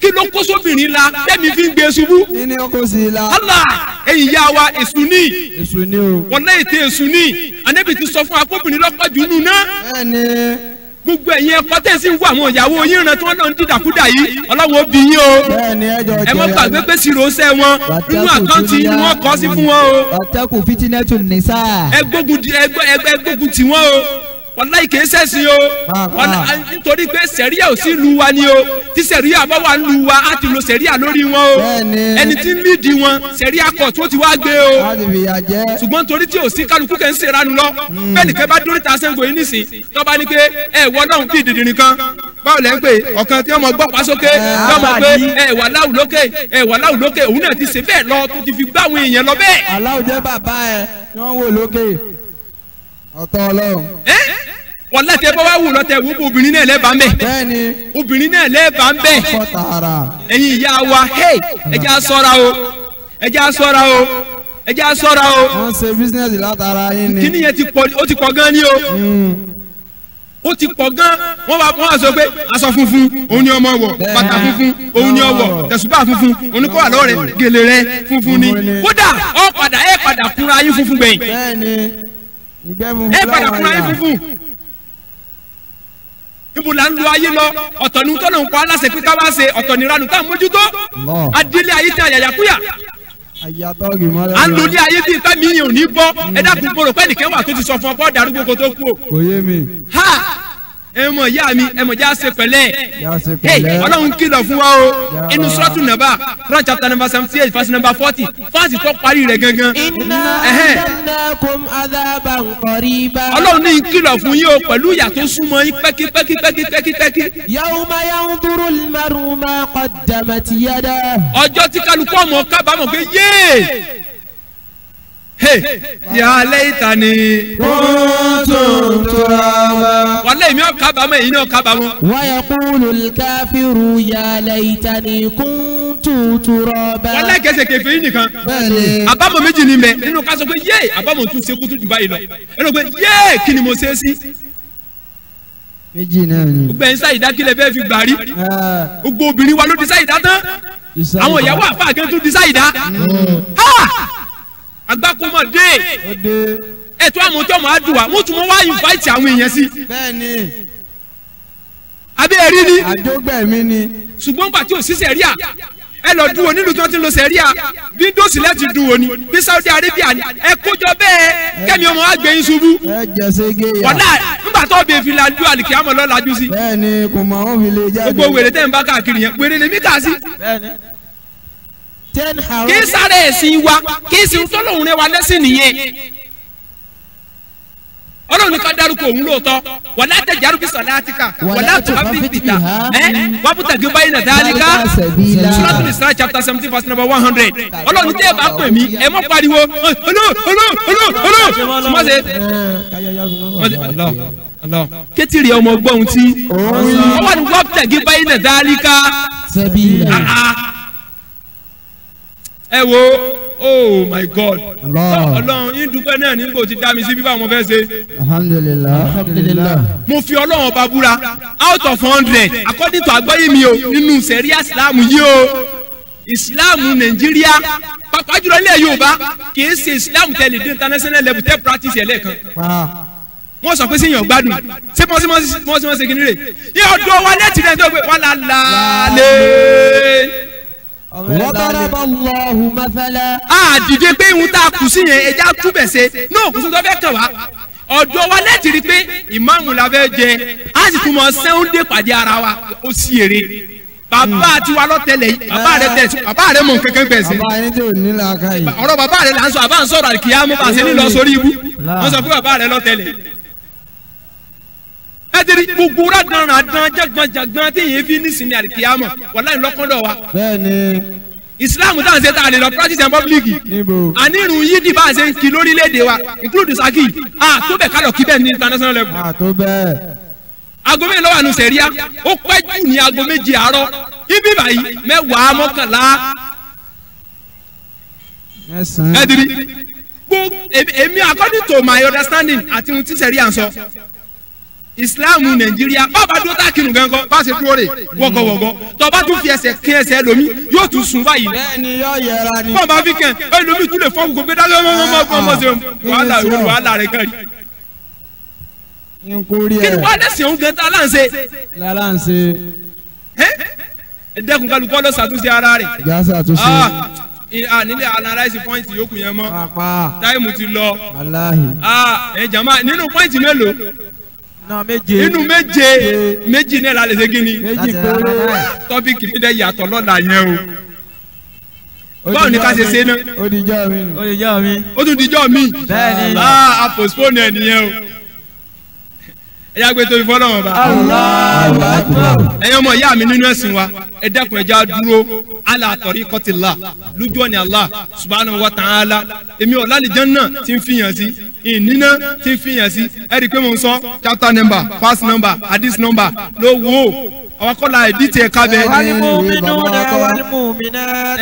Kí ló kó sóbìnrin la tẹ́mi fi ń gbé ṣubú. Kí ni ó kó sí i la. Allah ẹ̀yin ya wa èṣù ní. Èṣù ni o. Wọ́n lẹ́yìn tí èṣù ní. Ànábì ti sọ fún akóbìnrin lọ́pọ̀ jù nù náà. Bẹ́ẹ̀ni. gbogbo ẹ̀yin ẹ̀kọ́ tẹ̀ sí ń wọ àwọn ìyàwó yín rẹ̀ tí wọ́n lọ ń dìdàkudà yìí ọlọ́run ó bí yín o. bẹ́ẹ̀ni ẹjọ́ jẹ́ ẹ mọ́ gbàgbé pé síròsẹ́ wọn nínú àkáǹtì ni wọ́n kọ́ sí fún wọn o. ọ̀tẹ́kù fitinẹ́tù nìsá. ẹ gbógun tì wọ́n o wàláhì kìí ṣẹ̀sìn o nítorí pé sẹ̀ríà ò sí lu wa ni o tí sẹ̀ríà bá wà lu wa á ti lo sẹ̀ríà lórí wọn o ẹni tí ń lídìí wọn sẹ̀ríà kọ̀ tí ó ti wá gbé o ṣùgbọ́n torí tí ò sí kálukú kẹ́ ń ṣe ìranu lọ bẹ́ẹ̀ nìkan bá dórí ta sẹ́ńgò yìí nísìn tó bá ní pé ẹ wọ náà bí ìdìdì nìkan báwo lẹ́ ń pè ọ̀kan tí wọ́n mọ gbọ́ pàṣókè tí wọ́n mọ pé ẹ wà láwù lókè òun náà ti ṣe bẹ́ẹ̀ lọ tó ti fi gbá àwọn èèyàn lọ bẹ́ẹ̀. aláwùjẹ bàbá ẹ ni wọ́n wò lókè ọ̀tọ̀ ọlọ́run. wọ́n lẹ́tẹ̀ bá wá wù lọ́tẹ̀ wù kó obìnrin náà lẹ́ẹ̀bà ń bẹ̀. bẹ́ẹ̀ni obìnrin náà lẹ́ẹ̀bà ń bẹ̀. ọkọ tààrà. ẹ̀yin ìyá wa ẹ jẹ́ á ṣọ́ra o ẹ jẹ́ á ṣọ́ra o ẹ jẹ́ á ṣọ́ra o. wọ́n ṣe bísíǹnẹ̀sì látara yín ni. kíní yẹn ó ti pọ̀ gan ni o. ó ti pọ̀ gan wọ́n wá sọ pé aṣọ funfun òun ni ọmọ wọ̀ bàtà funfun òun ni ọwọ̀ tẹ̀sùbà funfun òun ni kó wà lọ́rẹ̀ gèlè rẹ̀ funfun ni kódà ẹ padà kúnra yín funfun gbẹ̀yìn. bẹ́ẹ̀ni ẹ padà kúnra yín funfun. ibo la ń lo ayé lọ ọ̀tọ̀ ni tọ́nà ń pa aláṣẹ pé ká wá ṣe ọ̀tọ̀ ni ìranù tá à ń mójútó adílé ayé tí a yàyàkúyà à ń lo ní ayé bíi ká mi yẹn ò ní bọ́ ẹ dákun bọ̀rọ̀ pẹ́ nìkan wà tó ti sọ fún ọ bọ́ darúgbó kó tó kú o. kò yé mi. ha ẹ mọ̀ ìyá mi ẹ mọ̀ já ṣe pẹ̀lẹ́ ọlọ́run kìlọ̀ fún wa o inú sọ́ọ̀tù nàbà Quran chapter number 78 verse number 40 fáàsì tó parí rẹ̀ gangan. ọlọ́run ní kìlọ̀ fún yín o pẹ̀lú ìyà tó súnmọ́ yín pẹ́kí. yawma yanzuru al-mar'u ma qaddamat yadahu. ọjọ́ tí kálukú ọmọ kábàámọ̀ pé yéé ya laytani kuntu turaba. wàlẹ́ mi ò kábàámọ̀ èyí náà kábàámọ̀. wa yaqulu al-kafiru ya laytani kuntu turaba. wàlẹ́ kẹsẹ̀ kẹfẹ́ yìí nìkan. bẹ́ẹ̀ni. àbámọ̀ méjì ni mẹ́ nínú ká sọ pé yé àbámọ̀ tún ṣe kútu jù báyìí lọ ẹnu pé yé kí ni mo ṣe é sí. méjì náà ni. gbogbo ẹ̀yin sáyidá kílẹ̀ fẹ́ fi gbàrí gbogbo obìnrin wa ló di sáyidá tán àwọn ìyàwó àfáàgẹ́ tún di sáyidá. agbákòmọ̀ dé ètò àmọ́tọ́ máa dùn wá wọ́n tún mọ́ wá invite àwọn èèyàn sí. bẹ́ẹ̀ni. abẹ́ ẹ̀rí ni. àjọgbẹ̀mí ni. ṣùgbọ́n gbà tí ò sí sẹ̀ríà ẹ lọ dùn wò nílùú tí wọ́n ti lo sẹ̀ríà bí dòsì lẹ́tì dùn wò ni bí Saudi Arabia ni ẹ kójọ bẹ́ẹ̀ kẹ́mi ọmọ wa gbé yín ṣubú. ẹ jẹ́sẹ̀ gé ya. wọ́n náà nígbà tó bẹ̀ fi la ju àlìkí àmọ́ lọ́la ju sí. bẹ́ẹ̀ni kò mọ àwọn fi lè jáde. gbogbo wèrè tẹ́ ń bá káàkiri yẹn wèrè lèmi kà sí. kí sáré ẹ̀sìn wa kí sin tọ́lọ́hún rẹ wa lẹ́sìn nìyẹn ọlọ́run ká dárúkọ òun lóòótọ́ wàlá tẹ̀járu bí sọ̀láàtìkà wàlá tó bá fi bìtà wàbùtà gbé báyìí náà dáríkà Suratul Isra chapter 17 verse number 100 ọlọ́run tẹ́ ẹ bá pè mí ẹ mọ́ pariwo kétìrì ọmọ gbọ́hùn tí ọwọ́ ni wàbùtà gbé báyìí náà dáríkà ẹ wo oh my God ọlọ́run yín dúpẹ́ náà nígbò tí dá mi sí bí báwọn fẹ́ ṣe. alhamdulilah. mo fi ọlọ́run ọba búra out of 100 according to àgbọ́yé mi o nínú sẹ̀ríà ìsìláàmù yìí o ìsìláàmù nàìjíríà pàápàá jùlọ ilẹ̀ yorùbá kì í ṣe ìsìláàmù tẹ̀lé dé international level tẹ́ practice ẹ̀ lẹ́ẹ̀kan. wọ́n sọ pé sí yàn gbádùn ṣé mọ́símọ́sí kìíní rè yín ọdún wa lẹ́tì rẹ̀ tó gbé wàhálà lálẹ́. وضرب الله مثلا. dìde pé ìhun tá a kù sí yẹn ẹja túbẹ̀ ṣe náà kù sí tó fẹ́ kàn wá ọ̀dọ̀ wa lẹ́tì rí pé ìmáàmù la fẹ́ jẹ a sì tún mọ sẹ́húndé pàdé ara wa ó sì èrè bàbá tiwa lọ́tẹ̀lẹ̀ yìí bàbá rẹ̀ mọ̀ kankan gbẹ̀ sí. bàbá yín tó ní làákà yìí. ọ̀rọ̀ bàbá rẹ̀ là ń sọ àbá ń sọ̀rọ̀ àkìyámú bá a ṣe ní lọ sórí ibú wọ́n sọ pé bàbá rẹ̀ lọ́tẹ̀lẹ̀ ẹtìrí gbogbo rádàrán jàgbọ́n tí yìí fi nísìnyí àlìkìyàmọ̀ wàláhì lọ́kọ́dọ̀ wa. bẹ́ẹ̀ni. islam tá à ń ṣe tá a lè lọ practice in public. níbo. ànírun yídì bá a ṣe ń kí lórílẹ̀‐èdè wa include Ṣakí tó bẹ̀ ká lọ kí bẹ́ẹ̀ ní international level. tó bẹ́ẹ̀. aago mẹ́rin lọ́wọ́ àánú sẹ̀ríà ó pẹ́ jù ní aago méje àárọ̀ ibi báyìí 10 11. mẹ́sàn-án. ẹtìrí gbogbo èmi according to my understanding àti ohun tí sẹ̀ríà ń sọ ìsìláàmù nàìjíríà bàbá dúró tá kinu gan kọ bá ṣe dúró rè wọgọwọgọ tó bá tún fi ẹsẹ̀ kín ẹsẹ̀ lomi yóò tún sùn báyìí. bẹ́ẹ̀ni yóò yẹra ni. bọ́ọ̀ bá fi kàn ẹlòmíì tún lè fọ́ gbogbo gbé dájọ́ mọ́ ṣe wàhálà rẹ̀ kàn rí. kí ni wàá lẹ́sìn òun gan ta láǹṣe. láǹṣe. ẹ dẹ́kun kálukọ́ ló ṣàtúnṣe ara rẹ̀. ìjà ṣàtúnṣe. nílé analyse point yòókù yẹn mọ́ táìmù ti lọ. ẹ jàmbá nínú point mélòó. nínú méje náà la lè ṣe kíni. tọ́pìkì mi dẹ́ yàtọ̀ lọ́la yẹn o. báwo ni ká ṣe ṣe náà. ó dijọ́ mi. ó tún dijọ́ mi. bẹ́ẹ̀ni. a postpone ẹ̀ nìyẹn o. ẹ yá gbé tóbi fọlọ́wọ́n ba. Allahu Akbar. ẹ̀yin ọmọ ìyá mi nínú ẹ̀sìn wa ẹ dákun ẹ já dúró ala tariqatillah lójú ọ̀nà Allah subhanahu wa ta'ala èmi ọ̀ lálejò náà ti ń fìyàn sí ìnínà ti ń fìyàn sí ẹ rí i pé mo ń sọ chapter number verse number hadith number ló wò ó àwọn kọ́la ẹ̀dí tiẹ̀ kábẹ́. wal-mu'minuna wal-mu'minat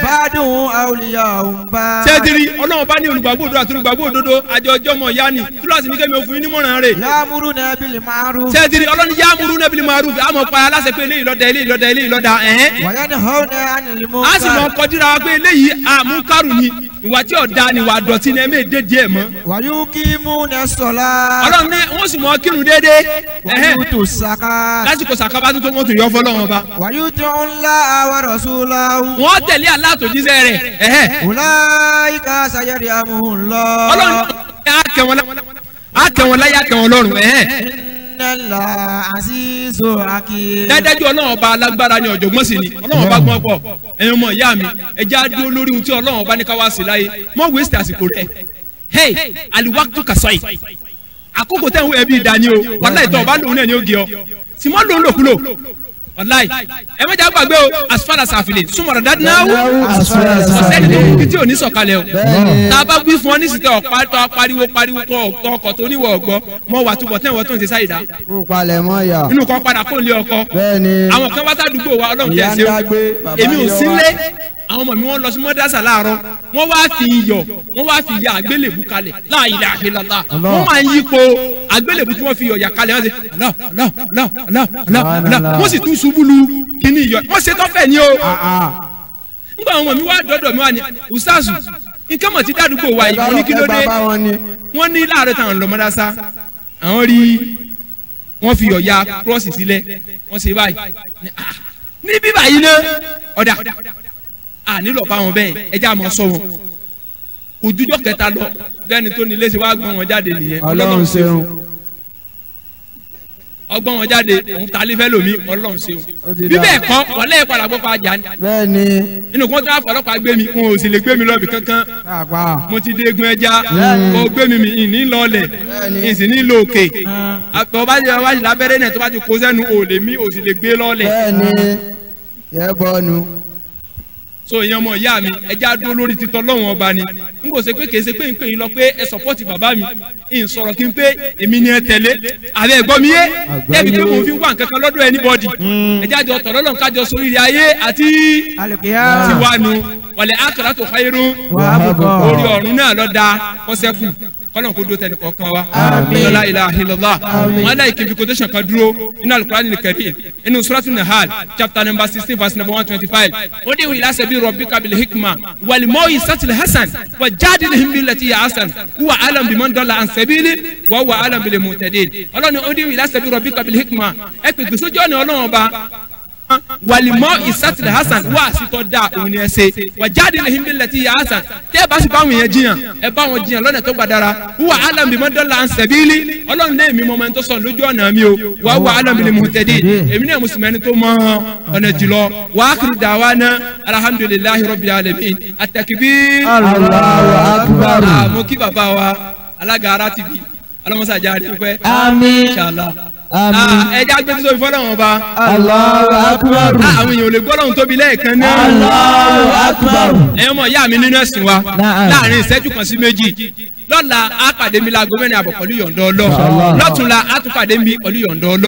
ba'duhum awliya'u ba'd. sẹ́ẹ̀dìrì ọlọ́run bá ní olùgbàgbọ́ òdodo àti olùgbàgbọ́ òdodo àjọ ọjọ́ mọ̀ ya ni túlọ̀sì ní kẹ́mi òfin yín nímọ̀ràn rẹ̀. ya'muruna bil ma'ruf. sẹ́ẹ̀dìrì ọlọ́run ya'muruna bil ma'ruf àmọ̀ pa aláṣẹ pé eléyìí lọ́dà eléyìí lọ́dà eléyìí lọ́dà wa yanhauna 'anil munkar. a sì mọ̀ kọjúra pé eléyìí àmúkárù ni ìwà tí ọ̀dà ni ìwà dọ̀tí ni ẹ̀mí èdè díẹ̀ mọ́. wa yuqimuna as-salat. ọlọ́run ní wọ́n sì mọ̀ kírun déédéé. wa yutu zakat. lásìkò sàkábà tó wọ́n tún yọ fọlọ́wọn ba. wa yuti'u Allaha wa rasulahu. wọ́n tẹ̀lé Allah tó jíṣẹ́ rẹ̀. ulaika sayarhamuhumullah. ọlọ́run á kẹ́ wọn láyé á kẹ́ wọn lọ́rùn. inna Allaha azizun hakim. dájú ọlọ́run ọba alágbára ni ọ̀jọ̀gbọ́n sì ni ọlọ́run ọba gbọ́n pọ̀ ẹ̀yin ọmọ ìyá mi ẹ já dúró lórí ohun tí ọlọ́run ọba ní ká wá sí láyé mọ́ wíṣítì àsìkò rẹ̀ hey aliwaktu kasọ́yì àkókò tẹ̀ ń wọ ẹbí ìdání o wàláì tó ọba lòun náà ni ó gé ọ sì mọ́ lòun lòkulò wàláì ẹ mẹ́jà gbàgbé o asfara sàfìlẹ̀ súnmọ̀rọ̀ dáadáa ọ̀sẹ̀ ni tó tí ò ní sọ̀kalẹ̀ o tá a bá wí fún ọ ní sìtẹ́ ọ̀pá tó pariwo tó ọkọ̀ tó níwọ̀ ọ̀gbọ́ mọ wà túbọ̀ tẹ́wọ̀ tó ń ṣe sáyidá. inú kan padà kó lé ọkọ àwọn kan wá sádùúgbò wa ọlọ́run kẹ́ ẹ ṣe èmi ò sílé àwọn ọmọ mi wọ́n lọ sí mọ́dásà láàárọ̀ wọ́n wá fi iyọ̀ wọ́n wá fi ya àgbélébù kalẹ̀ la ilaha illallah wọ́n máa ń yípo àgbélébù tí wọ́n fi iyọ̀ ya kalẹ̀ wọ́n ṣe wọ́n sì tún ṣubú lu kíní iyọ̀ wọ́n ṣe tọ́fẹ̀ ni o. nígbà àwọn ọmọ mi wá dọ́dọ̀ mi wá ní ustazu nǹkan mọ̀ tí dádúgbò wa yìí wọ́n ní kí ló dé wọ́n ní láàárọ̀ táwọn lọ mọ́dásà àwọn rí wọ́n fi iyọ̀ ya kúrọ́ọ̀sì sílẹ̀ wọ́n ṣe báyìí ní bíbá yìí ná ọ̀dà nílò bá wọn bẹ́ẹ̀ ẹja máa sọ wọn kò jújọ́ kẹta lọ bẹ́ẹ̀ni tó ní léṣe wá gbọ́n wọn jáde nìyẹn ọlọ́run ṣeun ọgbọ́n wọn jáde òun ta lé fẹ́ lómi ọlọ́run ṣeun bíbẹ̀ ẹ̀kọ́ wọlé ìpadà gbọ́ pa ajá ni bẹ́ẹ̀ni inú kan tó wà fọlọ́pàá gbé mi wọn ò sì lè gbé mi lọ́ọ̀bì kankan mo ti dé egun ẹja kò gbé mi ìní lọ́ọ̀lẹ̀ ìsì ní lò òkè ọba ti lábẹ́rẹ́ náà tó bá ti kó sẹ́nu ò lè mí ò sì lè gbé lọ́ọ̀lẹ̀. bẹ́ẹ̀ni yẹ bọ́ọ̀nù so ìyẹn ọmọ ìyá mi ẹja dúró lórí títọ́ lọ́wọ́n ọba ni n kò ṣe pé kì í ṣe pé n pè yín lọ pé ẹ sọpọ́tì bàbá mi n sọ̀rọ̀ kí n pé èmi ni ẹ tẹ̀lé àbẹ ẹ̀gbọ́n mi yé débi pé mo fi wá nǹkan kan lọ́dọ̀ anybody ẹja jọ tọ̀ lọ́lọ́ kájọ sórí ilé ayé àti tiwanu wàlẹ̀ akara tó khairun orí ọ̀run náà lọ da kọ́sẹ́kù kọ́lọ́n kó do tẹ̀lé kọ̀ọ̀kan wa la ilaha illallah wọn aláì kí n fi quotation kan dúró inú Al-Qur'an al-Karim inú Suratul Nahl chapter number 16 verse number 125 ó dé wìlá sẹ́bi rabbika bil hikma wal maw'izatil hasan wajadilhum billati hiya ahsan huwa a'lamu biman dalla an sabili wa huwa a'lamu bil muhtadin ọlọ́ni ó dé wìlá sẹ́bi rabbika bil hikma ẹ pè gbèsè ojú ọ̀nà ọlọ́run ọba wàlímọ́ ìsátìlẹ̀ hasan wá àsìtọ́ da òun ni ẹ ṣe wàjáde lè hinbi lẹ́tí ya hasan tẹ́ ẹ bá sì bá wọn yẹn jiyàn ẹ bá wọn jiyàn lọ́nà tó gbàdára wúwa alam bímọ dọ́là ń sẹ̀bílì ọlọ́run lé mi mọ́mọ́ ẹni tó sọ̀rọ̀ lójú ọ̀nà mi o wà wà alam bílẹ̀ muhtadi èmi náà mùsùlùmí ẹni tó mọ ọ̀nà jùlọ wà á kiri dàwa náà alhamdulillahi rabbil alamin at-takbir Allahu akbar. mo kí bàbá wa alága ara ti bi ọlọ́mọsàjà rí pẹ́ Àmín. inshallah Àmín. ẹja gbẹ́sí sórí fọ́lọ́wọ́n ọba. Allahu akbar. àwọn èèyàn ò lè gbọ́dọ̀ tóbi lẹ́ẹ̀kan náà. Allahu akbar. ẹ̀yin ọmọ ìyá mi nínú ẹ̀sìn wa láàrin ìṣẹ́jú kan sí méjì lọ́la á pàdé mi láago mẹ́rin àbọ̀ pẹ̀lú yọ̀ǹda Ọlọ́run lọ́tùnla á tún pàdé mi pẹ̀lú yọ̀ǹda Ọlọ́run.